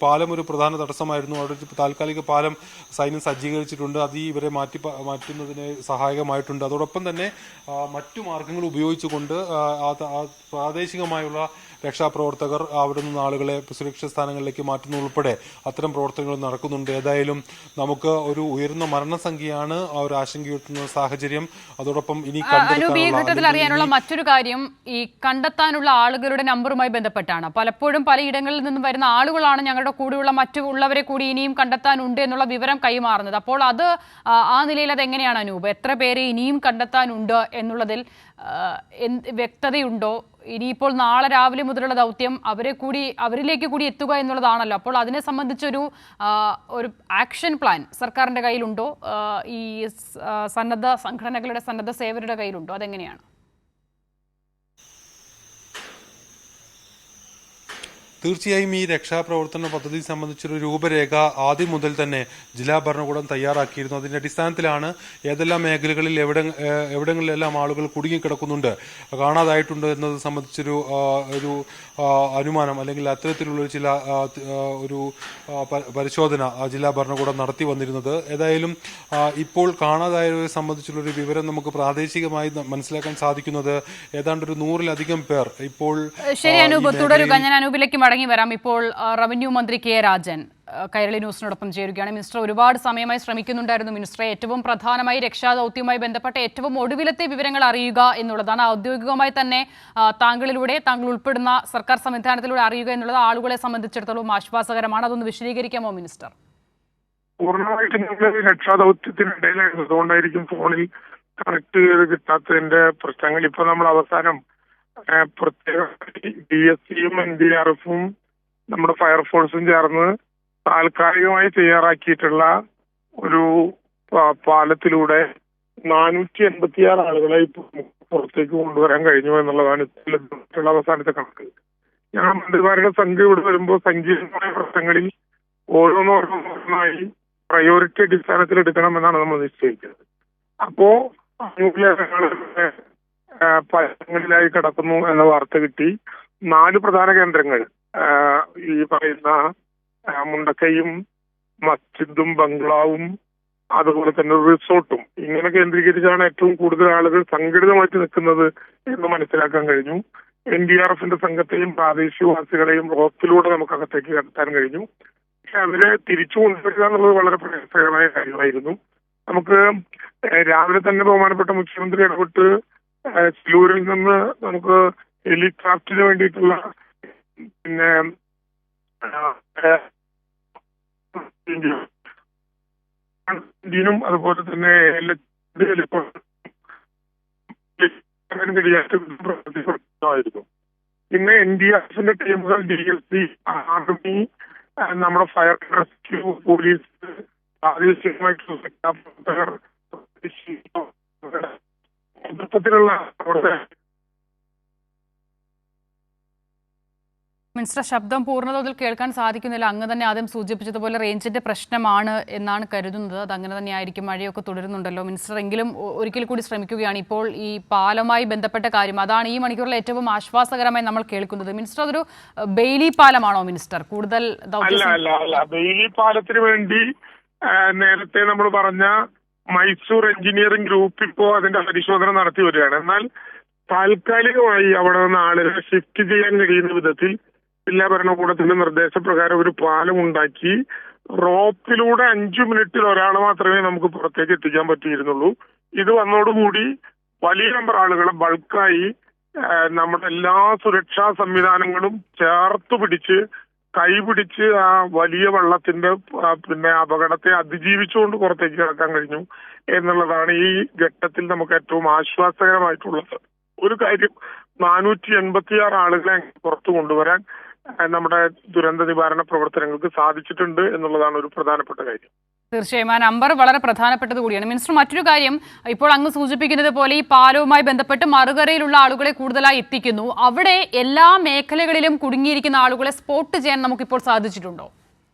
പാലം ഒരു പ്രധാന തടസ്സമായിരുന്നു. അവിടെ താൽക്കാലിക പാലം സൈന്യം സജ്ജീകരിച്ചിട്ടുണ്ട്. അത് ഇവരെ മാറ്റുന്നതിന് സഹായകമായിട്ടുണ്ട്. അതോടൊപ്പം തന്നെ മറ്റു മാർഗങ്ങൾ ഉപയോഗിച്ചുകൊണ്ട് പ്രാദേശികമായുള്ള രക്ഷാപ്രവർത്തകർ അവിടെ നിന്ന് ആളുകളെ സുരക്ഷിത സ്ഥാനങ്ങളിലേക്ക് മാറ്റുന്ന ഉൾപ്പെടെ അത്തരം പ്രവർത്തനങ്ങൾ നടക്കുന്നുണ്ട്. ഏതായാലും നമുക്ക് ഒരു ഉയർന്ന മരണസംഖ്യയാണ് ഒരു ആശങ്കയുയർത്തുന്ന സാഹചര്യം. അതോടൊപ്പം ഇനി ഈ ഘട്ടത്തിൽ അറിയാനുള്ള മറ്റൊരു കാര്യം, ഈ കണ്ടെത്താനുള്ള ആളുകളുടെ നമ്പറുമായി ബന്ധപ്പെട്ടാണ്. പലപ്പോഴും പലയിടങ്ങളിൽ നിന്നും വരുന്ന ആളുകളാണ് ഞങ്ങളുടെ കൂടെയുള്ള മറ്റുള്ളവരെ കൂടി ഇനിയും കണ്ടെത്താനുണ്ട് എന്നുള്ള വിവരം കൈമാറുന്നത്. അപ്പോൾ അത് ആ നിലയിൽ അത് എങ്ങനെയാണ് അനൂപ്? എത്ര പേരെ ഇനിയും കണ്ടെത്താനുണ്ട് എന്നുള്ളതിൽ വ്യക്തതയുണ്ടോ? ഇനിയിപ്പോൾ നാളെ രാവിലെ മുതലുള്ള ദൗത്യം അവരിലേക്ക് കൂടി എത്തുക എന്നുള്ളതാണല്ലോ. അപ്പോൾ അതിനെ സംബന്ധിച്ചൊരു ആക്ഷൻ പ്ലാൻ സർക്കാരിന്റെ കയ്യിലുണ്ടോ? ഈ സന്നദ്ധ സംഘടനകളുടെ, സന്നദ്ധ സേവകരുടെ കയ്യിലുണ്ടോ? അതെങ്ങനെയാണ്? തീർച്ചയായും ഈ രക്ഷാപ്രവർത്തന പദ്ധതി സംബന്ധിച്ചൊരു രൂപരേഖ ആദ്യം മുതൽ തന്നെ ജില്ലാ ഭരണകൂടം തയ്യാറാക്കിയിരുന്നു. അതിന്റെ അടിസ്ഥാനത്തിലാണ് ഏതെല്ലാം മേഖലകളിൽ എവിടങ്ങളിലെല്ലാം ആളുകൾ കുടുങ്ങിക്കിടക്കുന്നുണ്ട്, കാണാതായിട്ടുണ്ട് എന്നത് സംബന്ധിച്ചൊരു അനുമാനം അല്ലെങ്കിൽ അത്തരത്തിലുള്ള ചില പരിശോധന ജില്ലാ ഭരണകൂടം നടത്തി വന്നിരുന്നത്. ഏതായാലും ഇപ്പോൾ കാണാതായവരെ സംബന്ധിച്ചുള്ളൊരു വിവരം നമുക്ക് പ്രാദേശികമായി മനസ്സിലാക്കാൻ സാധിക്കുന്നത് ഏതാണ്ട് ഒരു 100-ലധികം പേർ ഇപ്പോൾ. ശരി അനൂപ്, തുടരുക. ഞാൻ അനൂപിലേക്ക് മടങ്ങി വരാം. ഇപ്പോൾ റവന്യൂ മന്ത്രി കെ രാജൻ കൈരളി ന്യൂസിനോടൊപ്പം ചേരുകയാണ്. മിനിസ്റ്റർ ഒരുപാട് സമയമായി ശ്രമിക്കുന്നുണ്ടായിരുന്നു. മിനിസ്റ്ററെ, ഏറ്റവും പ്രധാനമായി രക്ഷാദൗത്യവുമായി ബന്ധപ്പെട്ട ഏറ്റവും ഒടുവിലത്തെ വിവരങ്ങൾ അറിയുക എന്നുള്ളതാണ്. ഔദ്യോഗികമായി തന്നെ താങ്കളിലൂടെ, താങ്കൾ ഉൾപ്പെടുന്ന സർക്കാർ സംവിധാനത്തിലൂടെ അറിയുക എന്നുള്ളത് ആളുകളെ സംബന്ധിച്ചിടത്തോളം ആശ്വാസകരമാണ്. അതൊന്ന് വിശദീകരിക്കാമോ മിനിസ്റ്റർ? പൂർണ്ണമായിട്ട് ഞങ്ങൾ രക്ഷാദൗത്യത്തിനിടയിലായിരുന്നു. അതുകൊണ്ടായിരിക്കും ഫോണിൽ കണക്ട് ചെയ്ത് കിട്ടാത്തതിന്റെ പ്രശ്നങ്ങൾ. ഇപ്പൊ നമ്മൾ അവസാനം പ്രത്യേക DSCയും NDRFും നമ്മുടെ ഫയർഫോഴ്സും ചേർന്ന് താൽക്കാലികമായി തയ്യാറാക്കിയിട്ടുള്ള ഒരു പാലത്തിലൂടെ 486 ആളുകളെ പുറത്തേക്ക് കൊണ്ടുവരാൻ കഴിഞ്ഞു എന്നുള്ളതാണ് അവസാനത്തെ കണക്ക്. ഞങ്ങൾ മന്ത്രിമാരുടെ സംഖ്യ ഇവിടെ വരുമ്പോൾ സങ്കീർണമായ പ്രശ്നങ്ങളിൽ ഓരോന്നോരോന്നായി പ്രയോറിറ്റി അടിസ്ഥാനത്തിൽ എടുക്കണമെന്നാണ് നമ്മൾ നിശ്ചയിക്കുന്നത്. അപ്പോ പലങ്ങളിലായി കിടക്കുന്നു എന്ന വാർത്ത കിട്ടി. 4 പ്രധാന കേന്ദ്രങ്ങൾ, ഈ പറയുന്ന മുണ്ടക്കയും മസ്ജിദും ബംഗ്ലാവും അതുപോലെ തന്നെ റിസോർട്ടും, ഇങ്ങനെ കേന്ദ്രീകരിച്ചാണ് ഏറ്റവും കൂടുതൽ ആളുകൾ സംഘടിതമായിട്ട് നിൽക്കുന്നത് എന്ന് മനസ്സിലാക്കാൻ കഴിഞ്ഞു. NDRFന്റെ സംഘത്തെയും പ്രാദേശികവാസികളെയും റോപ്പിലൂടെ നമുക്ക് അകത്തേക്ക് കടത്താൻ കഴിഞ്ഞു. പക്ഷെ അതിനെ തിരിച്ചു കൊണ്ടുവരിക എന്നുള്ളത് വളരെ പ്രയാസകരമായ കാര്യമായിരുന്നു. നമുക്ക് രാവിലെ തന്നെ ബഹുമാനപ്പെട്ട മുഖ്യമന്ത്രി ഇടപെട്ട് സിലൂരിൽ നിന്ന് നമുക്ക് ഹെലിക്രാഫ്റ്റിന് വേണ്ടിയിട്ടുള്ള പിന്നെ ഇന്ത്യനും അതുപോലെ തന്നെ കഴിയായിരുന്നു. പിന്നെ NDRFന്റെ ടീമുകൾ, DSC, ആർമി, നമ്മുടെ ഫയർ റെസ്ക്യൂ, പോലീസ്, പ്രാദേശികമായിട്ടുള്ള രക്ഷാപ്രവർത്തകർ, മൊത്തത്തിലുള്ള മിനിസ്റ്റർ, ശബ്ദം പൂർണ്ണതോതിൽ കേൾക്കാൻ സാധിക്കുന്നില്ല. അങ്ങ് തന്നെ ആദ്യം സൂചിപ്പിച്ചതുപോലെ റേഞ്ചിന്റെ പ്രശ്നമാണ് എന്നാണ് കരുതുന്നത്. അത് അങ്ങനെ തന്നെ ആയിരിക്കും. മഴയൊക്കെ തുടരുന്നുണ്ടല്ലോ മിനിസ്റ്റർ. എങ്കിലും ഒരിക്കൽ കൂടി ശ്രമിക്കുകയാണ്. ഇപ്പോൾ ഈ പാലവുമായി ബന്ധപ്പെട്ട കാര്യം, അതാണ് ഈ മണിക്കൂറിൽ ഏറ്റവും ആശ്വാസകരമായി നമ്മൾ കേൾക്കുന്നത്. മിനിസ്റ്റർ, അതൊരു ബെയിലി പാലമാണോ മിനിസ്റ്റർ? കൂടുതൽ അല്ല, ബെയിലി പാലത്തിന് വേണ്ടി നേരത്തെ നമ്മൾ പറഞ്ഞ മൈസൂർ എഞ്ചിനീയറിംഗ് ഗ്രൂപ്പ് ഇപ്പോ അതിന്റെ പരിശോധന നടത്തി വരികയാണ്. എന്നാൽ താൽക്കാലികമായി അവിടെ നിന്ന് ആളുകളെ ഷിഫ്റ്റ് ചെയ്യാൻ കഴിയുന്ന വിധത്തിൽ ജില്ലാ ഭരണകൂടത്തിന്റെ നിർദ്ദേശപ്രകാരം ഒരു പാലം ഉണ്ടാക്കി റോപ്പിലൂടെ 5 മിനിറ്റിൽ ഒരാൾ മാത്രമേ നമുക്ക് പുറത്തേക്ക് എത്തിക്കാൻ പറ്റിയിരുന്നുള്ളൂ. ഇത് വന്നതോടുകൂടി വലിയ നമ്പർ ആളുകളെ ബൾക്കായി നമ്മുടെ എല്ലാ സുരക്ഷാ സംവിധാനങ്ങളും ചേർത്ത് പിടിച്ച് കൈപിടിച്ച് ആ വലിയ വെള്ളത്തിന്റെ പിന്നെ അപകടത്തെ അതിജീവിച്ചുകൊണ്ട് പുറത്തേക്ക് കിടക്കാൻ കഴിഞ്ഞു എന്നുള്ളതാണ് ഈ ഘട്ടത്തിൽ നമുക്ക് ഏറ്റവും ആശ്വാസകരമായിട്ടുള്ളത്. ഒരു കാര്യം, 486 ആളുകളെ പുറത്തു കൊണ്ടുവരാൻ നമ്മുടെ ദുരന്ത നിവാരണ പ്രവർത്തനങ്ങൾക്ക് സാധിച്ചിട്ടുണ്ട് എന്നുള്ളതാണ് ഒരു പ്രധാനപ്പെട്ട കാര്യം. തീർച്ചയായും ആ നമ്പർ വളരെ പ്രധാനപ്പെട്ടത് കൂടിയാണ്. മിനിസ്റ്റർ, മറ്റൊരു കാര്യം, ഇപ്പോൾ അങ്ങ് സൂചിപ്പിക്കുന്നത് പോലെ ഈ പാലവുമായി ബന്ധപ്പെട്ട് മറുകരയിലുള്ള ആളുകളെ കൂടുതലായി എത്തിക്കുന്നു. അവിടെ എല്ലാ മേഖലകളിലും കുടുങ്ങിയിരിക്കുന്ന ആളുകളെ സ്പോട്ട് ചെയ്യാൻ നമുക്കിപ്പോൾ സാധിച്ചിട്ടുണ്ടോ?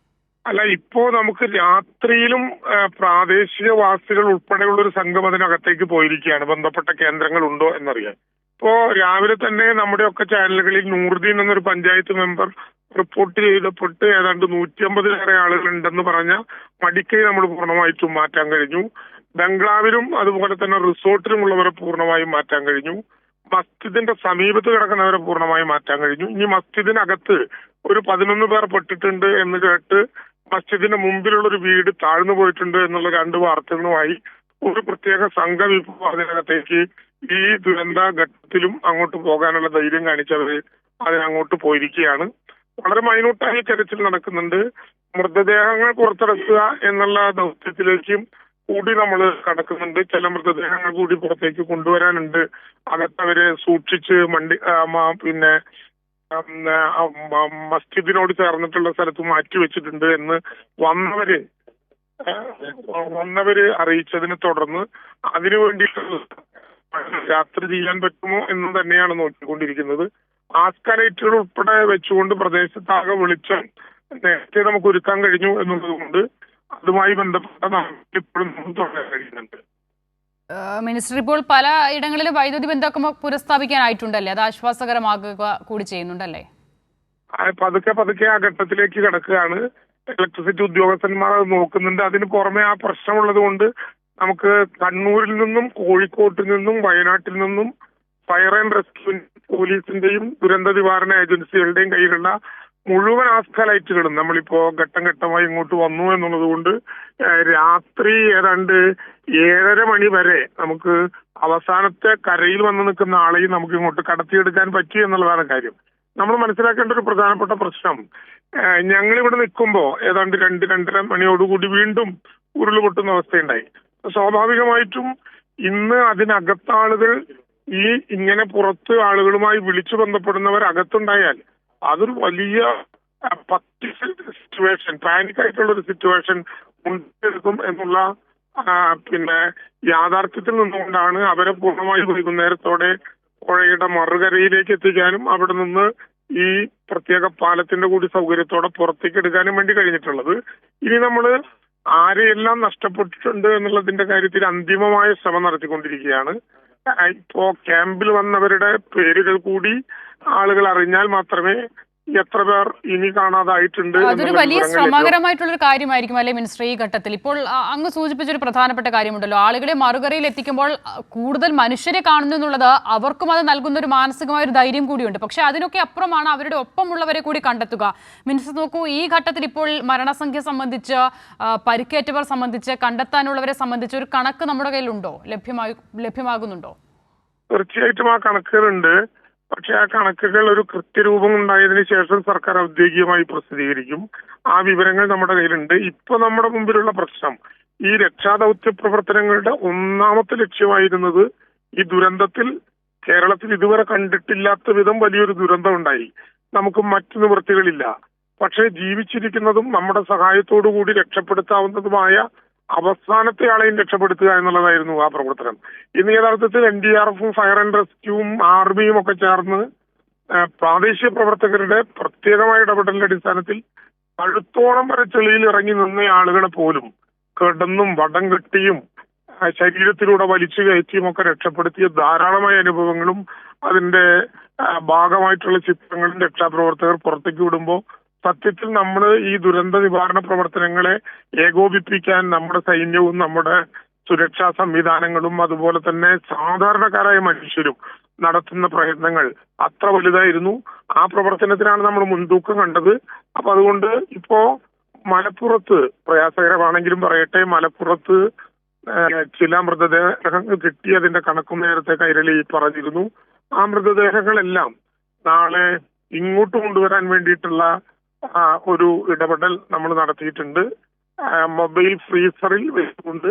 അല്ല, ഇപ്പോ നമുക്ക് രാത്രിയിലും പ്രാദേശികവാസികൾ ഉൾപ്പെടെയുള്ള ഒരു സംഘം അതിനകത്തേക്ക് പോയിരിക്കുകയാണ്. ബന്ധപ്പെട്ട കേന്ദ്രങ്ങൾ ഉണ്ടോ എന്നറിയാൻ. ഇപ്പോ രാവിലെ തന്നെ നമ്മുടെയൊക്കെ ചാനലുകളിൽ നൂറുദ്ദീൻ എന്നൊരു പഞ്ചായത്ത് മെമ്പർ റിപ്പോർട്ട് ചെയ്തപ്പെട്ട് ഏതാണ്ട് 150-ലേറെ ആളുകൾ ഉണ്ടെന്ന് പറഞ്ഞ മടിക്കൈ നമ്മൾ പൂർണ്ണമായിട്ടും മാറ്റാൻ കഴിഞ്ഞു. ബംഗ്ലാവിലും അതുപോലെ തന്നെ റിസോർട്ടിലുമുള്ളവരെ പൂർണ്ണമായും മാറ്റാൻ കഴിഞ്ഞു. മസ്ജിദിന്റെ സമീപത്ത് കിടക്കുന്നവരെ പൂർണ്ണമായും മാറ്റാൻ കഴിഞ്ഞു. ഇനി മസ്ജിദിനകത്ത് ഒരു 11 പേർ പെട്ടിട്ടുണ്ട് എന്ന് കേട്ട് മസ്ജിദിന്റെ മുമ്പിലുള്ള ഒരു വീട് താഴ്ന്നു പോയിട്ടുണ്ട് എന്നുള്ള 2 വാർത്തകളുമായി ഒരു പ്രത്യേക സംഘം ഇപ്പോൾ അതിനകത്തേക്ക് ഈ ദുരന്ത ഘട്ടത്തിലും അങ്ങോട്ട് പോകാനുള്ള ധൈര്യം കാണിച്ചവര് അതിനങ്ങോട്ട് പോയിരിക്കുകയാണ്. വളരെ മൈന്യൂട്ടായി തെരച്ചിൽ നടക്കുന്നുണ്ട്. മൃതദേഹങ്ങൾ പുറത്തെടുക്കുക എന്നുള്ള ദൗത്യത്തിലേക്കും കൂടി നമ്മൾ കടക്കുന്നുണ്ട്. ചില മൃതദേഹങ്ങൾ കൂടി പുറത്തേക്ക് കൊണ്ടുവരാനുണ്ട്. അകത്തവരെ സൂക്ഷിച്ച് പിന്നെ മസ്ജിദിനോട് ചേർന്നിട്ടുള്ള സ്ഥലത്ത് മാറ്റിവെച്ചിട്ടുണ്ട് എന്ന് വന്നവര് അറിയിച്ചതിനെ തുടർന്ന് അതിനു വേണ്ടിയിട്ടുള്ള യാത്ര ചെയ്യാൻ പറ്റുമോ എന്ന് തന്നെയാണ് നോക്കിക്കൊണ്ടിരിക്കുന്നത്. ആസ്കലേറ്റുകൾ ഉൾപ്പെടെ വെച്ചുകൊണ്ട് പ്രദേശത്താകെ വെളിച്ചം നേരത്തെ നമുക്ക് ഒരുക്കാൻ കഴിഞ്ഞു എന്നുള്ളതുകൊണ്ട് അതുമായി ബന്ധപ്പെട്ട നമുക്ക് ഇപ്പോഴും തുടരാൻ കഴിയുന്നുണ്ട്. മിനിസ്റ്റർ, ഇപ്പോൾ പല ഇടങ്ങളിലും വൈദ്യുതി ബന്ധമൊക്കെ പുനഃസ്ഥാപിക്കാനായിട്ടുണ്ടല്ലേ? അത് ആശ്വാസകരമാകുക കൂടി ചെയ്യുന്നുണ്ടല്ലേ? പതുക്കെ ആ ഘട്ടത്തിലേക്ക് കിടക്കുകയാണ്. ഇലക്ട്രിസിറ്റി ഉദ്യോഗസ്ഥന്മാർ അത് നോക്കുന്നുണ്ട്. അതിന് പുറമെ ആ പ്രശ്നമുള്ളത് കൊണ്ട് നമുക്ക് കണ്ണൂരിൽ നിന്നും കോഴിക്കോട്ടിൽ നിന്നും വയനാട്ടിൽ നിന്നും ഫയർ ആൻഡ് റെസ്ക്യൂ പോലീസിന്റെയും ദുരന്ത നിവാരണ ഏജൻസികളുടെയും കയ്യിലുള്ള മുഴുവൻ ആസ്കലൈറ്റുകളും നമ്മളിപ്പോ ഘട്ടം ഘട്ടമായി ഇങ്ങോട്ട് വന്നു എന്നുള്ളത് കൊണ്ട് രാത്രി ഏതാണ്ട് 7:30 മണി വരെ നമുക്ക് അവസാനത്തെ കരയിൽ വന്ന് നിൽക്കുന്ന ആളെയും നമുക്ക് ഇങ്ങോട്ട് കടത്തിയെടുക്കാൻ പറ്റി എന്നുള്ളതാണ് കാര്യം. നമ്മൾ മനസ്സിലാക്കേണ്ട ഒരു പ്രധാനപ്പെട്ട പ്രശ്നം, ഞങ്ങളിവിടെ നിൽക്കുമ്പോൾ ഏതാണ്ട് 2-2:30 മണിയോടുകൂടി വീണ്ടും ഉരുളുപൊട്ടുന്ന അവസ്ഥയുണ്ടായി. സ്വാഭാവികമായിട്ടും ഇന്ന് അതിനകത്താളുകൾ ഈ ഇങ്ങനെ പുറത്ത് ആളുകളുമായി വിളിച്ചു ബന്ധപ്പെടുന്നവർ അകത്തുണ്ടായാൽ അതൊരു വലിയ സിറ്റുവേഷൻ, പാനിക് ആയിട്ടുള്ള ഒരു സിറ്റുവേഷൻ ഉണ്ടായിരിക്കും എന്നുള്ള പിന്നെ യാഥാർത്ഥ്യത്തിൽ നിന്നുകൊണ്ടാണ് അവരെ പൂർണ്ണമായി വൈകുന്നേരത്തോടെ പുഴയുടെ മറുകരയിലേക്ക് എത്തിക്കാനും അവിടെ നിന്ന് ഈ പ്രത്യേക പാലത്തിന്റെ കൂടി സൗകര്യത്തോടെ പുറത്തേക്ക് എടുക്കാനും വേണ്ടി കഴിഞ്ഞിട്ടുള്ളത്. ഇനി നമ്മൾ ആരെയെല്ലാം നഷ്ടപ്പെട്ടിട്ടുണ്ട് എന്നുള്ളതിന്റെ കാര്യത്തിൽ അന്തിമമായ ശ്രമം നടത്തിക്കൊണ്ടിരിക്കുകയാണ്. ഇപ്പോ ക്യാമ്പിൽ വന്നവരുടെ പേരുകൾ കൂടി ആളുകൾ അറിഞ്ഞാൽ മാത്രമേ എത്ര പേർ ഇനി കാണാതായിട്ടുണ്ട്. അതൊരു വലിയ ശ്രമകരമായിട്ടുള്ള ഒരു കാര്യമായിരിക്കും അല്ലെ മിനിസ്റ്റർ ഈ ഘട്ടത്തിൽ? ഇപ്പോൾ അങ്ങ് സൂചിപ്പിച്ചൊരു പ്രധാനപ്പെട്ട കാര്യമുണ്ടല്ലോ, ആളുകളെ മറുകരയിൽ എത്തിക്കുമ്പോൾ കൂടുതൽ മനുഷ്യരെ കാണുന്നു എന്നുള്ളത് അവർക്കും അത് നൽകുന്ന ഒരു മാനസികമായ ഒരു ധൈര്യം കൂടിയുണ്ട്. പക്ഷെ അതിനൊക്കെ അപ്പുറമാണ് അവരുടെ ഒപ്പമുള്ളവരെ കൂടി കണ്ടെത്തുക. മിനിസ്റ്റർ നോക്കൂ, ഈ ഘട്ടത്തിൽ ഇപ്പോൾ മരണസംഖ്യ സംബന്ധിച്ച്, പരിക്കേറ്റവർ സംബന്ധിച്ച്, കണ്ടെത്താനുള്ളവരെ സംബന്ധിച്ച് ഒരു കണക്ക് നമ്മുടെ കയ്യിലുണ്ടോ? ലഭ്യമാകുന്നുണ്ടോ? തീർച്ചയായിട്ടും ആ കണക്കുകളുണ്ട്. പക്ഷെ ആ കണക്കുകൾ ഒരു കൃത്യരൂപം ഉണ്ടായതിനു ശേഷം സർക്കാർ ഔദ്യോഗികമായി പ്രസിദ്ധീകരിക്കും. ആ വിവരങ്ങൾ നമ്മുടെ കയ്യിലുണ്ട്. ഇപ്പൊ നമ്മുടെ മുമ്പിലുള്ള പ്രശ്നം, ഈ രക്ഷാദൗത്യ പ്രവർത്തനങ്ങളുടെ ഒന്നാമത്തെ ലക്ഷ്യമായിരുന്നത് ഈ ദുരന്തത്തിൽ കേരളത്തിൽ ഇതുവരെ കണ്ടിട്ടില്ലാത്ത വിധം വലിയൊരു ദുരന്തം ഉണ്ടായി. നമുക്ക് മറ്റു നിവൃത്തികളില്ല. പക്ഷേ ജീവിച്ചിരിക്കുന്നതും നമ്മുടെ സഹായത്തോടു കൂടി രക്ഷപ്പെടുത്താവുന്നതുമായ അവസാനത്തെ ആളെയും രക്ഷപ്പെടുത്തുക എന്നുള്ളതായിരുന്നു ആ പ്രവർത്തനം. ഇന്ന് യഥാർത്ഥത്തിൽ NDRF-ഉം ഫയർ ആൻഡ് റെസ്ക്യൂവും ആർമിയും ഒക്കെ ചേർന്ന് പ്രാദേശിക പ്രവർത്തകരുടെ പ്രത്യേകമായ ഇടപെടലിന്റെ അടിസ്ഥാനത്തിൽ കഴുത്തോളം വരെ ചെളിയിൽ ഇറങ്ങി നിന്ന ആളുകളെ പോലും കിടന്നും വടം കെട്ടിയും ശരീരത്തിലൂടെ വലിച്ചു കയറ്റിയും ഒക്കെ രക്ഷപ്പെടുത്തിയ ധാരാളമായ അനുഭവങ്ങളും അതിന്റെ ഭാഗമായിട്ടുള്ള ചിത്രങ്ങളും രക്ഷാപ്രവർത്തകർ പുറത്തേക്ക് വിടുമ്പോൾ സത്യത്തിൽ നമ്മൾ ഈ ദുരന്ത നിവാരണ പ്രവർത്തനങ്ങളെ ഏകോപിപ്പിക്കാൻ നമ്മുടെ സൈന്യവും നമ്മുടെ സുരക്ഷാ സംവിധാനങ്ങളും അതുപോലെ തന്നെ സാധാരണക്കാരായ മനുഷ്യരും നടത്തുന്ന പ്രയത്നങ്ങൾ അത്ര വലുതായിരുന്നു. ആ പ്രവർത്തനത്തിനാണ് നമ്മൾ മുൻതൂക്കം കണ്ടത്. അപ്പൊ അതുകൊണ്ട് ഇപ്പോ മലപ്പുറത്ത് പ്രയാസകരമാണെങ്കിലും പറയട്ടെ, മലപ്പുറത്ത് ചില മൃതദേഹങ്ങൾ കിട്ടിയതിന്റെ കണക്കും നേരത്തെ കൈരളി പറഞ്ഞിരുന്നു. ആ മൃതദേഹങ്ങളെല്ലാം നാളെ ഇങ്ങോട്ട് കൊണ്ടുവരാൻ വേണ്ടിയിട്ടുള്ള ഒരു ഇടപെടൽ നമ്മൾ നടത്തിയിട്ടുണ്ട്. മൊബൈൽ ഫ്രീസറിൽ വെച്ചുകൊണ്ട്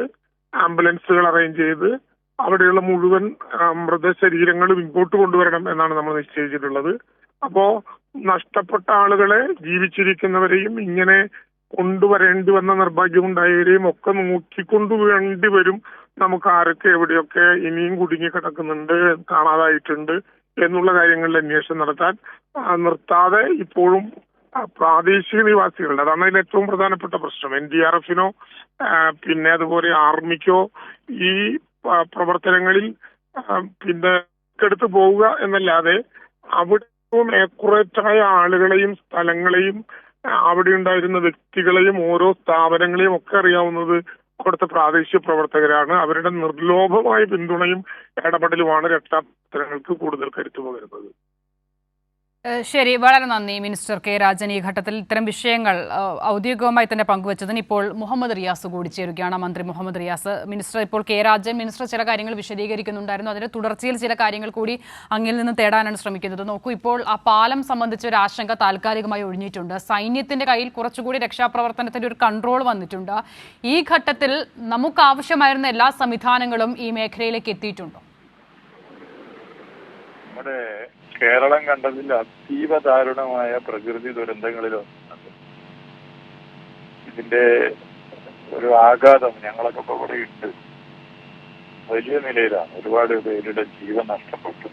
ആംബുലൻസുകൾ അറേഞ്ച് ചെയ്ത് അവിടെയുള്ള മുഴുവൻ മൃതശരീരങ്ങളും ഇങ്ങോട്ട് കൊണ്ടുവരണം എന്നാണ് നമ്മൾ നിശ്ചയിച്ചിട്ടുള്ളത്. അപ്പോ നഷ്ടപ്പെട്ട ആളുകളെ, ജീവിച്ചിരിക്കുന്നവരെയും ഇങ്ങനെ കൊണ്ടുവരേണ്ടി വന്ന നിർഭാഗ്യമുണ്ടായവരെയും ഒക്കെ നോക്കിക്കൊണ്ടു വേണ്ടി വരും. നമുക്ക് ആരൊക്കെ എവിടെയൊക്കെ ഇനിയും കുടുങ്ങി കിടക്കുന്നുണ്ട്, കാണാതായിട്ടുണ്ട് എന്നുള്ള കാര്യങ്ങളിൽ അന്വേഷണം നടത്താൻ നിർത്താതെ ഇപ്പോഴും പ്രാദേശിക നിവാസികളുടെ, അതാണ് അതിൽ ഏറ്റവും പ്രധാനപ്പെട്ട പ്രശ്നം. NDRF-നോ പിന്നെ അതുപോലെ ആർമിക്കോ ഈ പ്രവർത്തനങ്ങളിൽ പിന്നെ എടുത്തു പോവുക എന്നല്ലാതെ അവിടെ ഏക്കുറേറ്റായ ആളുകളെയും സ്ഥലങ്ങളെയും അവിടെ ഉണ്ടായിരുന്ന വ്യക്തികളെയും ഓരോ സ്ഥാപനങ്ങളെയും ഒക്കെ അറിയാവുന്നത് അവിടുത്തെ പ്രാദേശിക പ്രവർത്തകരാണ്. അവരുടെ നിർലോഭമായ പിന്തുണയും ഇടപെടലുമാണ് രക്ഷാപ്രവർത്തനങ്ങൾക്ക് കൂടുതൽ കരുത്തു പകരുന്നത്. ശരി, വളരെ നന്ദി മിനിസ്റ്റർ കെ രാജൻ. ഈ ഘട്ടത്തിൽ ഇത്തരം വിഷയങ്ങൾ ഔദ്യോഗികമായി തന്നെ പങ്കുവച്ചതിന് ഇപ്പോൾ മുഹമ്മദ് റിയാസ് കൂടി ചേരുകയാണ്. മന്ത്രി മുഹമ്മദ് റിയാസ്. മിനിസ്റ്റർ, ഇപ്പോൾ കെ രാജൻ മിനിസ്റ്റർ ചില കാര്യങ്ങൾ വിശദീകരിക്കുന്നുണ്ടായിരുന്നു. അതിന്റെ തുടർച്ചയിൽ ചില കാര്യങ്ങൾ കൂടി അങ്ങിൽ നിന്ന് തേടാനാണ് ശ്രമിക്കുന്നത്. നോക്കൂ, ഇപ്പോൾ ആ പാലം സംബന്ധിച്ച ഒരു ആശങ്ക താൽക്കാലികമായി ഒഴിഞ്ഞിട്ടുണ്ട്. സൈന്യത്തിന്റെ കയ്യിൽ കുറച്ചുകൂടി രക്ഷാപ്രവർത്തനത്തിന്റെ ഒരു കൺട്രോൾ വന്നിട്ടുണ്ട്. ഈ ഘട്ടത്തിൽ നമുക്ക് ആവശ്യമായിരുന്ന എല്ലാ സംവിധാനങ്ങളും ഈ മേഖലയിലേക്ക് എത്തിയിട്ടുണ്ടോ? കേരളം കണ്ടതിൽ അതീവ ദാരുണമായ പ്രകൃതി ദുരന്തങ്ങളിലൊന്നുണ്ട്. ഇതിന്റെ ഒരു ആഘാതം ഞങ്ങളൊക്കെ ഇപ്പോൾ ഇവിടെ ഉണ്ട്, വലിയ നിലയിലാണ്. ഒരുപാട് പേരുടെ ജീവൻ നഷ്ടപ്പെട്ടു.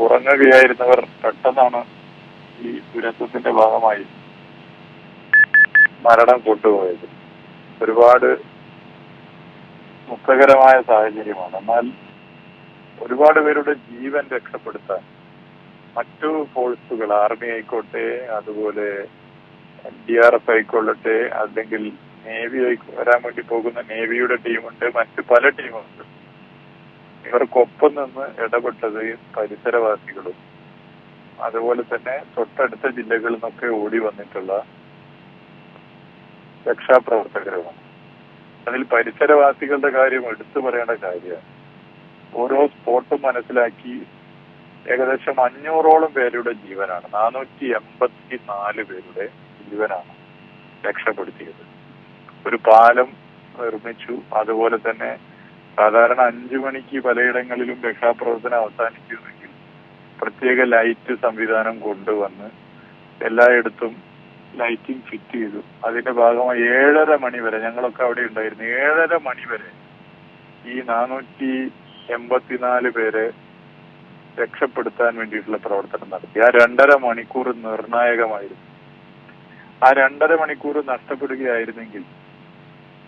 ഉറങ്ങുകയായിരുന്നവർ പെട്ടെന്നാണ് ഈ ദുരന്തത്തിന്റെ ഭാഗമായി മരണം കൊണ്ടുപോയത്. ഒരുപാട് ദുഃഖകരമായ സാഹചര്യമാണ്. എന്നാൽ ഒരുപാട് പേരുടെ ജീവൻ രക്ഷപ്പെടുത്താൻ മറ്റു ഫോഴ്സുകൾ, ആർമി ആയിക്കോട്ടെ, അതുപോലെ NDRF ആയിക്കൊള്ളട്ടെ, അല്ലെങ്കിൽ നേവി വരാൻ വേണ്ടി പോകുന്ന നേവിയുടെ ടീമുണ്ട്, മറ്റു പല ടീമുണ്ട്. ഇവർക്കൊപ്പം നിന്ന് ഇടപെട്ടത് പരിസരവാസികളും അതുപോലെ തന്നെ തൊട്ടടുത്ത ജില്ലകളിൽ നിന്നൊക്കെ ഓടി വന്നിട്ടുള്ള രക്ഷാപ്രവർത്തകരുമാണ്. അതിൽ പരിസരവാസികളുടെ കാര്യം എടുത്തു പറയേണ്ട കാര്യമാണ്. ഓരോ സ്പോട്ടും മനസ്സിലാക്കി ഏകദേശം 500ഓളം പേരുടെ ജീവനാണ്, 484 പേരുടെ ജീവനാണ് രക്ഷപ്പെടുത്തിയത്. ഒരു പാലം നിർമ്മിച്ചു. അതുപോലെ തന്നെ സാധാരണ 5 മണിക്ക് പലയിടങ്ങളിലും രക്ഷാപ്രവർത്തനം അവസാനിക്കുമെങ്കിൽ പ്രത്യേക ലൈറ്റ് സംവിധാനം കൊണ്ടുവന്ന് എല്ലായിടത്തും ലൈറ്റിംഗ് ഫിറ്റ് ചെയ്തു. അതിന്റെ ഭാഗമായി 7:30 മണി വരെ ഞങ്ങളൊക്കെ അവിടെ ഉണ്ടായിരുന്നു. 7:30 മണി വരെ ഈ 484 പേരെ രക്ഷപ്പെടുത്താൻ വേണ്ടിയിട്ടുള്ള പ്രവർത്തനം നടത്തി. ആ 2.5 മണിക്കൂർ നിർണായകമായിരുന്നു. ആ 2.5 മണിക്കൂർ നഷ്ടപ്പെടുകയായിരുന്നെങ്കിൽ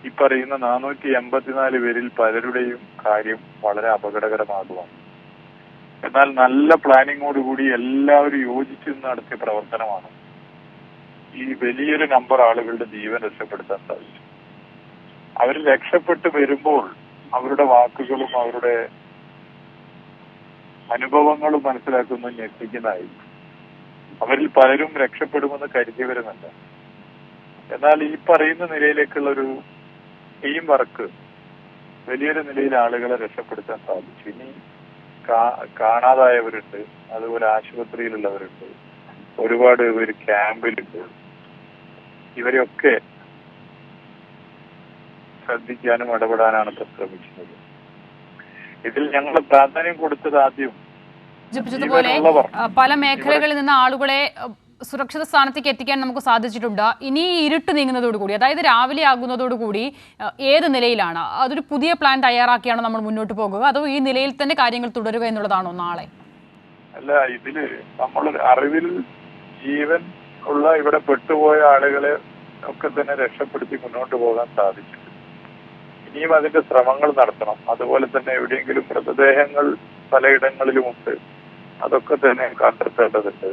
ഈ പറയുന്ന 484 പേരിൽ പലരുടെയും കാര്യം വളരെ അപകടകരമാകുവാണ്. എന്നാൽ നല്ല പ്ലാനിങ്ങോടുകൂടി എല്ലാവരും യോജിച്ച് നടത്തിയ പ്രവർത്തനമാണ് ഈ വലിയൊരു നമ്പർ ആളുകളുടെ ജീവൻ രക്ഷപ്പെടുത്താൻ സാധിച്ചു. അവർ രക്ഷപ്പെട്ടു വരുമ്പോൾ അവരുടെ വാക്കുകളും അവരുടെ അനുഭവങ്ങളും മനസ്സിലാക്കുന്ന ഞെട്ടിക്കുന്നതായിരുന്നു. അവരിൽ പലരും രക്ഷപ്പെടുമെന്ന് കരുതിയവരുമല്ല. എന്നാൽ ഈ പറയുന്ന നിലയിലേക്കുള്ള ഒരു ടീം വർക്ക് വലിയൊരു നിലയിൽ ആളുകളെ രക്ഷപ്പെടുത്താൻ സാധിച്ചു. ഇനി കാണാതായവരുണ്ട്, അതുപോലെ ആശുപത്രിയിലുള്ളവരുണ്ട്, ഒരുപാട് പേര് ക്യാമ്പിലുണ്ട്. ഇവരെയൊക്കെ ശ്രദ്ധിക്കാനും ഇടപെടാനാണ് ഇപ്പൊ ശ്രമിക്കുന്നത്. ഇതിൽ ഞങ്ങൾ പ്രാധാന്യം കൊടുത്തത് ആദ്യം സൂചിപ്പിച്ചതുപോലെ പല മേഖലകളിൽ നിന്ന് ആളുകളെ സുരക്ഷിത സ്ഥാനത്തേക്ക് എത്തിക്കാൻ നമുക്ക് സാധിച്ചിട്ടുണ്ട്. ഇനി ഇരുട്ട് നീങ്ങുന്നതോടുകൂടി, അതായത് രാവിലെ ആകുന്നതോടുകൂടി ഏത് നിലയിലാണ്? അതൊരു പുതിയ പ്ലാൻ തയ്യാറാക്കിയാണ് നമ്മൾ മുന്നോട്ട് പോകുക, അതോ ഈ നിലയിൽ തന്നെ കാര്യങ്ങൾ തുടരുക എന്നുള്ളതാണോ നാളെ? അല്ല, ഇതില് നമ്മൾ അറിവിൽ ജീവൻ ഉള്ള ഇവിടെ പെട്ടുപോയ ആളുകളെ ഒക്കെ തന്നെ രക്ഷപ്പെടുത്തി മുന്നോട്ട് പോകാൻ സാധിച്ചിട്ടുണ്ട്. ഇനിയും അതിന്റെ ശ്രമങ്ങൾ നടത്തണം. അതുപോലെ തന്നെ എവിടെയെങ്കിലും മൃതദേഹങ്ങൾ പലയിടങ്ങളിലുമുണ്ട്, അതൊക്കെ തന്നെ കണ്ടെത്തേണ്ടതുണ്ട്.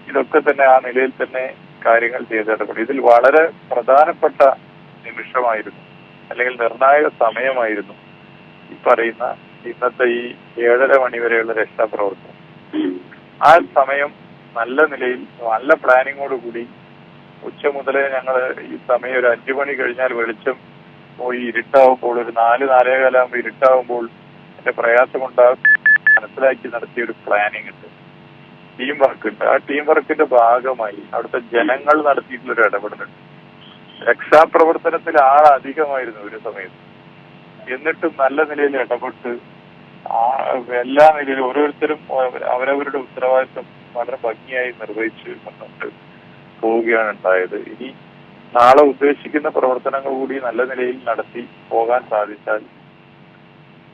ഇതൊക്കെ തന്നെ ആ നിലയിൽ തന്നെ കാര്യങ്ങൾ ചെയ്തിടപെടും. ഇതിൽ വളരെ പ്രധാനപ്പെട്ട നിമിഷമായിരുന്നു, അല്ലെങ്കിൽ നിർണായക സമയമായിരുന്നു ഈ പറയുന്ന ഇന്നത്തെ ഈ 7:30 മണി വരെയുള്ള രക്ഷാപ്രവർത്തനം. ആ സമയം നല്ല നിലയിൽ നല്ല പ്ലാനിങ്ങോടുകൂടി ഉച്ച മുതലേ ഞങ്ങൾ ഈ സമയം ഒരു 5 മണി കഴിഞ്ഞാൽ വെളിച്ചം പോയി ഇരുട്ടാവുമ്പോൾ ഒരു 4-4:15 ഇരുട്ടാവുമ്പോൾ എന്റെ പ്രയാസമുണ്ടാകും മനസ്സിലാക്കി നടത്തിയ ഒരു പ്ലാനിങ് ഉണ്ട്, ടീം വർക്ക് ഉണ്ട്. ആ ടീം വർക്കിന്റെ ഭാഗമായി അവിടുത്തെ ജനങ്ങൾ നടത്തിയിട്ടുള്ളൊരു ഇടപെടലുണ്ട്. രക്ഷാപ്രവർത്തനത്തിൽ അധികമായിരുന്നു ഒരു സമയത്ത്. എന്നിട്ടും നല്ല നിലയിൽ ഇടപെട്ട് എല്ലാ നിലയിലും ഓരോരുത്തരും അവരവരുടെ ഉത്തരവാദിത്വം വളരെ ഭംഗിയായി നിർവഹിച്ച് മുന്നോട്ട് പോവുകയാണ് ഉണ്ടായത്. ഇനി നാളെ ഉദ്ദേശിക്കുന്ന പ്രവർത്തനങ്ങൾ കൂടി നല്ല നിലയിൽ നടത്തി പോകാൻ സാധിച്ചാൽ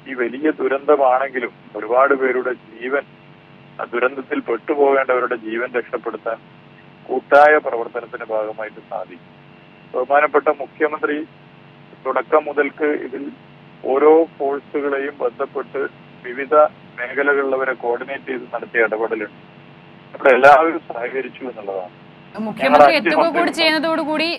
ഈ വലിയ ദുരന്തമാണെങ്കിലും ഒരുപാട് പേരുടെ ജീവൻ, ദുരന്തത്തിൽ പെട്ടുപോകേണ്ടവരുടെ ജീവൻ രക്ഷപ്പെടുത്താൻ കൂട്ടായ പ്രവർത്തനത്തിന്റെ ഭാഗമായിട്ട് സാധിക്കും. ബഹുമാനപ്പെട്ട മുഖ്യമന്ത്രി തുടക്കം മുതൽക്ക് ഇതിൽ ഓരോ ഫോഴ്സുകളെയും ബന്ധപ്പെട്ട് വിവിധ മേഖലകളിലുള്ളവരെ കോർഡിനേറ്റ് ചെയ്ത് നടത്തിയ ഇടപെടലുണ്ട്. അവിടെ എല്ലാവരും സഹകരിച്ചു എന്നുള്ളതാണ്. മുഖ്യമന്ത്രി എത്തുക കൂടി ചെയ്യുന്നതോടുകൂടി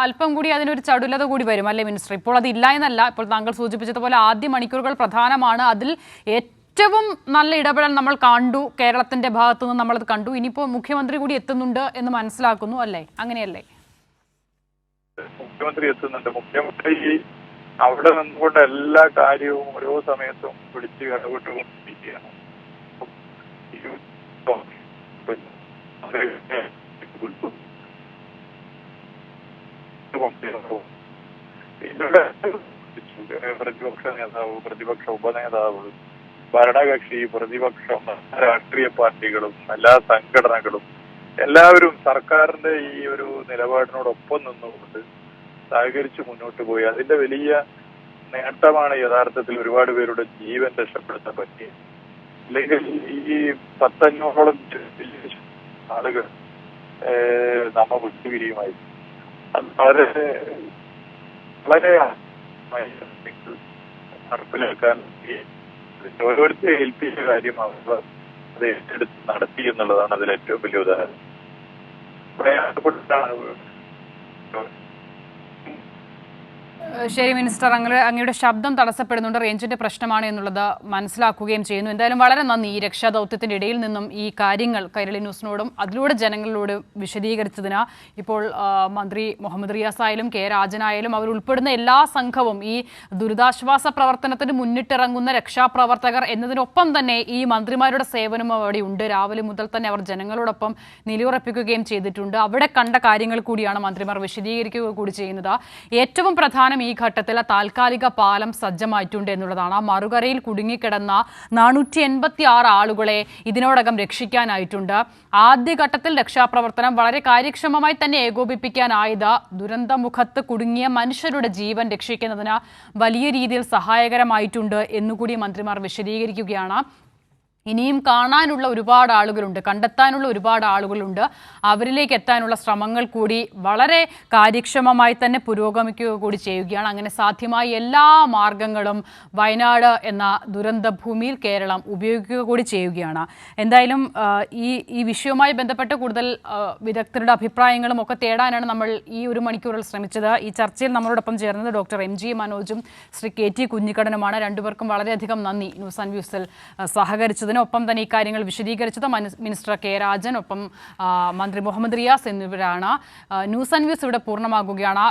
അല്പം കൂടി അതിനൊരു ചടുലത കൂടി വരും അല്ലേ മിനിസ്റ്റർ? ഇപ്പോൾ അത് ഇല്ല എന്നല്ല, ഇപ്പോൾ താങ്കൾ സൂചിപ്പിച്ചതുപോലെ ആദ്യ മണിക്കൂറുകൾ പ്രധാനമാണ്. അതിൽ ഏറ്റവും നല്ല ഇടപെടൽ നമ്മൾ കണ്ടു, കേരളത്തിന്റെ ഭാഗത്തു നിന്ന് നമ്മളത് കണ്ടു. ഇനിയിപ്പോൾ മുഖ്യമന്ത്രി കൂടി എത്തുന്നുണ്ട് എന്ന് മനസ്സിലാക്കുന്നു അല്ലേ? അങ്ങനെയല്ലേ? മുഖ്യമന്ത്രി എത്തുന്നുണ്ട്. മുഖ്യമന്ത്രി അവിടെ നിന്നുകൊണ്ട് എല്ലാ കാര്യവും ഓരോ സമയത്തും പിടിച്ച് ഇടപെട്ടുകൊണ്ടിരിക്കുകയാണ്. പ്രതിപക്ഷ നേതാവ്, പ്രതിപക്ഷ ഉപനേതാവ്, ഭരണകക്ഷി, പ്രതിപക്ഷം, രാഷ്ട്രീയ പാർട്ടികളും എല്ലാ സംഘടനകളും എല്ലാവരും സർക്കാരിന്റെ ഈ ഒരു നിലപാടിനോടൊപ്പം നിന്നുകൊണ്ട് സഹകരിച്ച് മുന്നോട്ട് പോയി. അതിന്റെ വലിയ നേട്ടമാണ് യഥാർത്ഥത്തിൽ ഒരുപാട് പേരുടെ ജീവൻ രക്ഷപ്പെടുത്താൻ പറ്റിയത്. അല്ലെങ്കിൽ ഈ 500-ഓളം ആളുകൾ നമ്മ വിട്ടുപിരിയുമായിരുന്നു. അത് വളരെ നടപ്പിലാക്കാൻ ഓരോരുത്തരെ ഏൽപ്പിച്ച കാര്യം അവർ അത് ഏറ്റെടുത്ത് നടത്തി എന്നുള്ളതാണ് അതിൽ ഏറ്റവും വലിയ ഉദാഹരണം. പ്രയാസപ്പെട്ടിട്ടാണ്. ശരി മിനിസ്റ്റർ, അങ്ങയുടെ ശബ്ദം തടസ്സപ്പെടുന്നുണ്ട്, റേഞ്ചിന്റെ പ്രശ്നമാണ് എന്നുള്ളത് മനസ്സിലാക്കുകയും ചെയ്യുന്നു. എന്തായാലും വളരെ നന്ദി ഈ രക്ഷാദൗത്യത്തിന്റെ ഇടയിൽ നിന്നും ഈ കാര്യങ്ങൾ കൈരളി ന്യൂസിനോടും അതിലൂടെ ജനങ്ങളോടും വിശദീകരിച്ചതിന്. ഇപ്പോൾ മന്ത്രി മുഹമ്മദ് റിയാസ് ആയാലും കെ രാജനായാലും അവരുൾപ്പെടുന്ന എല്ലാ സംഘവും ഈ ദുരിതാശ്വാസ പ്രവർത്തനത്തിന് മുന്നിട്ടിറങ്ങുന്ന രക്ഷാപ്രവർത്തകർ എന്നതിനൊപ്പം തന്നെ ഈ മന്ത്രിമാരുടെ സേവനം അവിടെ ഉണ്ട്. രാവിലെ മുതൽ തന്നെ അവർ ജനങ്ങളോടൊപ്പം നിലയുറപ്പിക്കുകയും ചെയ്തിട്ടുണ്ട്. അവിടെ കണ്ട കാര്യങ്ങൾ കൂടിയാണ് മന്ത്രിമാർ വിശദീകരിക്കുക കൂടി ചെയ്യുന്നത്. ഏറ്റവും പ്രധാനം ഈ ഘട്ടത്തിൽ താൽക്കാലിക പാലം സജ്ജമായിട്ടുണ്ട് എന്നുള്ളതാണ്. ആ മറുകരയിൽ കുടുങ്ങിക്കിടന്ന 486 ആളുകളെ ഇതിനോടകം രക്ഷിക്കാനായിട്ടുണ്ട്. ആദ്യഘട്ടത്തിൽ രക്ഷാപ്രവർത്തനം വളരെ കാര്യക്ഷമമായി തന്നെ ഏകോപിപ്പിക്കാനായത് ദുരന്തമുഖത്ത് കുടുങ്ങിയ മനുഷ്യരുടെ ജീവൻ രക്ഷിക്കുന്നതിന് വലിയ രീതിയിൽ സഹായകരമായിട്ടുണ്ട് എന്നുകൂടി മന്ത്രിമാർ വിശദീകരിക്കുകയാണ്. ഇനിയും കാണാനുള്ള ഒരുപാട് ആളുകളുണ്ട്, കണ്ടെത്താനുള്ള ഒരുപാട് ആളുകളുണ്ട്. അവരിലേക്ക് എത്താനുള്ള ശ്രമങ്ങൾ കൂടി വളരെ കാര്യക്ഷമമായി തന്നെ പുരോഗമിക്കുക കൂടി ചെയ്യുകയാണ്. അങ്ങനെ സാധ്യമായ എല്ലാ മാർഗങ്ങളും വയനാട് എന്ന ദുരന്ത ഭൂമിയിൽ കേരളം ഉപയോഗിക്കുക കൂടി ചെയ്യുകയാണ്. എന്തായാലും ഈ വിഷയവുമായി ബന്ധപ്പെട്ട് കൂടുതൽ വിദഗ്ധരുടെ അഭിപ്രായങ്ങളും ഒക്കെ തേടാനാണ് നമ്മൾ ഈ ഒരു മണിക്കൂറിൽ ശ്രമിച്ചത്. ഈ ചർച്ചയിൽ നമ്മളോടൊപ്പം ചേർന്നത് ഡോക്ടർ MG മനോജും ശ്രീ KT കുഞ്ഞിക്കണ്ണനുമാണ്. രണ്ടുപേർക്കും വളരെയധികം നന്ദി ന്യൂസ് ആൻഡ് വ്യൂസിൽ സഹകരിച്ചതിന്. ഒപ്പം തന്നെ ഈ കാര്യങ്ങൾ വിശദീകരിച്ചത് മിനിസ്റ്റർ കെ രാജൻ, ഒപ്പം മന്ത്രി മുഹമ്മദ് റിയാസ് എന്നിവരാണ്. ന്യൂസ് ആൻഡ് വ്യൂസ് ഇവിടെ പൂർണ്ണമാകുകയാണ്.